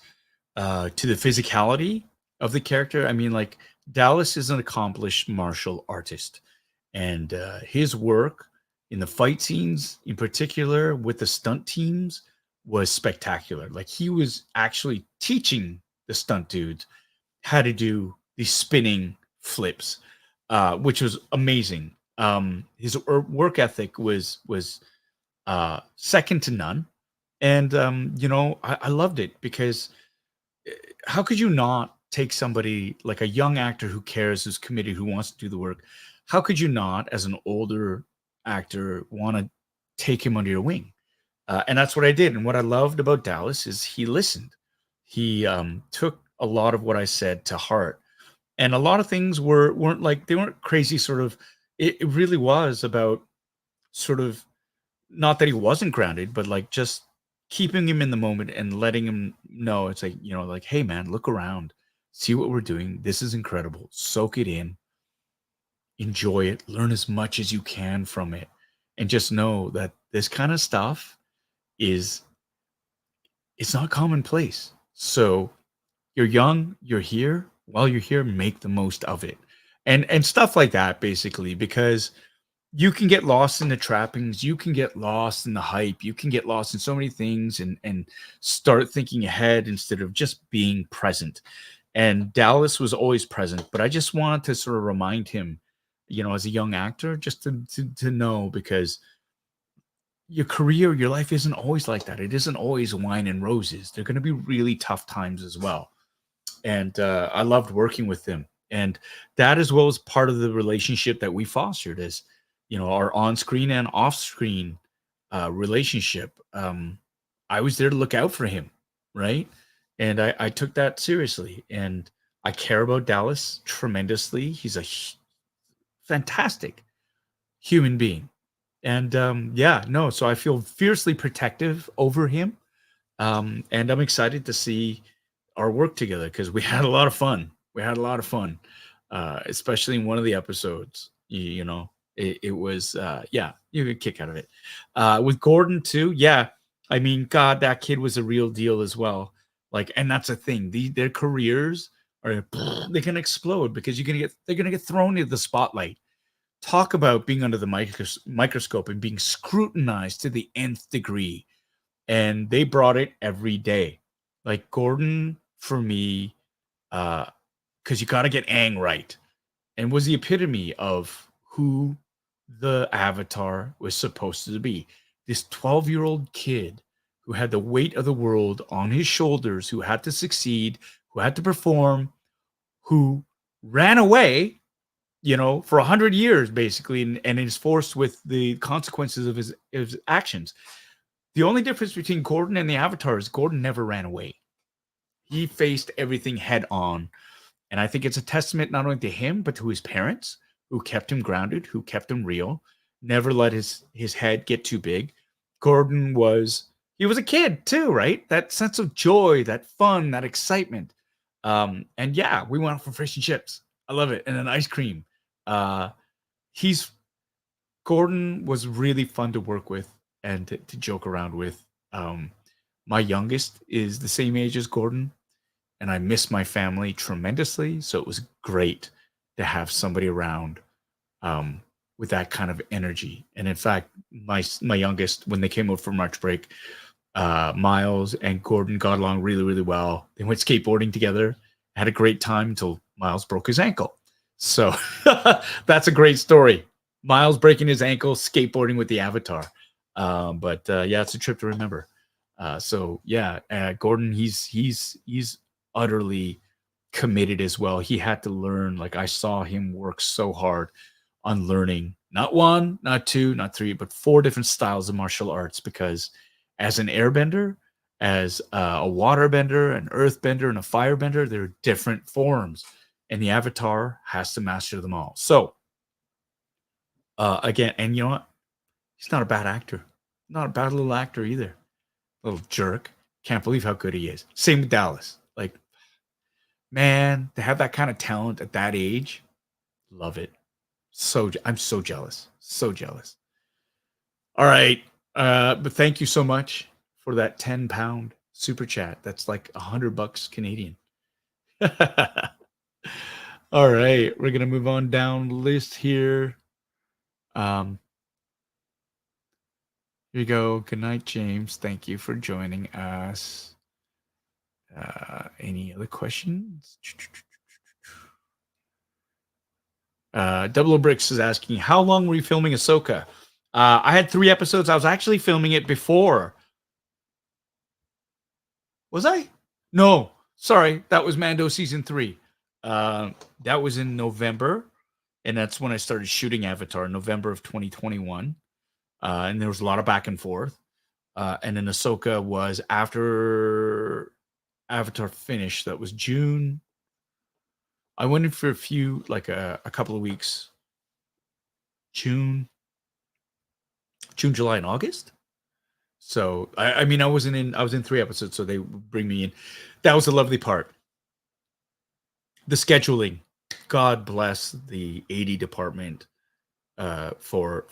to the physicality of the character. I mean, like, Dallas is an accomplished martial artist, and his work in the fight scenes, in particular with the stunt teams, was spectacular. Like, he was actually teaching the stunt dudes how to do these spinning flips, which was amazing. His work ethic was second to none. And, you know, I loved it because how could you not take somebody like a young actor who cares, who's committed, who wants to do the work, how could you not, as an older actor, want to take him under your wing? And that's what I did. And what I loved about Dallas is he listened. He took a lot of what I said to heart, and a lot of things weren't like, they weren't crazy. Sort of, it really was about sort of, not that he wasn't grounded, but like just keeping him in the moment and letting him know it's like, like, hey man, look around, see what we're doing. This is incredible. Soak it in, enjoy it, learn as much as you can from it, and just know that this kind of stuff is, it's not commonplace. So you're young, you're here. While you're here, make the most of it. And stuff like that, basically, because you can get lost in the trappings, you can get lost in the hype, you can get lost in so many things, and start thinking ahead instead of just being present. And Dallas was always present, but I just wanted to sort of remind him, as a young actor, just to know, because your career, your life isn't always like that. It isn't always wine and roses. They're going to be really tough times as well. And I loved working with him. And that, as well as part of the relationship that we fostered, is, our on-screen and off-screen relationship. I was there to look out for him, right? And I took that seriously. And I care about Dallas tremendously. He's a fantastic human being. And so I feel fiercely protective over him. And I'm excited to see our work together, because we had a lot of fun. Especially in one of the episodes. It was, you get a kick out of it. With Gordon too, yeah. I mean, God, that kid was a real deal as well. Like, and that's a thing. Their careers are, they can explode, because they're gonna get thrown into the spotlight. Talk about being under the microscope and being scrutinized to the nth degree. And they brought it every day. Like Gordon, for me, because you got to get Aang right, and was the epitome of who the Avatar was supposed to be. This 12-year-old kid who had the weight of the world on his shoulders, who had to succeed, who had to perform, who ran away, for 100 years, basically, and is forced with the consequences of his actions. The only difference between Gordon and the Avatar is Gordon never ran away. He faced everything head on. And I think it's a testament not only to him, but to his parents, who kept him grounded, who kept him real, never let his head get too big. Gordon was a kid too, right? That sense of joy, that fun, that excitement. And yeah, we went out for fish and chips. I love it. And an ice cream. Gordon was really fun to work with and to joke around with. My youngest is the same age as Gordon, and I miss my family tremendously. So it was great to have somebody around with that kind of energy. And in fact, my youngest, when they came over for March break, Miles and Gordon got along really, really well. They went skateboarding together, had a great time until Miles broke his ankle. So that's a great story. Miles breaking his ankle, skateboarding with the Avatar. Yeah, it's a trip to remember. Gordon, he's utterly committed as well. He had to learn. Like, I saw him work so hard on learning not one, not two, not three, but 4 different styles of martial arts, because as an airbender, as a waterbender, an earthbender, and a firebender, there are different forms, and the Avatar has to master them all. So again, and you know what? He's not a bad actor. Not a bad little actor either. Little jerk. Can't believe how good he is. Same with Dallas. Like, man, to have that kind of talent at that age, love it. I'm so jealous. So jealous. All right. But thank you so much for that 10-pound super chat. That's like $100 Canadian. All right. We're going to move on down the list here. Here you go. Good night, James. Thank you for joining us. Any other questions? Double O Bricks is asking, how long were you filming Ahsoka? I had 3 episodes. I was actually filming it before. Was I? No. sorry, that was Mando season 3. That was in November, and that's when I started shooting Avatar, November of 2021. And there was a lot of back and forth. And then Ahsoka was after Avatar finished. That was June. I went in for a couple of weeks. June, July, and August. So I mean, I was in 3 episodes, so they would bring me in. That was the lovely part. The scheduling. God bless the AD department for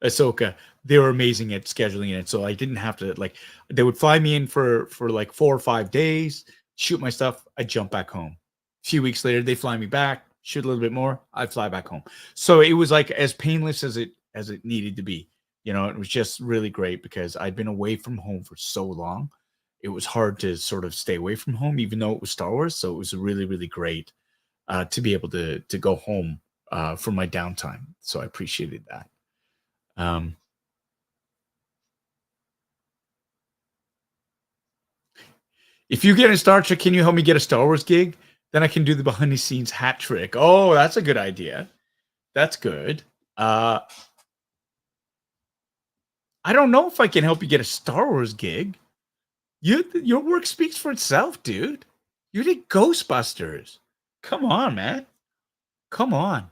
Ahsoka. They were amazing at scheduling it. So I didn't have to they would fly me in for like 4 or 5 days, shoot my stuff, I'd jump back home. A few weeks later, they fly me back, shoot a little bit more, I'd fly back home. So it was like as painless as it needed to be. It was just really great because I'd been away from home for so long. It was hard to sort of stay away from home, even though it was Star Wars. So it was really, really great to be able to go home for my downtime. So I appreciated that. If you get in Star Trek, can you help me get a Star Wars gig? Then I can do the behind the scenes hat trick. Oh, that's a good idea. That's good. I don't know if I can help you get a Star Wars gig. Your work speaks for itself, dude. You did Ghostbusters. Come on, man. Come on.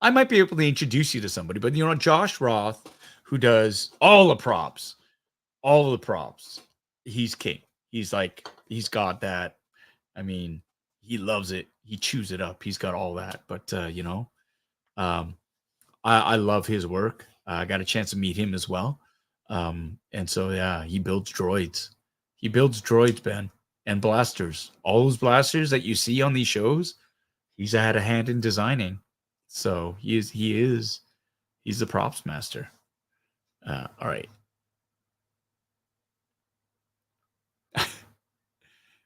I might be able to introduce you to somebody, but Josh Roth, who does all the props, he's king. He's got that. I mean, he loves it. He chews it up. He's got all that. But I love his work. I got a chance to meet him as well. And so yeah, he builds droids. He builds droids, Ben, and blasters. All those blasters that you see on these shows, he's had a hand in designing. So he's the props master. All right.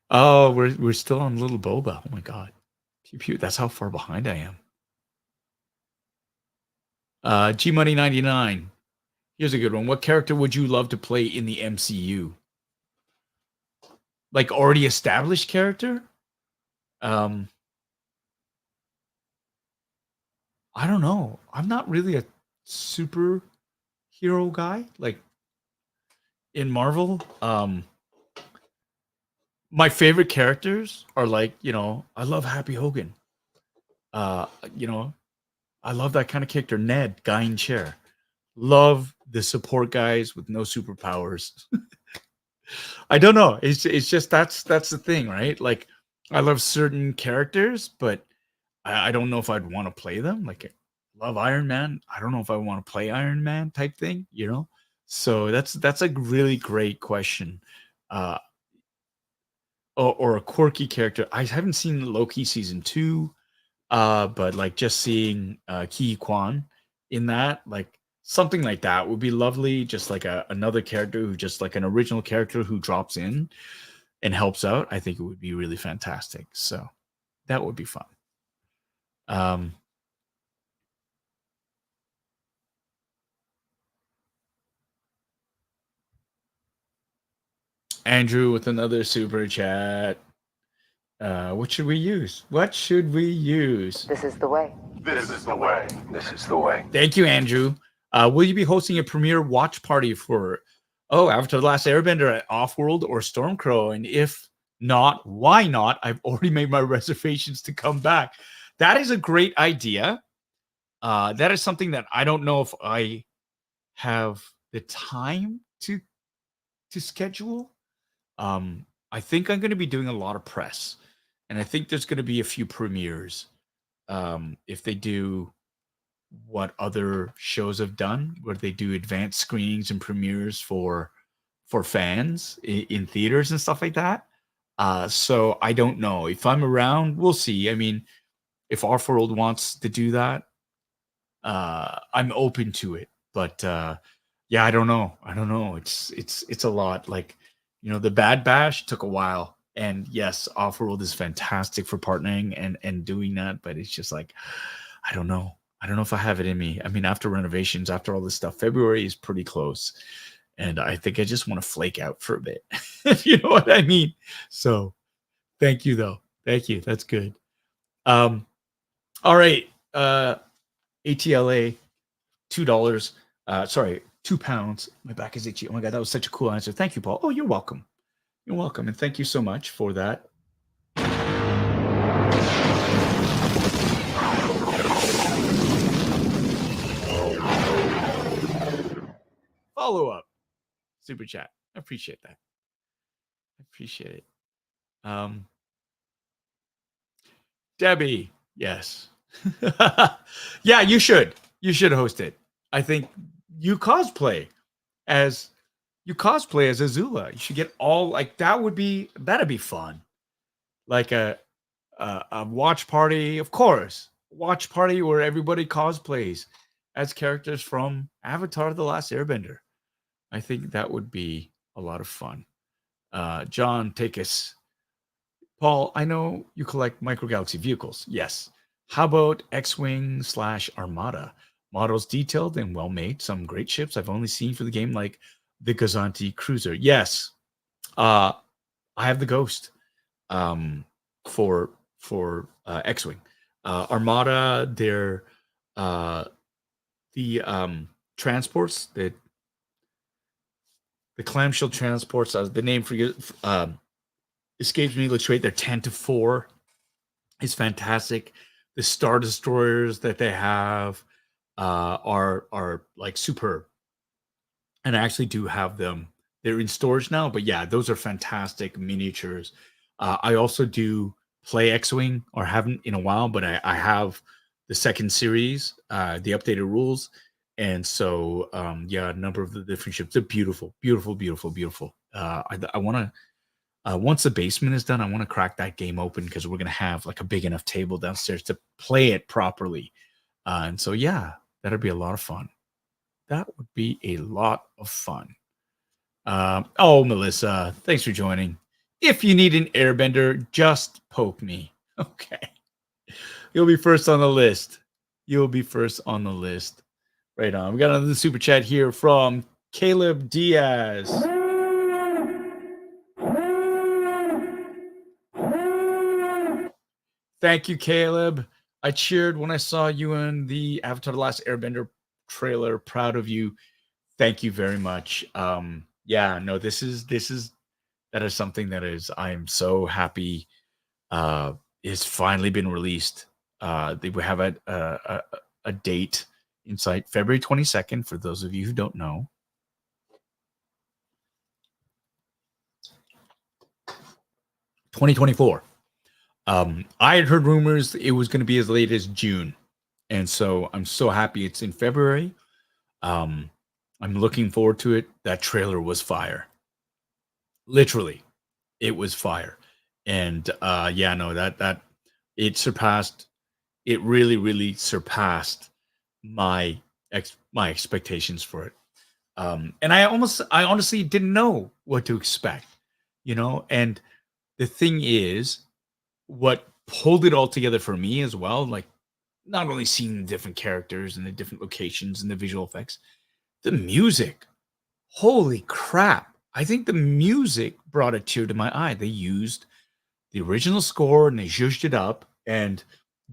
Oh, we're still on Little Boba. Oh my god. Pew pew. That's how far behind I am. G Money 99. Here's a good one. What character would you love to play in the MCU? Like already established character? I don't know. I'm not really a superhero guy. Like in Marvel, my favorite characters are I love Happy Hogan. I love that kind of character. Ned, guy in chair. Love the support guys with no superpowers. I don't know. It's just that's the thing, right? Like I love certain characters, but I don't know if I'd want to play them. Like I love Iron Man. I don't know if I want to play Iron Man type thing, So that's a really great question. Or a quirky character. I haven't seen Loki season 2, but just seeing Ki Kwan in that, something like that would be lovely. Just like another character who just like an original character who drops in and helps out. I think it would be really fantastic. So that would be fun. Andrew with another super chat. What should we use? This is the way. This is the way. This is the way. Thank you, Andrew. Will you be hosting a premiere watch party for Avatar: The Last Airbender at Offworld or Stormcrow? And if not, why not? I've already made my reservations to come back. That is a great idea. That is something that I don't know if I have the time to schedule. I think I'm going to be doing a lot of press, and I think there's going to be a few premieres. If they do what other shows have done, where they do advanced screenings and premieres for fans in theaters and stuff like that. So I don't know if I'm around. We'll see. I mean, if Offworld wants to do that, I'm open to it. But yeah, I don't know. It's a lot. The Bad Bash took a while. And yes, Offworld is fantastic for partnering and doing that. But it's just I don't know. I don't know if I have it in me. I mean, after renovations, after all this stuff, February is pretty close. and I think I just want to flake out for a bit, if you know what I mean. So thank you, though. Thank you. That's good. All right. ATLA, $2. Sorry, £2. My back is itchy. Oh my God, that was such a cool answer. Thank you, Paul. Oh, you're welcome. You're welcome. And thank you so much for that. Follow up. Super chat. I appreciate that. I appreciate it. Debbie, yes. Yeah, you should. You should host it. I think you cosplay as Azula. You should get all like that'd be fun. Like a watch party, of course. Watch party where everybody cosplays as characters from Avatar: The Last Airbender. I think that would be a lot of fun. John, take us. Paul, I know you collect microgalaxy vehicles. Yes. How about X-Wing / Armada? Models detailed and well made. Some great ships I've only seen for the game, like the Gazanti Cruiser. Yes. I have the Ghost for X-Wing. Armada, they're the transports that the clamshell transports. The name for you escapes me. Looks great. They're 10-4. It's fantastic. The Star Destroyers that they have are like superb, and I actually do have them. They're in storage now, but yeah, those are fantastic miniatures. I also do play X-Wing, or haven't in a while, but I have the second series, the updated rules, and so yeah, a number of the different ships. They're beautiful, beautiful, beautiful, beautiful. I want to. Once the basement is done, I want to crack that game open because we're going to have like a big enough table downstairs to play it properly. And so, yeah, that'd be a lot of fun. That would be a lot of fun. Oh, Melissa, thanks for joining. If you need an airbender, just poke me. Okay. You'll be first on the list. You'll be first on the list. Right on. We got another super chat here from Caleb Diaz. Thank you, Caleb. I cheered when I saw you in the Avatar: The Last Airbender trailer. Proud of you. Thank you very much. Yeah, no, that is something that is I am so happy it's finally been released. They will have a date in sight, February 22nd, for those of you who don't know. (2024). I had heard rumors it was going to be as late as June, and so I'm so happy it's in February. I'm looking forward to it. That trailer was fire. Literally, it was fire, and yeah, no, that it really surpassed my expectations for it. And I honestly didn't know what to expect, and the thing is, what pulled it all together for me as well, like not only seeing the different characters and the different locations and the visual effects, the music. Holy crap. I think the music brought a tear to my eye. They used the original score and they zhuzhed it up, and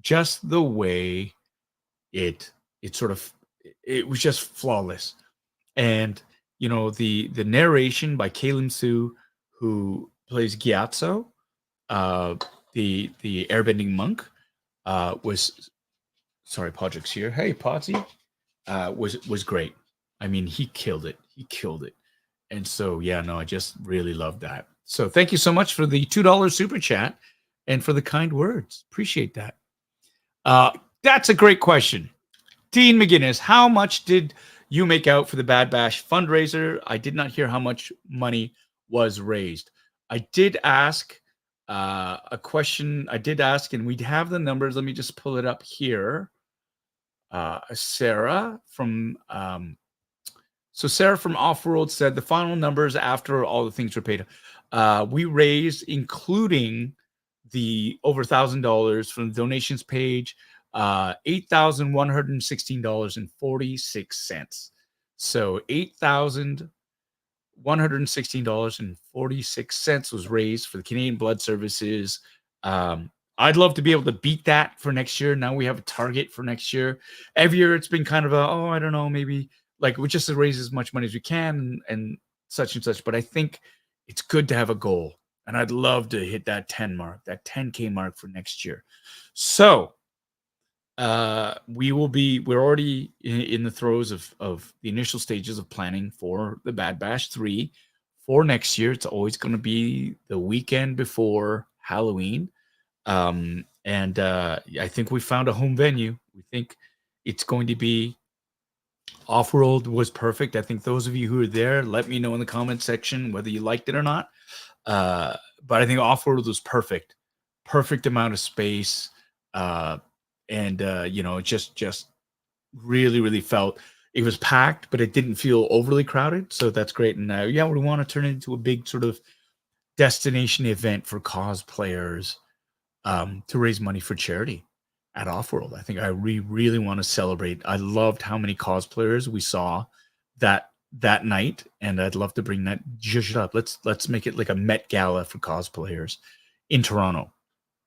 just the way it was just flawless. And the narration by Kalem Sue, who plays Gyatso, the airbending monk, was sorry, Podrick's here. Hey, Potsy, was great. I mean, he killed it. And so, yeah, no, I just really love that. So thank you so much for the $2 super chat and for the kind words. Appreciate that. That's a great question. Dean McGinnis, how much did you make out for the Bad Bash fundraiser? I did not hear how much money was raised. I did ask a question. I did ask, and we have the numbers. Let me just pull it up here. Sarah from Offworld said the final numbers after all the things were paid. We raised, including the over $1,000 from the donations page, $8,116.46. So $8,116 $116.46 was raised for the Canadian Blood Services. I'd love to be able to beat that for next year. Now we have a target for next year. Every year it's been kind of I don't know, maybe like we just raise as much money as we can and such and such. But I think it's good to have a goal. And I'd love to hit that 10 mark, that 10K mark for next year. So we're already in the throes of the initial stages of planning for the Bad Bash 3 for next year. It's always going to be the weekend before Halloween. I think we found a home venue. We think it's going to be Off-World was perfect. I think those of you who are there, let me know in the comment section whether you liked it or not. But I think Off-World was perfect. Perfect amount of space. Just really, really felt it was packed, but it didn't feel overly crowded. So that's great. And we want to turn it into a big sort of destination event for cosplayers to raise money for charity at Off-World. I think I really want to celebrate. I loved how many cosplayers we saw that night, and I'd love to bring that zhuzh up. Let's make it like a Met Gala for cosplayers in Toronto.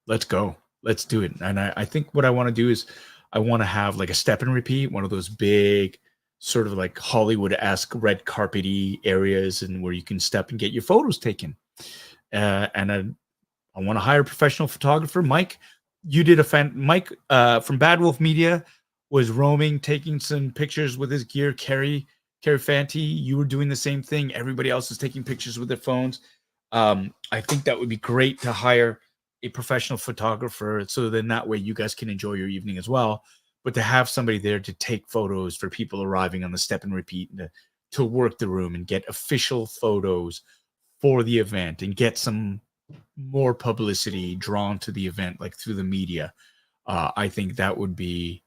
Let's go. Let's do it. And I think what I want to do is I want to have like a step and repeat, one of those big sort of like Hollywood-esque red carpety areas and where you can step and get your photos taken. I want to hire a professional photographer. Mike, you did Mike from Bad Wolf Media was roaming, taking some pictures with his gear. Carrie Fanti, you were doing the same thing. Everybody else is taking pictures with their phones. I think that would be great to hire a professional photographer, so then that way you guys can enjoy your evening as well. But to have somebody there to take photos for people arriving on the step and repeat, and to work the room and get official photos for the event and get some more publicity drawn to the event, like through the media. I think that would be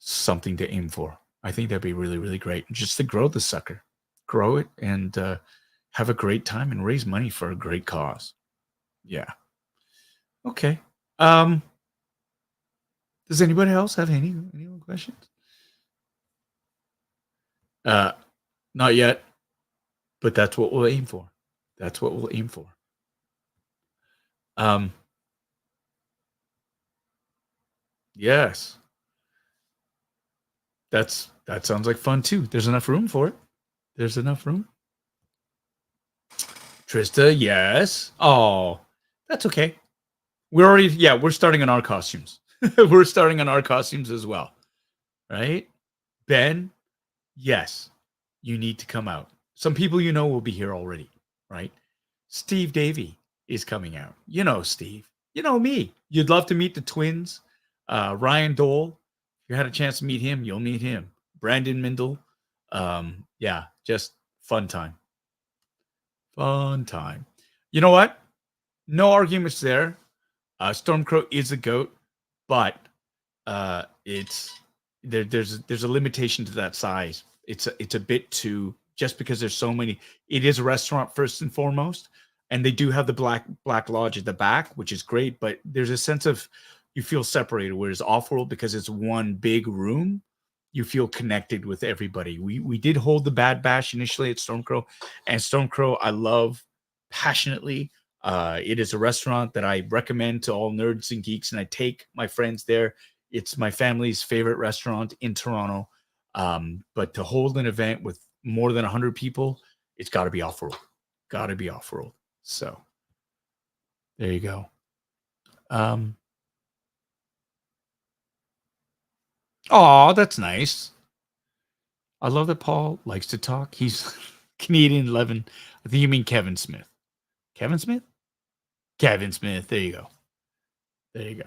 something to aim for. I think that'd be really, really great. Just to grow the sucker, grow it, and have a great time and raise money for a great cause. Yeah. Okay. Does anybody else have any more questions? Not yet, but that's what we'll aim for. That's what we'll aim for. Yes. That sounds like fun too. There's enough room for it. There's enough room. Trista, yes. Oh, that's okay. We're starting on our costumes. We're starting on our costumes as well. Right? Ben, yes. You need to come out. Some people you know will be here already, right? Steve Davey is coming out. You know Steve. You know me. You'd love to meet the twins. Ryan Dole. If you had a chance to meet him, you'll meet him. Brandon Mindel. Just fun time. Fun time. You know what? No arguments there. Stormcrow is a goat, but there's a limitation to that size. It's a bit too, just because there's so many. It is a restaurant first and foremost, and they do have the Black Lodge at the back, which is great. But there's a sense of you feel separated. Whereas Off-World, because it's one big room, you feel connected with everybody. We did hold the Bad Bash initially at Stormcrow, and Stormcrow I love passionately. It is a restaurant that I recommend to all nerds and geeks, and I take my friends there. It's my family's favorite restaurant in Toronto. But to hold an event with more than 100 people, it's got to be Off-World. Got to be Off-World. So there you go. Oh, that's nice. I love that Paul likes to talk. He's Canadian 11. I think you mean Kevin Smith. Kevin Smith? Kevin Smith. There you go. There you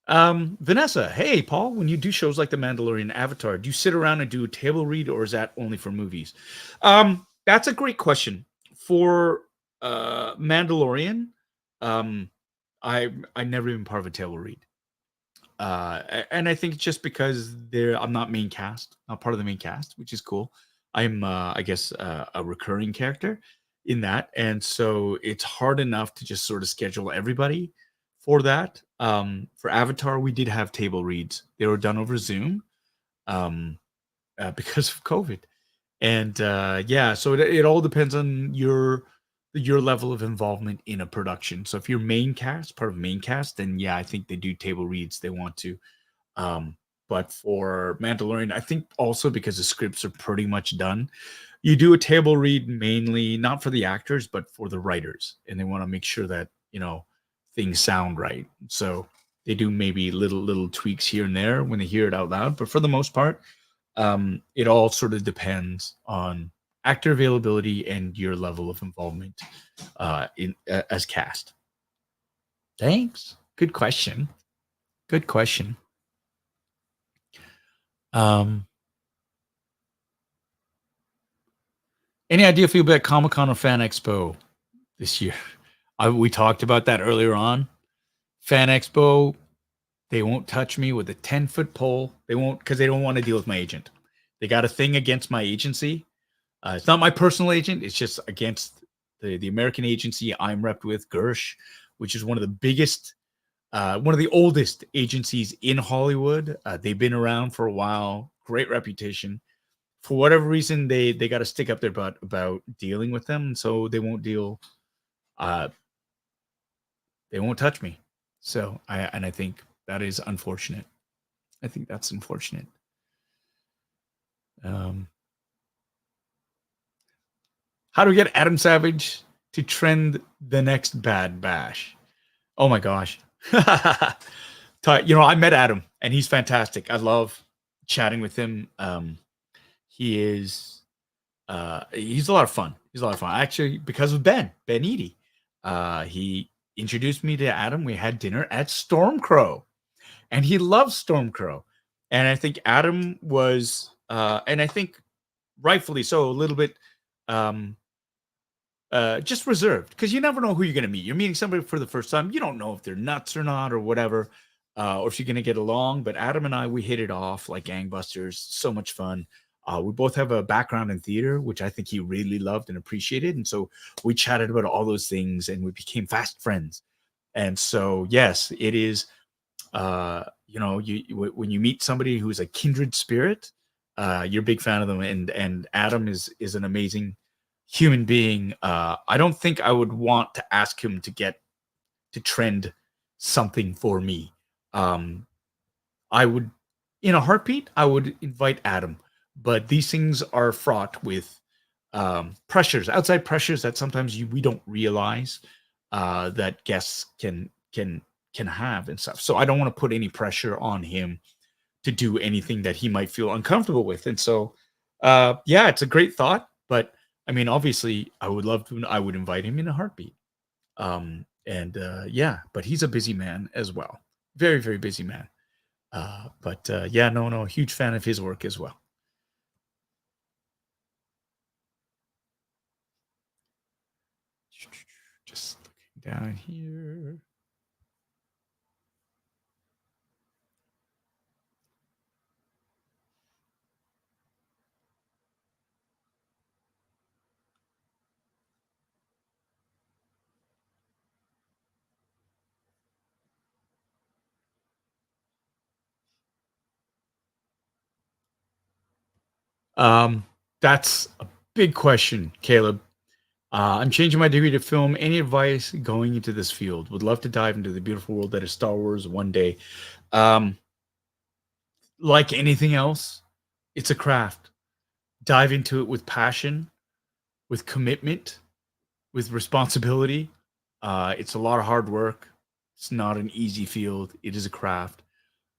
go. Vanessa, hey, Paul, when you do shows like The Mandalorian, Avatar, do you sit around and do a table read, or is that only for movies? That's a great question. For Mandalorian, I never been part of a table read. And I think just because I'm not main cast, not part of the main cast, which is cool. I'm, I guess, a recurring character in that. And so it's hard enough to just sort of schedule everybody for that. For Avatar, we did have table reads. They were done over Zoom because of COVID. And yeah, so it all depends on your level of involvement in a production. So if you're main cast, part of main cast, then yeah, I think they do table reads. They want to. Um, but for Mandalorian, I think also because the scripts are pretty much done, you do a table read mainly not for the actors, but for the writers, and they want to make sure that things sound right. So they do maybe little tweaks here and there when they hear it out loud, but for the most part, it all sort of depends on actor availability and your level of involvement in as cast. Thanks. Good question. Good question. Any idea if you'll be at Comic-Con or Fan Expo this year? We talked about that earlier on. Fan Expo, they won't touch me with a 10-foot pole. They won't, because they don't want to deal with my agent. They got a thing against my agency. It's not my personal agent. It's just against the American agency I'm repped with, Gersh, which is one of the biggest, one of the oldest agencies in Hollywood. They've been around for a while. Great reputation. For whatever reason, they got to stick up their butt about dealing with them, so they won't deal. They won't touch me. So I think that is unfortunate. I think that's unfortunate. How do we get Adam Savage to trend the next Bad Bash? Oh my gosh. I met Adam and he's fantastic. I love chatting with him. He's a lot of fun. He's a lot of fun. Actually, because of Ben Eady. He introduced me to Adam. We had dinner at Stormcrow. And he loves Stormcrow. And I think Adam was and I think rightfully so, a little bit just reserved, because you never know who you're going to meet. You're meeting somebody for the first time. You don't know if they're nuts or not or whatever, or if you're going to get along. But Adam and I, we hit it off like gangbusters. So much fun. We both have a background in theater, which I think he really loved and appreciated. And so we chatted about all those things and we became fast friends. And so, yes, it is, when you meet somebody who's a kindred spirit, you're a big fan of them. And Adam is an amazing human being. I don't think I would want to ask him to trend something for me. I would, in a heartbeat, I would invite Adam, but these things are fraught with pressures, outside pressures that sometimes we don't realize that guests can have and stuff. So I don't want to put any pressure on him to do anything that he might feel uncomfortable with. And so, yeah, it's a great thought, but I mean, obviously, I would invite him in a heartbeat. Yeah, but he's a busy man as well. Very, very busy man. Yeah, no, huge fan of his work as well. Just looking down here. That's a big question, Caleb. I'm changing my degree to film. Any advice going into this field? Would love to dive into the beautiful world that is Star Wars one day. Like anything else, it's a craft. Dive into it with passion, with commitment, with responsibility. It's a lot of hard work. It's not an easy field. It is a craft.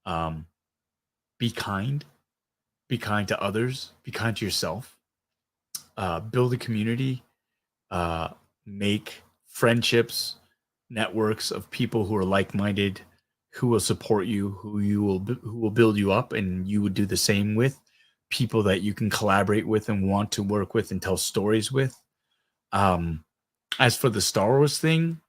Be kind. Be kind to others. Be kind to yourself. Build a community. Make friendships, networks of people who are like-minded, who will support you, who will build you up, and you would do the same with people that you can collaborate with and want to work with and tell stories with. As for the Star Wars thing,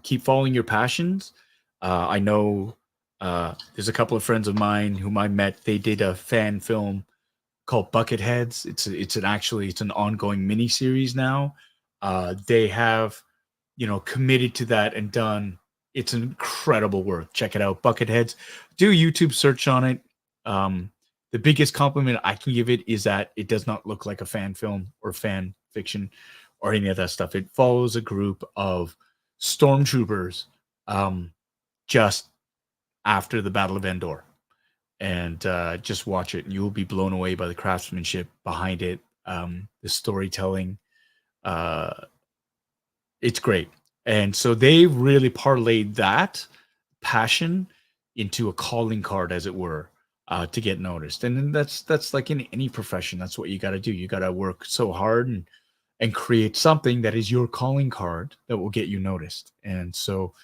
keep following your passions. I know there's a couple of friends of mine whom I met. They did a fan film called Bucketheads. It's an ongoing mini series now. They have, committed to that and done. It's incredible work. Check it out, Bucketheads. Do a YouTube search on it. The The biggest compliment I can give it is that it does not look like a fan film or fan fiction or any of that stuff. It follows a group of stormtroopers just after the Battle of Endor. And just watch it, and you will be blown away by the craftsmanship behind it, the storytelling. It's great. And so they really parlayed that passion into a calling card, as it were, to get noticed. And then that's like in any profession. That's what you got to do. You got to work so hard and create something that is your calling card that will get you noticed. And so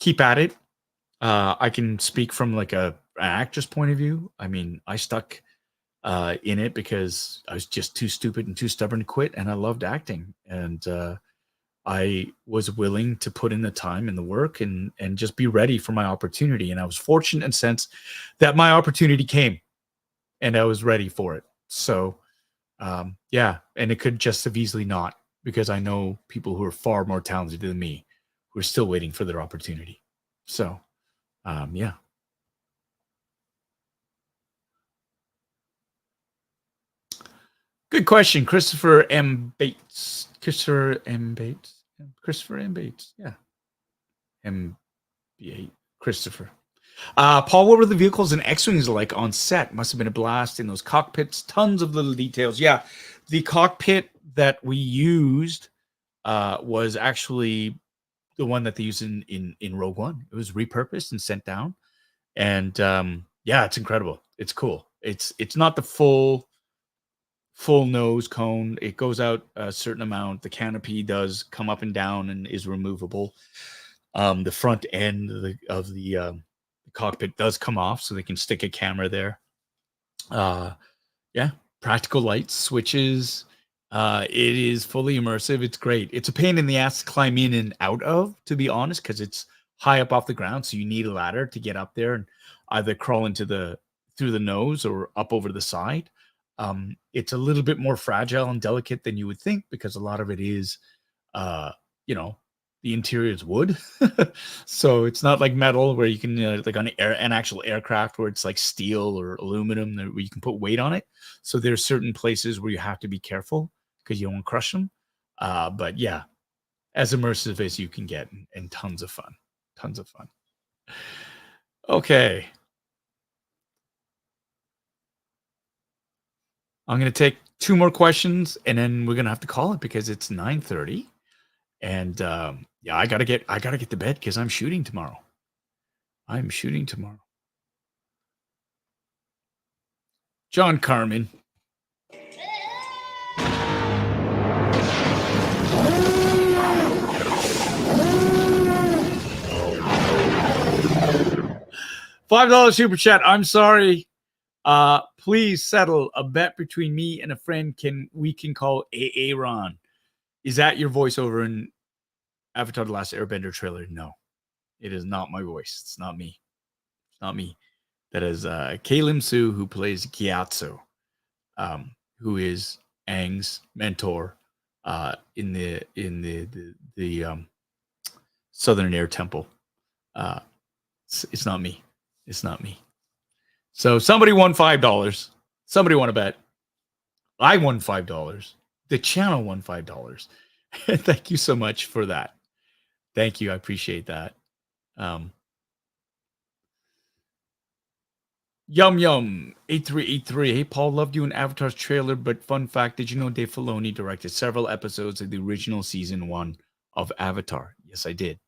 keep at it. I can speak from like an actress point of view. I mean, I stuck in it because I was just too stupid and too stubborn to quit, and I loved acting. And I was willing to put in the time and the work and just be ready for my opportunity. And I was fortunate in the sense that my opportunity came and I was ready for it. So, yeah, and it could just have easily not, because I know people who are far more talented than me who are still waiting for their opportunity. So, yeah. Good question, Christopher M. Bates. Christopher M. Bates. Yeah. MB8. Christopher. Paul, what were the vehicles and X-Wings like on set? Must have been a blast in those cockpits. Tons of little details. Yeah. The cockpit that we used was actually the one that they used in Rogue One. It was repurposed and sent down. And yeah, it's incredible. It's cool. It's not the full nose cone. It goes out a certain amount. The canopy does come up and down and is removable. The front end of the cockpit does come off, so they can stick a camera there. Yeah, practical lights, switches. It is fully immersive. It's great. It's a pain in the ass to climb in and out of, to be honest, because it's high up off the ground, so you need a ladder to get up there and either crawl through the nose or up over the side. It's a little bit more fragile and delicate than you would think, because a lot of it is, the interior is wood. So it's not like metal where you can, like on an actual aircraft where it's like steel or aluminum where you can put weight on it. So there's certain places where you have to be careful because you don't want to crush them. But yeah, as immersive as you can get, and tons of fun. Okay. I'm going to take 2 more questions, and then we're going to have to call it because it's 9:30. And yeah, I got to get to bed because I'm shooting tomorrow. John Carmen. $5 super chat. I'm sorry. Please settle a bet between me and a friend we can call Aaron. Is that your voiceover in Avatar: The Last Airbender trailer? No, it is not my voice. It's not me. That is Kalim Su, who plays Gyatso, who is Aang's mentor in the Southern Air Temple. It's not me. So somebody won $5. Somebody won a bet. I won $5. The channel won $5. Thank you so much for that. Thank you. I appreciate that. Yum 8383. Hey Paul, loved you in Avatar's trailer, but fun fact, did you know Dave Filoni directed several episodes of the original season 1 of Avatar? Yes, I did.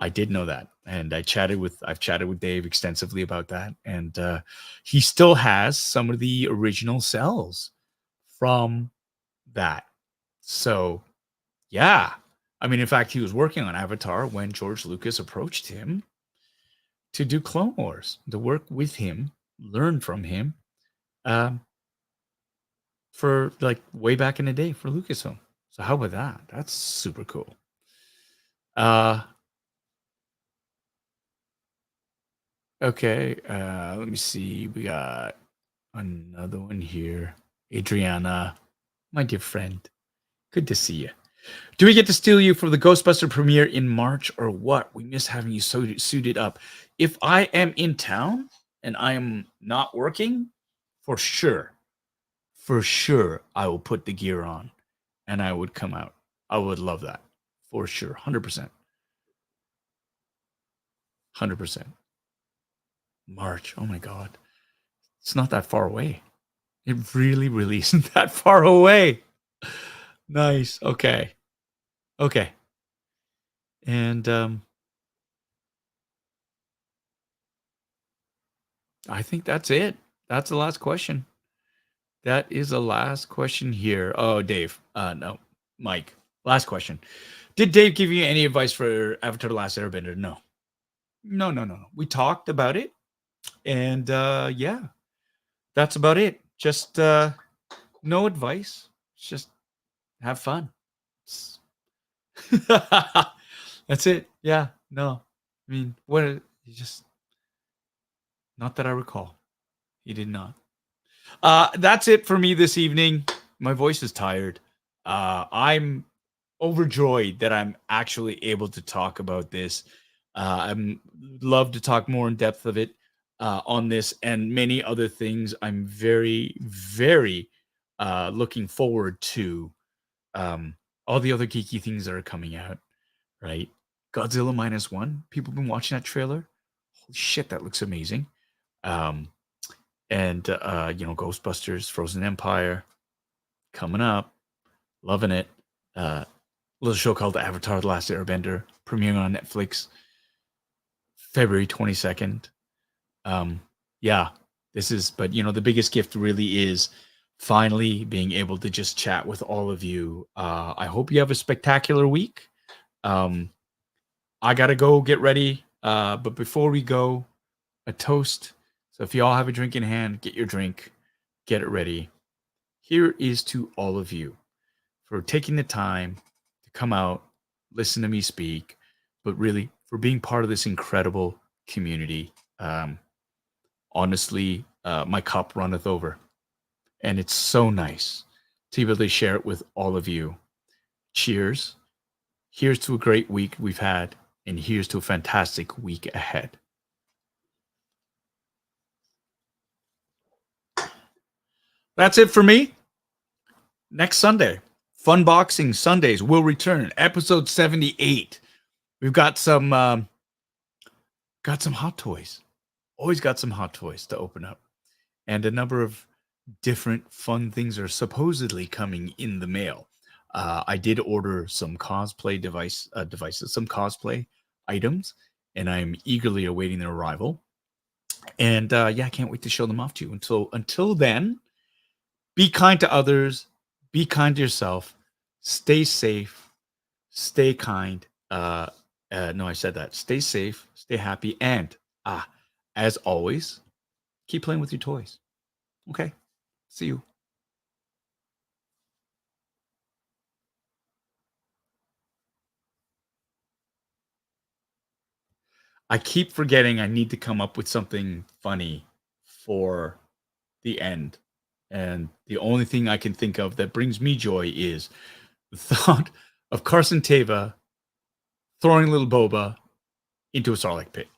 I did know that, and I've chatted with Dave extensively about that, and he still has some of the original cells from that. So, yeah, I mean, in fact, he was working on Avatar when George Lucas approached him to do Clone Wars, to work with him, learn from him, for like way back in the day for Lucasfilm. So how about that? That's super cool. Okay, let me see. We got another one here. Adriana, my dear friend, good to see you. Do we get to steal you for the Ghostbuster premiere in March or what? We miss having you suited up. If I am in town and I am not working for sure, I will put the gear on and I would come out. I would love that for sure. 100%. 100%. March. Oh my God. It's not that far away. It really, really isn't that far away. Nice. Okay. Okay. And I think that's it. That's the last question. That is the last question here. Oh, Dave. No. Mike. Last question. Did Dave give you any advice for Avatar The Last Airbender? No. No. We talked about it. And yeah. That's about it. Just no advice. Just have fun. That's it. Yeah. No. I mean, what you just not that I recall. He did not. That's it for me this evening. My voice is tired. I'm overjoyed that I'm actually able to talk about this. I'm love to talk more in depth of it on this and many other things. I'm very, very looking forward to all the other geeky things that are coming out. Right, Godzilla -1. People been watching that trailer. Holy shit, that looks amazing. And Ghostbusters, Frozen Empire, coming up. Loving it. Little show called Avatar: The Last Airbender, premiering on Netflix, February 22nd. Yeah, this is. But the biggest gift really is finally being able to just chat with all of you. I hope you have a spectacular week. I gotta go get ready. But before we go, a toast. So if you all have a drink in hand, get your drink, get it ready. Here is to all of you for taking the time to come out, listen to me speak, but really for being part of this incredible community. Honestly, my cup runneth over. And it's so nice to be able to share it with all of you. Cheers. Here's to a great week we've had, and here's to a fantastic week ahead. That's it for me. Next Sunday, Funboxing Sundays will return. Episode 78. We've got some hot toys. Always got some hot toys to open up, and a number of different fun things are supposedly coming in the mail. I did order some cosplay devices, some cosplay items, and I'm eagerly awaiting their arrival. And I can't wait to show them off to you. Until then, be kind to others, be kind to yourself, stay safe, stay kind. No, I said that. Stay safe, stay happy, and as always, keep playing with your toys. Okay, see you. I keep forgetting I need to come up with something funny for the end. And the only thing I can think of that brings me joy is the thought of Carson Teva throwing little Boba into a Sarlacc pit.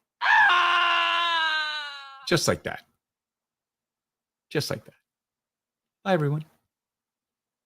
Just like that. Just like that. Bye, everyone.